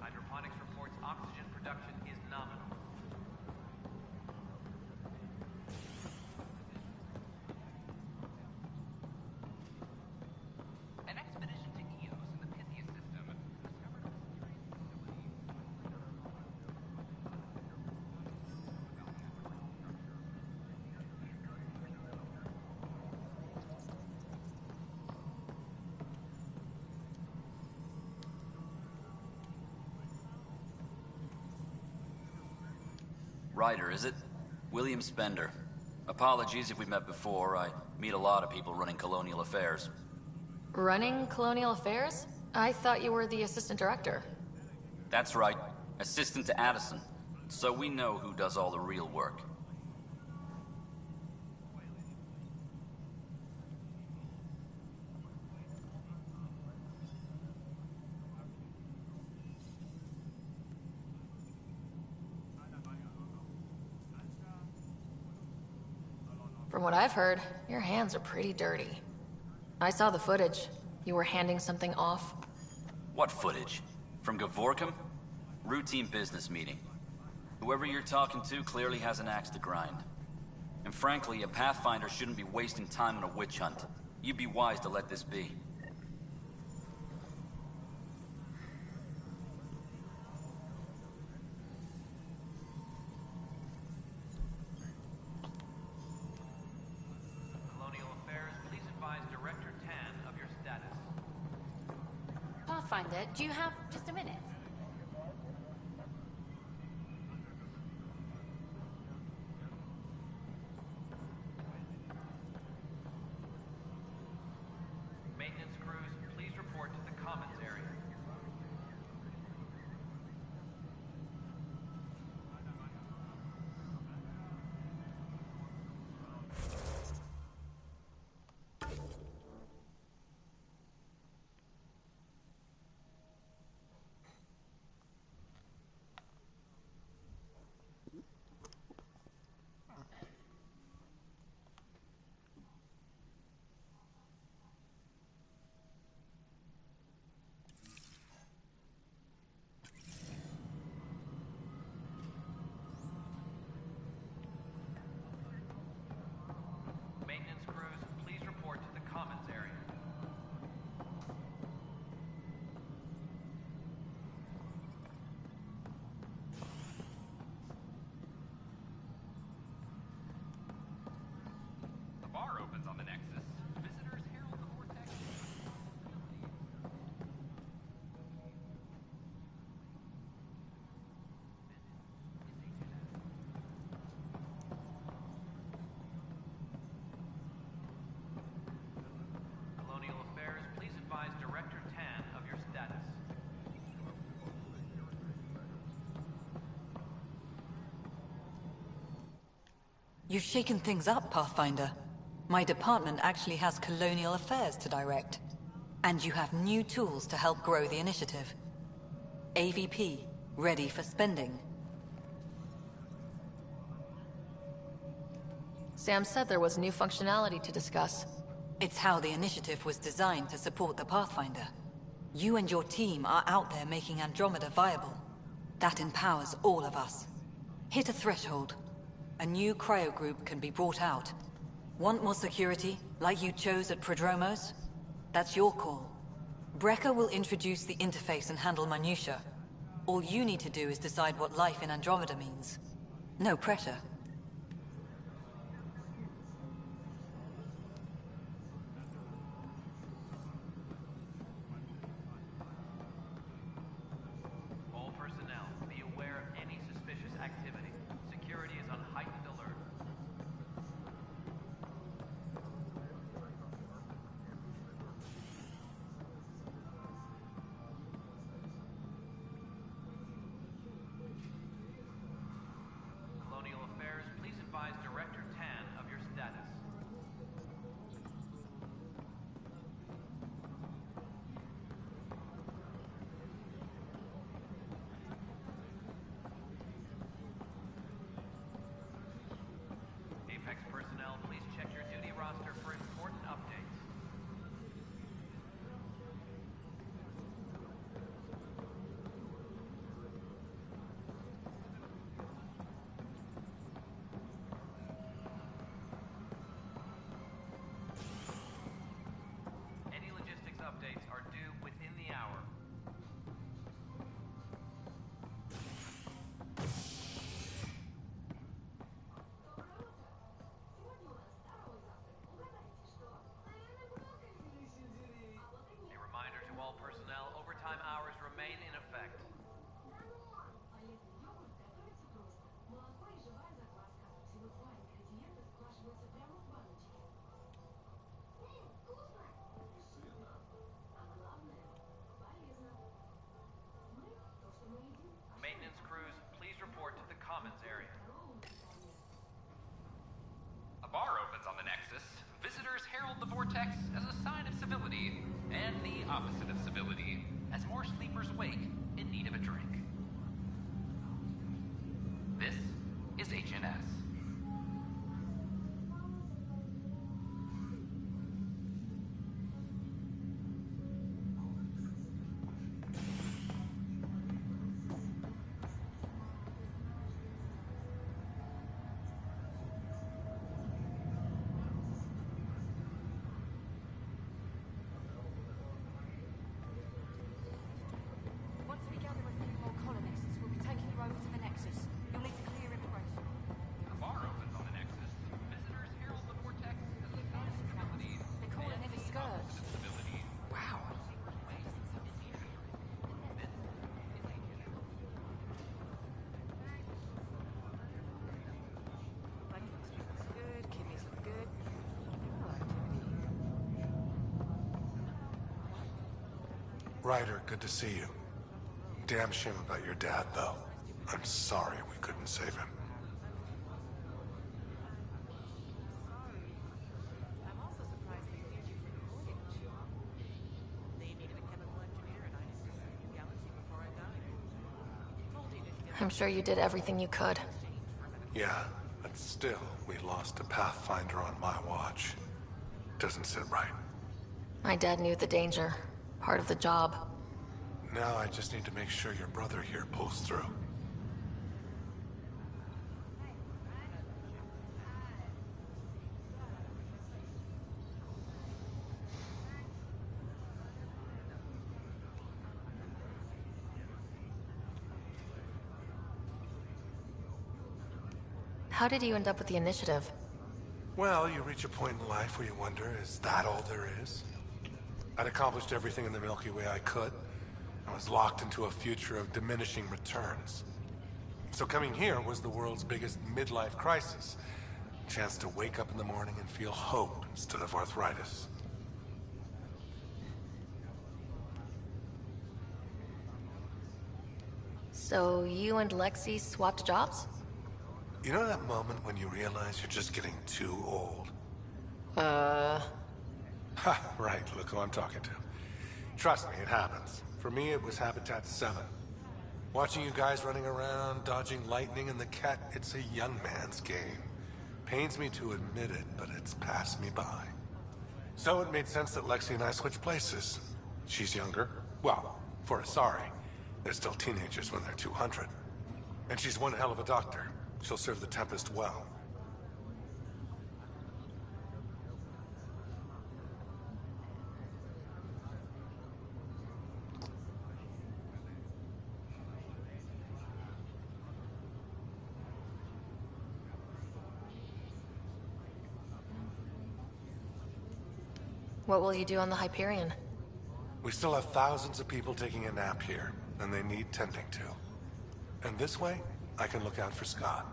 Hydroponics reports oxygen production is nominal. An expedition to Eos in the Pythia system discovered Ryder, is it? William Spender. Apologies if we met before. I meet a lot of people running colonial affairs. Running Colonial Affairs? I thought you were the assistant director. That's right. Assistant to Addison. So we know who does all the real work. From what I've heard, your hands are pretty dirty. I saw the footage. You were handing something off. What footage? From Gavorkum? Routine business meeting. Whoever you're talking to clearly has an axe to grind. And frankly, a Pathfinder shouldn't be wasting time on a witch hunt. You'd be wise to let this be. Colonial Affairs, please advise Director Tan of your status. Pathfinder, do you have just a minute? Maintenance crews, please report to the commons area. Maintenance crews, please report to the commons area. The bar opens on the Nexus. Visitors herald the vortex. Colonial Affairs, please advise Director Tan of your status. You've shaken things up, Pathfinder. My department actually has colonial affairs to direct. And you have new tools to help grow the initiative. AVP, ready for spending. Sam said there was new functionality to discuss. It's how the initiative was designed to support the Pathfinder. You and your team are out there making Andromeda viable. That empowers all of us. Hit a threshold. A new cryo group can be brought out. Want more security, like you chose at Prodromos? That's your call. Brecker will introduce the interface and handle minutiae. All you need to do is decide what life in Andromeda means. No pressure. All personnel, be aware of any suspicious activity. Security is on heightened alert. Colonial Affairs, civility, and the opposite of civility, as more sleepers wake in need of a drink. This is HNS. Once we gather a few more colonists, we'll be taking you over to the Nexus. You'll need to clear immigration. The bar opens on the Nexus. Visitors herald the vortex as a sign of civility. They're calling it a scourge. Wow. Good, kidneys look good. Ryder, good to see you. Damn shame about your dad, though. I'm sorry we couldn't save him. I'm also surprised they cleared you for the voyage. They needed a chemical engineer, and I just decided the galaxy before I died. Told you to I'm sure you did everything you could. Yeah, but still, we lost a Pathfinder on my watch. Doesn't sit right. My dad knew the danger. Part of the job. Now I just need to make sure your brother here pulls through. How did you end up with the initiative? Well, you reach a point in life where you wonder, is that all there is? I'd accomplished everything in the Milky Way I could. I was locked into a future of diminishing returns. So coming here was the world's biggest midlife crisis. A chance to wake up in the morning and feel hope instead of arthritis. So you and Lexi swapped jobs? You know that moment when you realize you're just getting too old? Ha, right, look who I'm talking to. Trust me, it happens. For me, it was Habitat 7. Watching you guys running around, dodging lightning and the cat, it's a young man's game. Pains me to admit it, but it's passed me by. So it made sense that Lexi and I switched places. She's younger. Well, for Asari. They're still teenagers when they're 200. And she's one hell of a doctor. She'll serve the Tempest well. What will you do on the Hyperion? We still have thousands of people taking a nap here, and they need tending to. And this way, I can look out for Scott.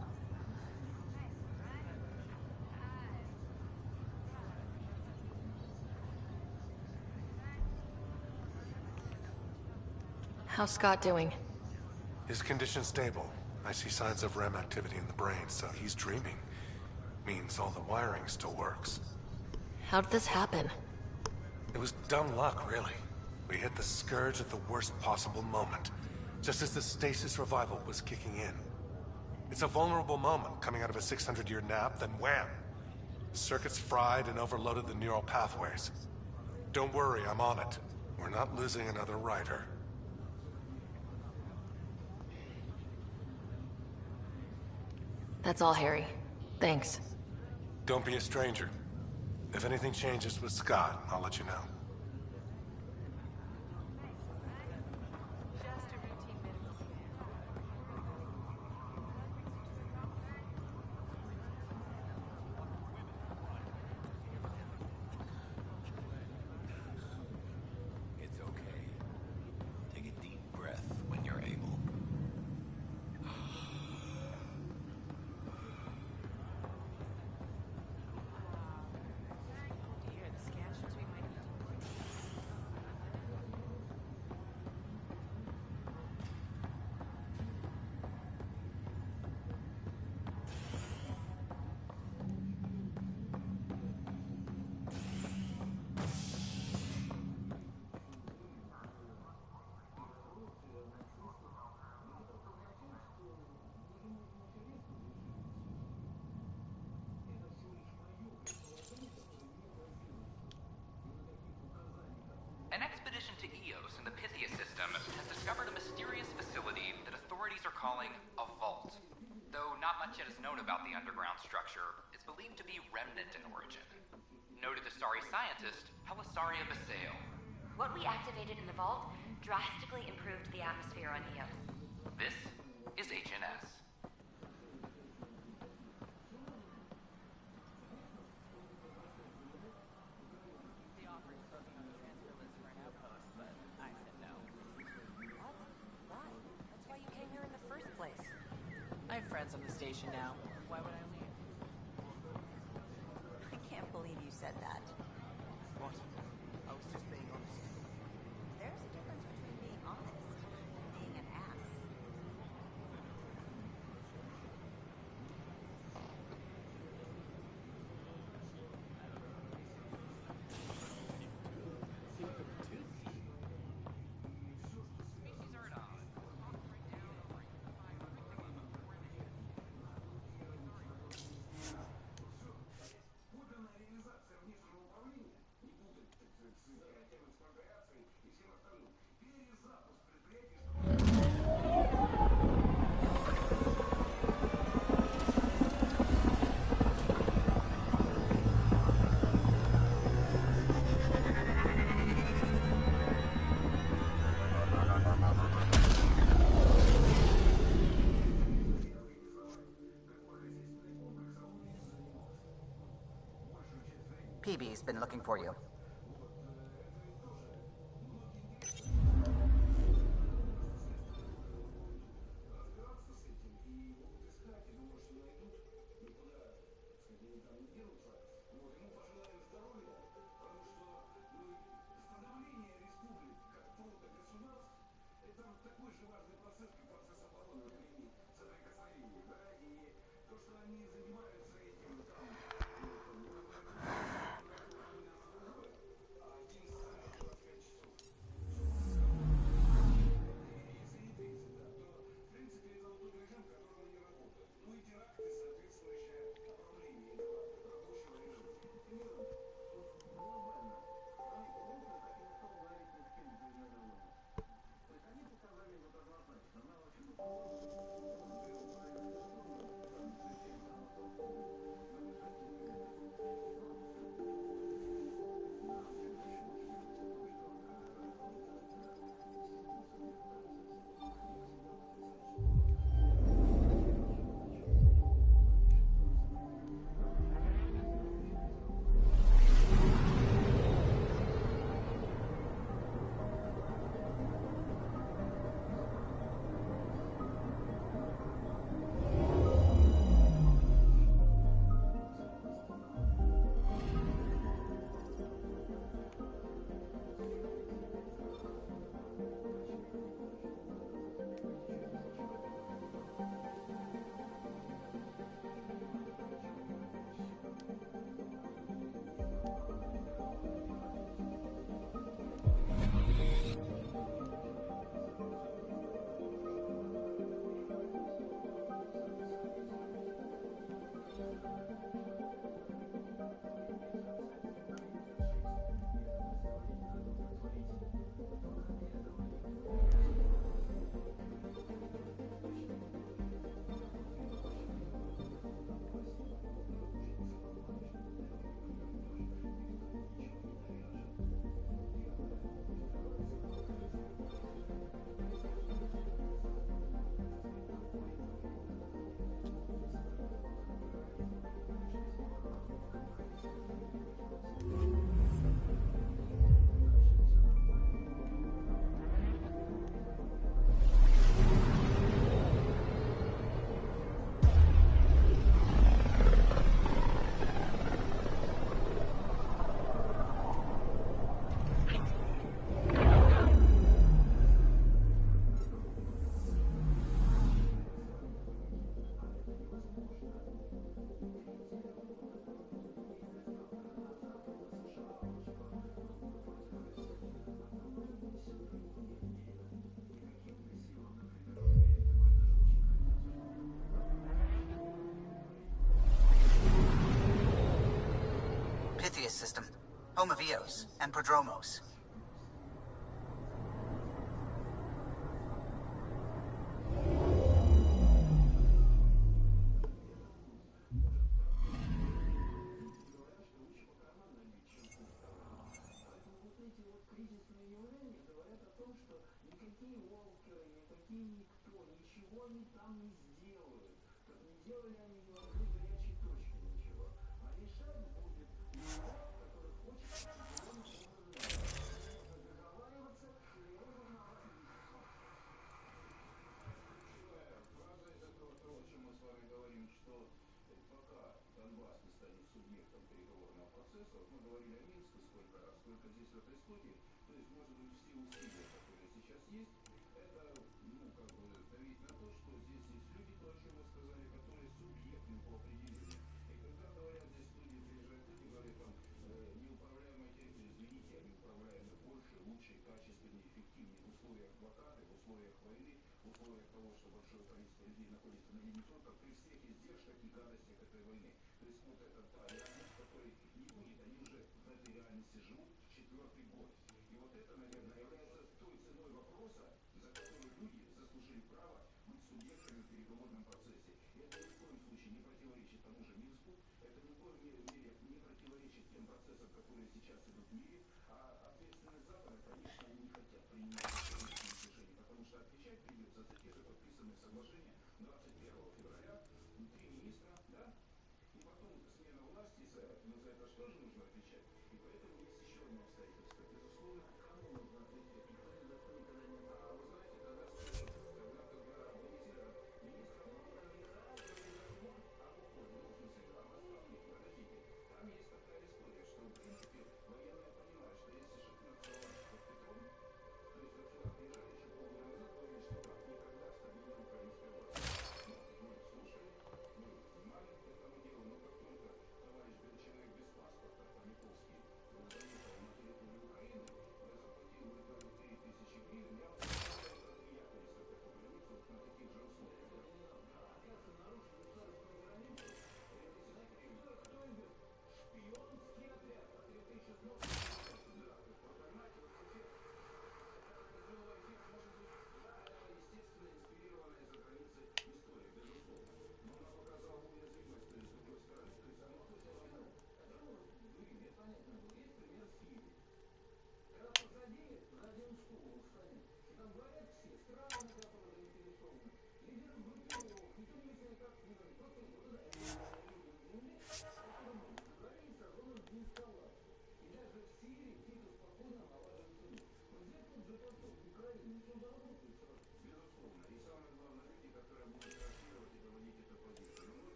How's Scott doing? His condition's stable. I see signs of REM activity in the brain, so he's dreaming. Means all the wiring still works. How did this happen? It was dumb luck, really. We hit the Scourge at the worst possible moment, just as the stasis revival was kicking in. It's a vulnerable moment coming out of a 600-year nap, then wham! The circuits fried and overloaded the neural pathways. Don't worry, I'm on it. We're not losing another rider. That's all, Harry. Thanks. Don't be a stranger. If anything changes with Scott, I'll let you know. It's okay. Take a deep breath when you're able. calling a vault. Though not much yet is known about the underground structure, it's believed to be remnant in origin. Noted Asari scientist, Helisaria Basale. What we activated in the vault drastically improved the atmosphere on Eos. This is HNS. They offered to put me on the transfer list for an outpost, but I said no. What? Why? That's why you came here in the first place. I have friends on the station now. Why would I leave? I can't believe you said that. What? I was just being honest. There's a difference between being honest and being an ass. Species are at odds. Talks break down over a unified curriculum for initiative. PB's been looking for you. System, home of Eos and Prodromos.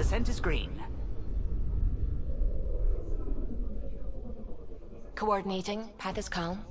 Descent is green. Coordinating. Path is calm.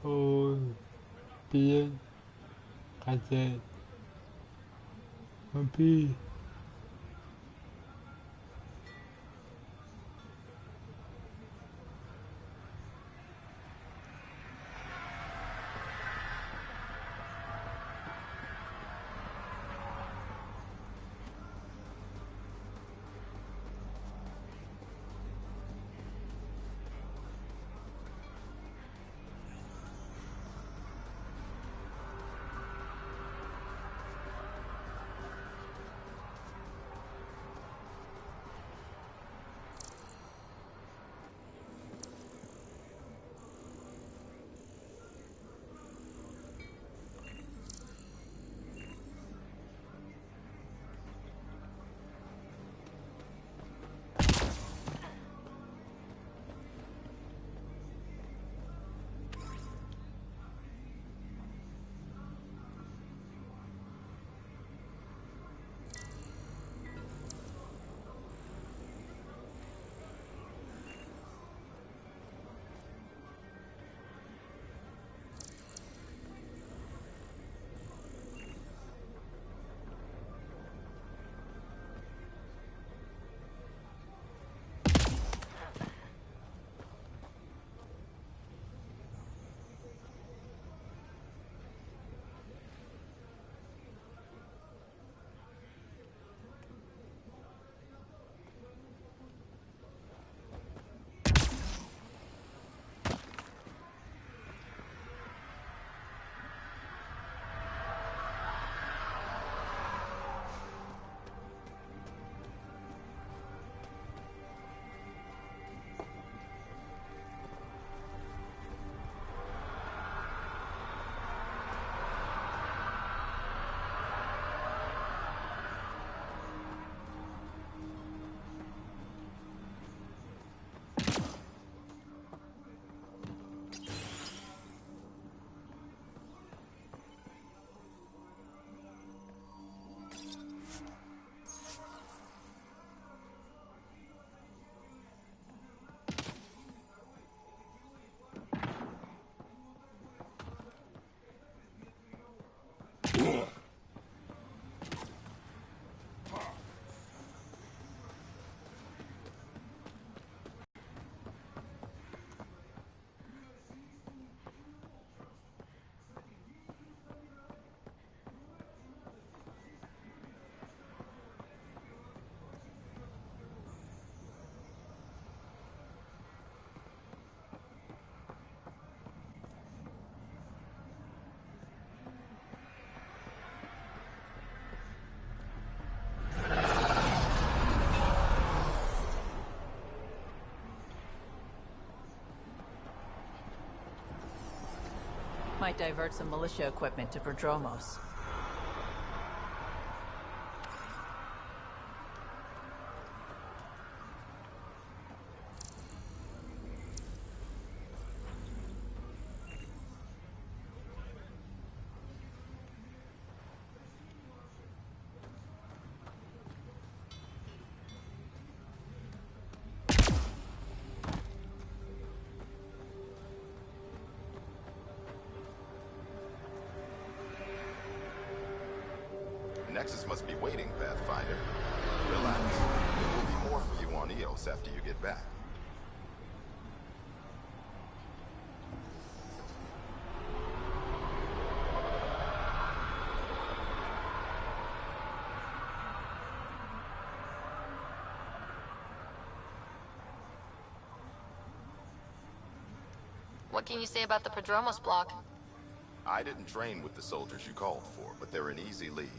Ôi, tiên, cassette, vampire. Might divert some militia equipment to Prodromos. Nexus must be waiting, Pathfinder. Relax. There will be more for you on EOS after you get back. What can you say about the Prodromos block? I didn't train with the soldiers you called for, but they're an easy lead.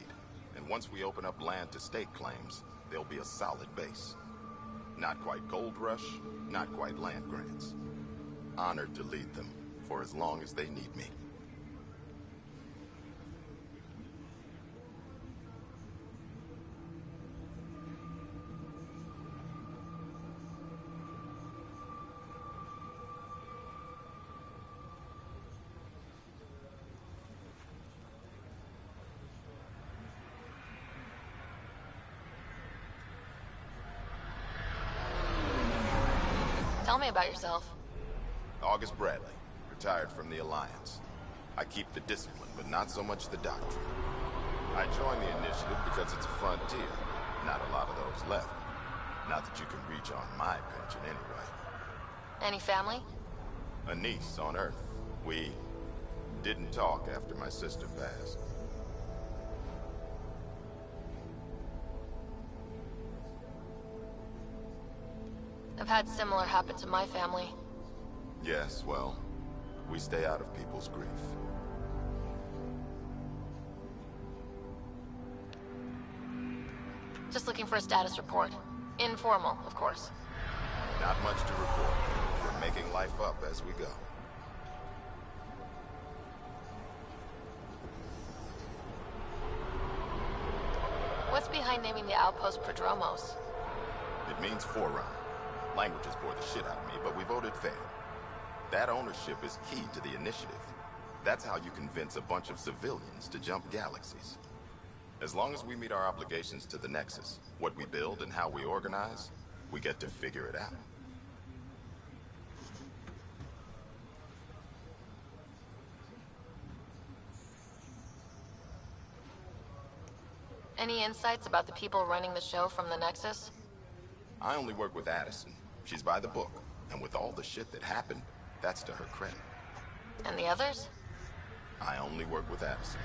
And once we open up land to state claims, there'll be a solid base. Not quite gold rush, not quite land grants. Honored to lead them for as long as they need me. Tell me about yourself. August Bradley, retired from the Alliance. I keep the discipline, but not so much the doctrine. I joined the initiative because it's a frontier. Not a lot of those left. Not that you can reach on my pension anyway. Any family? A niece on Earth. We didn't talk after my sister passed. I've had similar happen to my family. Yes, well, we stay out of people's grief. Just looking for a status report. Informal, of course. Not much to report. We're making life up as we go. What's behind naming the outpost Prodromos? It means forerunner. Languages bore the shit out of me, but we voted fair. That ownership is key to the initiative. That's how you convince a bunch of civilians to jump galaxies. As long as we meet our obligations to the Nexus, what we build and how we organize, we get to figure it out. Any insights about the people running the show from the Nexus? I only work with Addison. She's by the book. And with all the shit that happened, that's to her credit. And the others? I only work with Addison.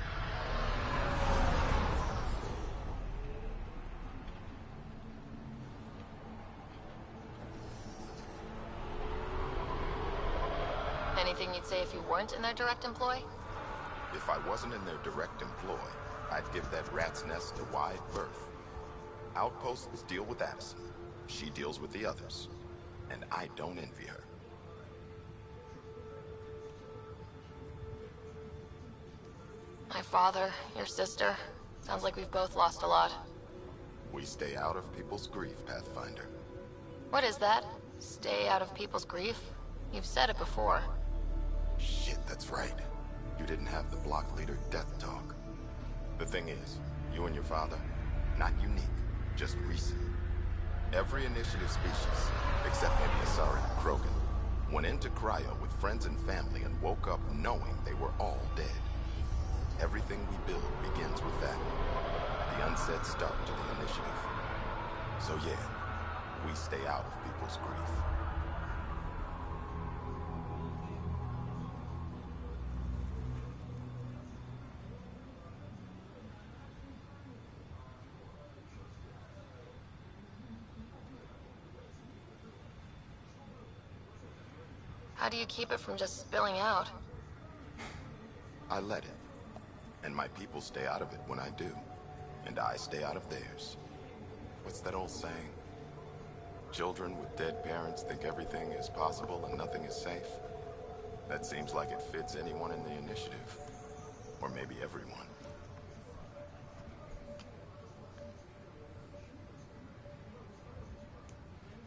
Anything you'd say if you weren't in their direct employ? If I wasn't in their direct employ, I'd give that rat's nest a wide berth. Outposts deal with Addison. She deals with the others. And I don't envy her. My father, your sister. Sounds like we've both lost a lot. We stay out of people's grief, Pathfinder. What is that? Stay out of people's grief? You've said it before. Shit, that's right. You didn't have the block leader death talk. The thing is, you and your father, not unique, just recent. Every initiative species, except maybe Asari and Krogan, went into cryo with friends and family and woke up knowing they were all dead. Everything we build begins with that. The unsaid start to the initiative. So yeah, we stay out of people's grief. How do you keep it from just spilling out? I let it. And my people stay out of it when I do. And I stay out of theirs. What's that old saying? Children with dead parents think everything is possible and nothing is safe. That seems like it fits anyone in the initiative. Or maybe everyone.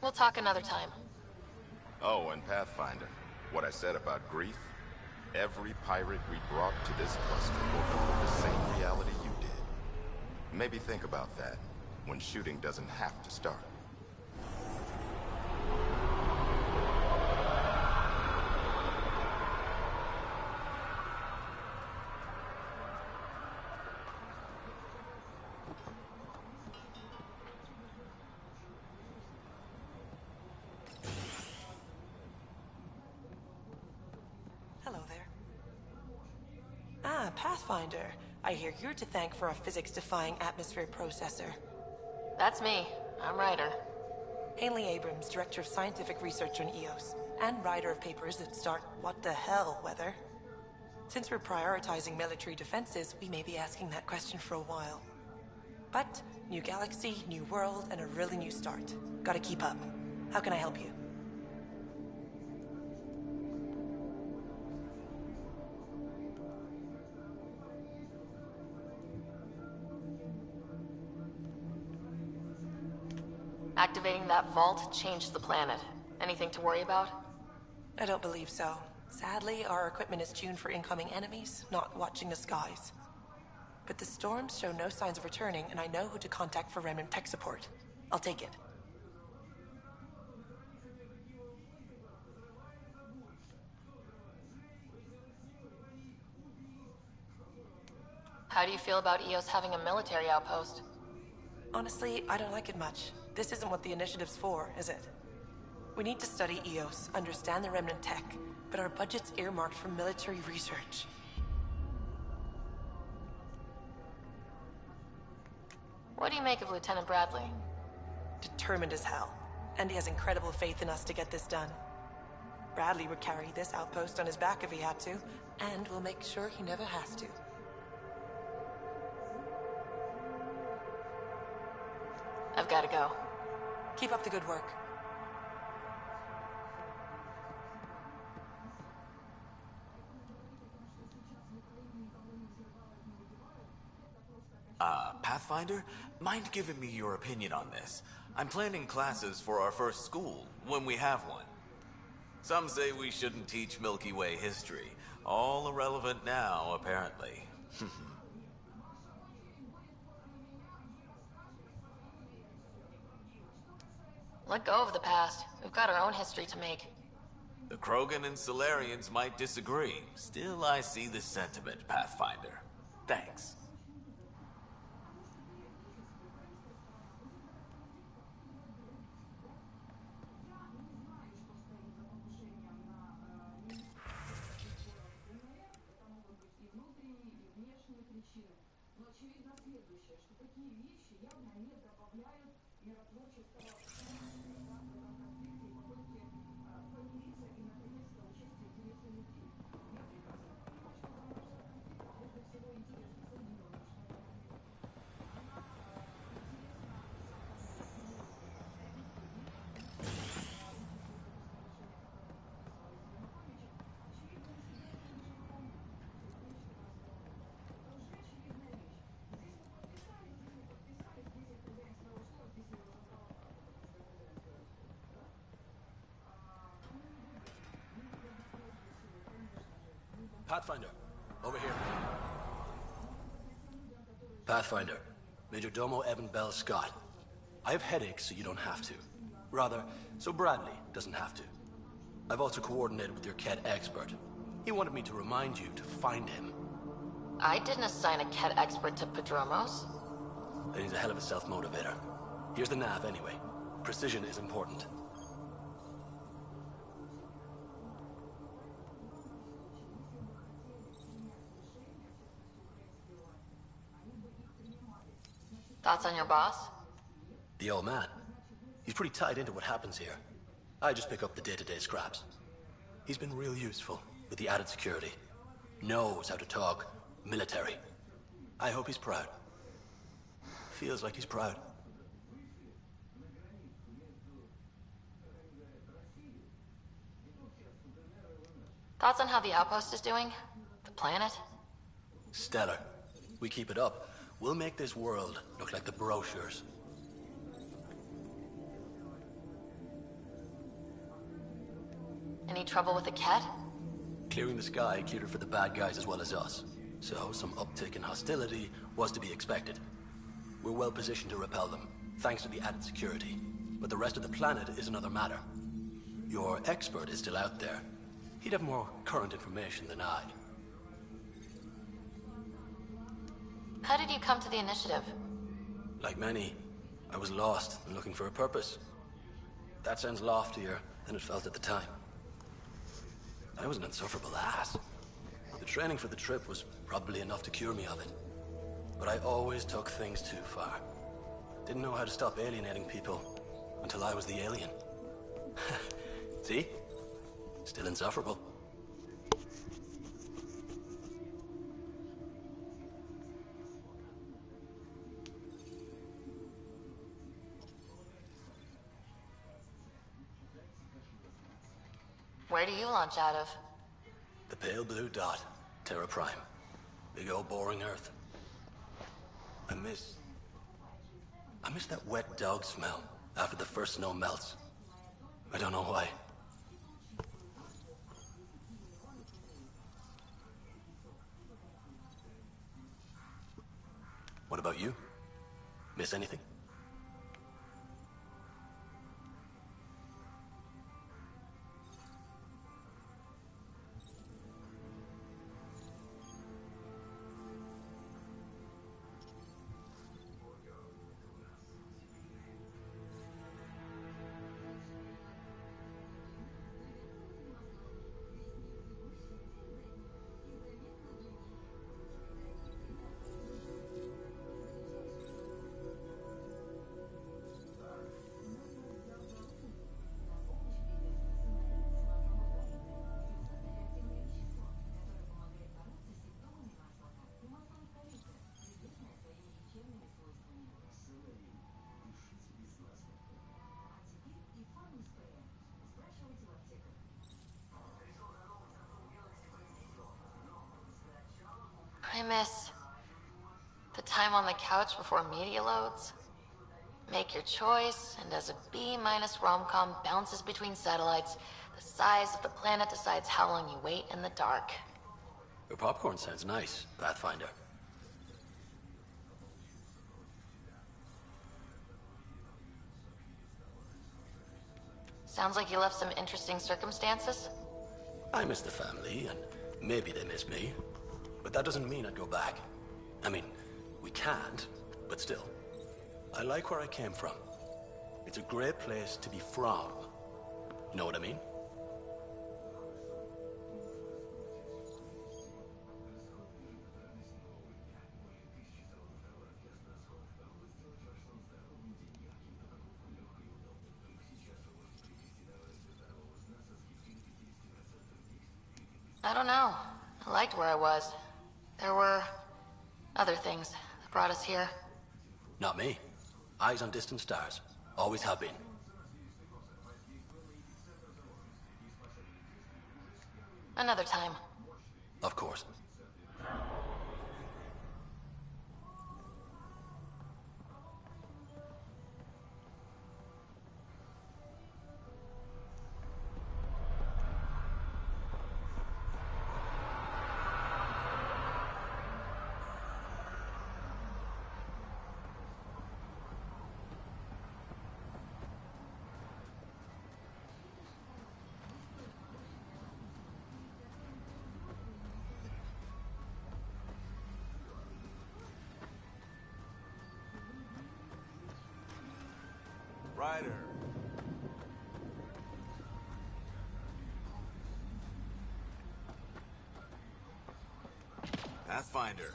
We'll talk another time. Oh, and Pathfinder, what I said about grief? Every pirate we brought to this cluster woke up with the same reality you did. Maybe think about that when shooting doesn't have to start. Pathfinder. I hear you're to thank for a physics-defying atmosphere processor. That's me. I'm Ryder. Haley Abrams, Director of Scientific Research on EOS, and writer of papers that start what the hell weather. Since we're prioritizing military defenses, we may be asking that question for a while. But, new galaxy, new world, and a really new start. Gotta keep up. How can I help you? Activating that vault changed the planet. Anything to worry about? I don't believe so. Sadly, our equipment is tuned for incoming enemies, not watching the skies. But the storms show no signs of returning, and I know who to contact for Remnant tech support. I'll take it. How do you feel about EOS having a military outpost? Honestly, I don't like it much. This isn't what the initiative's for, is it? We need to study EOS, understand the Remnant tech, but our budget's earmarked for military research. What do you make of Lieutenant Bradley? Determined as hell. And he has incredible faith in us to get this done. Bradley would carry this outpost on his back if he had to, and we'll make sure he never has to. I've got to go. Keep up the good work. Pathfinder? Mind giving me your opinion on this? I'm planning classes for our first school, when we have one. Some say we shouldn't teach Milky Way history. All irrelevant now, apparently. Let go of the past. We've got our own history to make. The Krogan and Solarians might disagree. Still, I see the sentiment, Pathfinder. Thanks. Pathfinder, over here. Pathfinder, Major Domo Evan Bell Scott. I have headaches so you don't have to. Rather, so Bradley doesn't have to. I've also coordinated with your Ket expert. He wanted me to remind you to find him. I didn't assign a Ket expert to Padromos. Then he's a hell of a self-motivator. Here's the nav anyway. Precision is important. Thoughts on your boss? The old man. He's pretty tied into what happens here. I just pick up the day-to-day scraps. He's been real useful with the added security. Knows how to talk military. I hope he's proud. Feels like he's proud. Thoughts on how the outpost is doing? The planet? Stellar. We keep it up. We'll make this world look like the brochures. Any trouble with the Ket? Clearing the sky cleared it for the bad guys as well as us. So some uptick in hostility was to be expected. We're well positioned to repel them, thanks to the added security. But the rest of the planet is another matter. Your expert is still out there. He'd have more current information than I. How did you come to the initiative? Like many, I was lost and looking for a purpose. That sounds loftier than it felt at the time. I was an insufferable ass. The training for the trip was probably enough to cure me of it. But I always took things too far. Didn't know how to stop alienating people until I was the alien. See? Still insufferable. Where do you launch out of? The pale blue dot. Terra Prime. Big old boring Earth. I miss that wet dog smell after the first snow melts. I don't know why. What about you? Miss anything? I miss the time on the couch before media loads. Make your choice, and as a B- rom-com bounces between satellites, the size of the planet decides how long you wait in the dark. Your popcorn sounds nice, Pathfinder. Sounds like you left some interesting circumstances. I miss the family, and maybe they miss me. But that doesn't mean I'd go back. I mean, we can't, but still. I like where I came from. It's a great place to be from. You know what I mean? I don't know. I liked where I was. There were other things that brought us here. Not me. Eyes on distant stars. Always have been. Another time. Of course. Ryder. Pathfinder.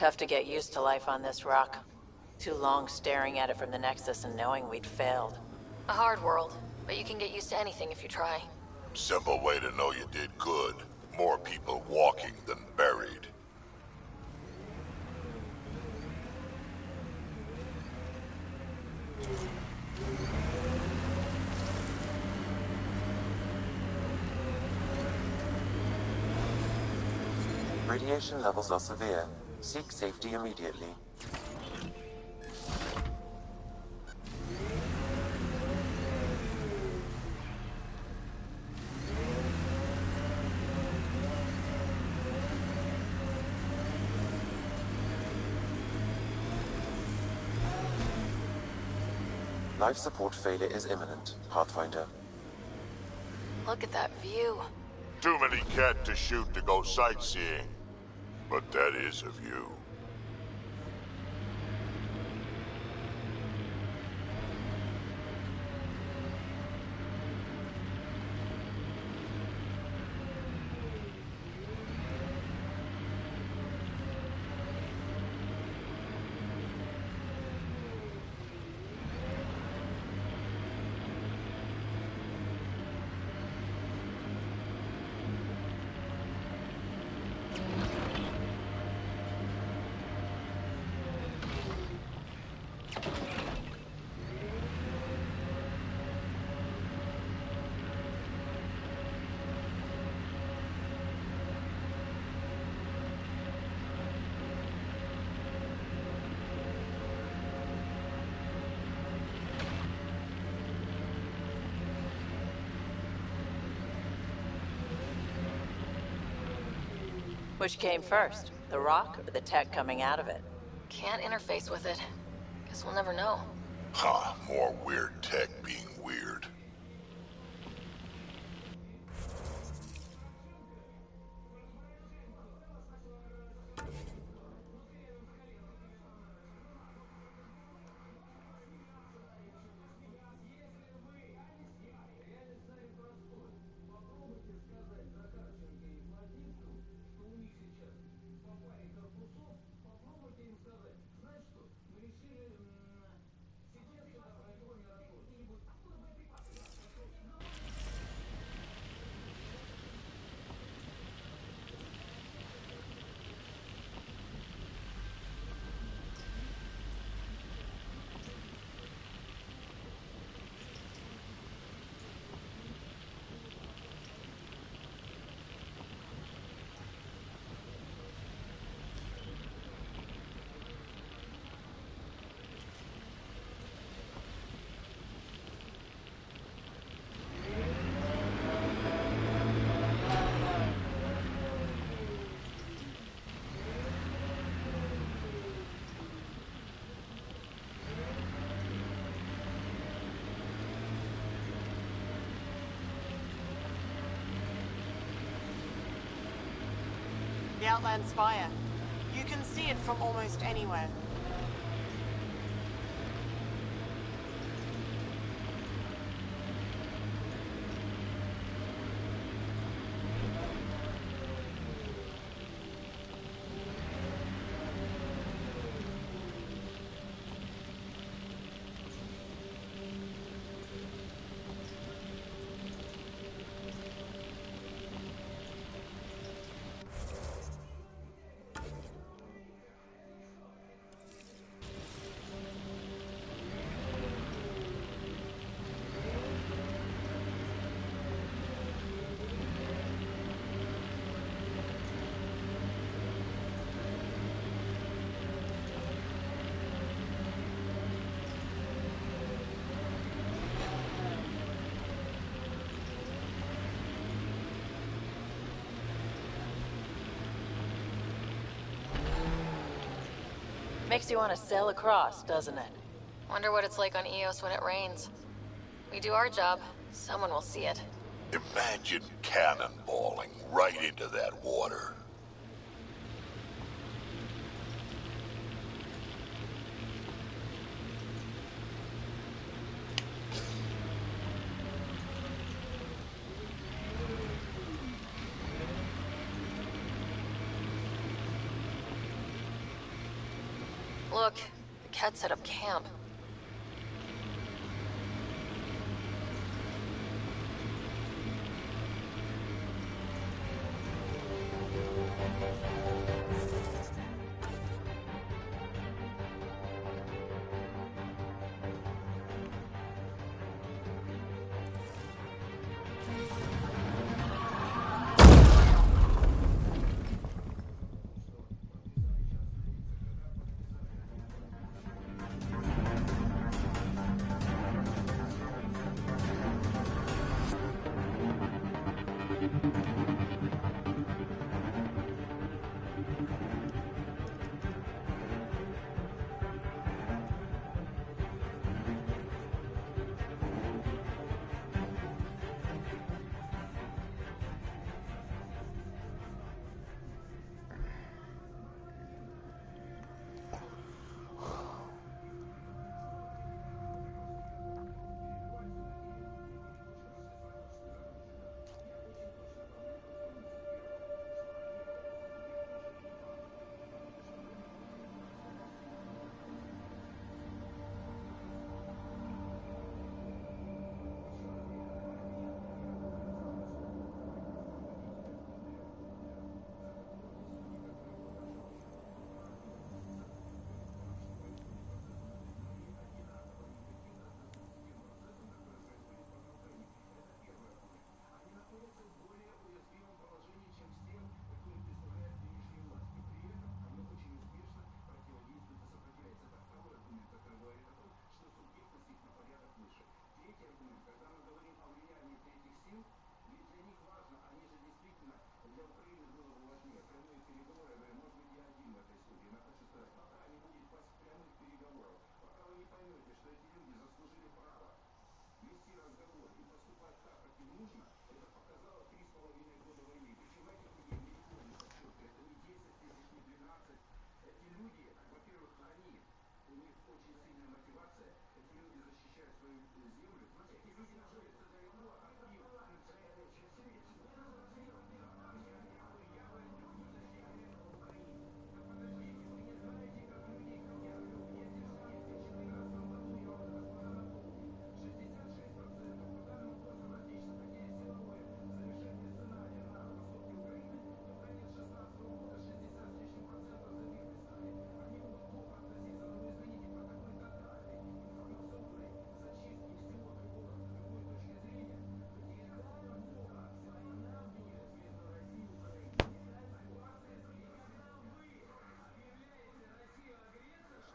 tough to get used to life on this rock. Too long staring at it from the Nexus and knowing we'd failed. A hard world, but you can get used to anything if you try. Simple way to know you did good. More people walking than buried. Radiation levels are severe. Seek safety immediately. Life support failure is imminent, Pathfinder. Look at that view. Too many cat to shoot to go sightseeing. But that is a view. Which came first, the rock or the tech coming out of it? Can't interface with it. Guess we'll never know. Ha, more weird tech being weird. The Outland Spire. You can see it from almost anywhere. Makes you want to sail across, doesn't it? Wonder what it's like on Eos when it rains. We do our job, someone will see it. Imagine cannonballing right into that water. look. The cat set up camp.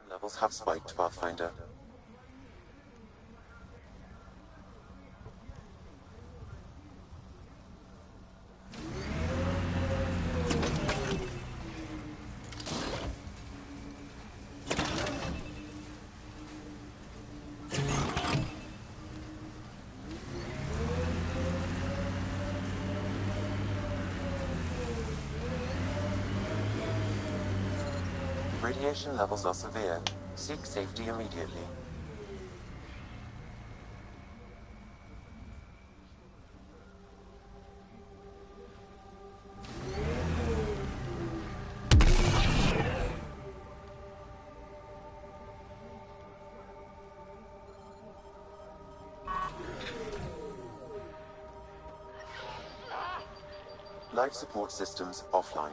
Levels have spiked, Pathfinder. Radiation levels are severe. Seek safety immediately. Life support systems offline.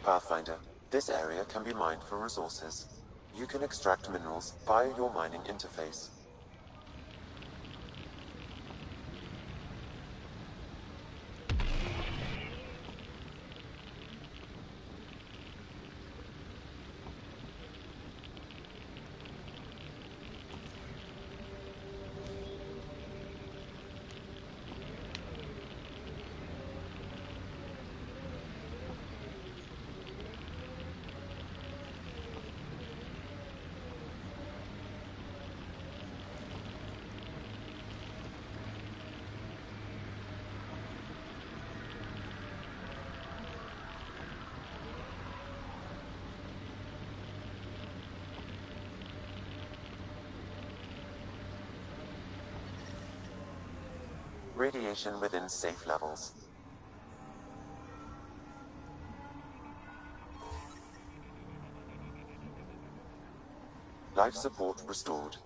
Pathfinder, this area can be mined for resources. You can extract minerals via your mining interface. Radiation within safe levels. Life support restored.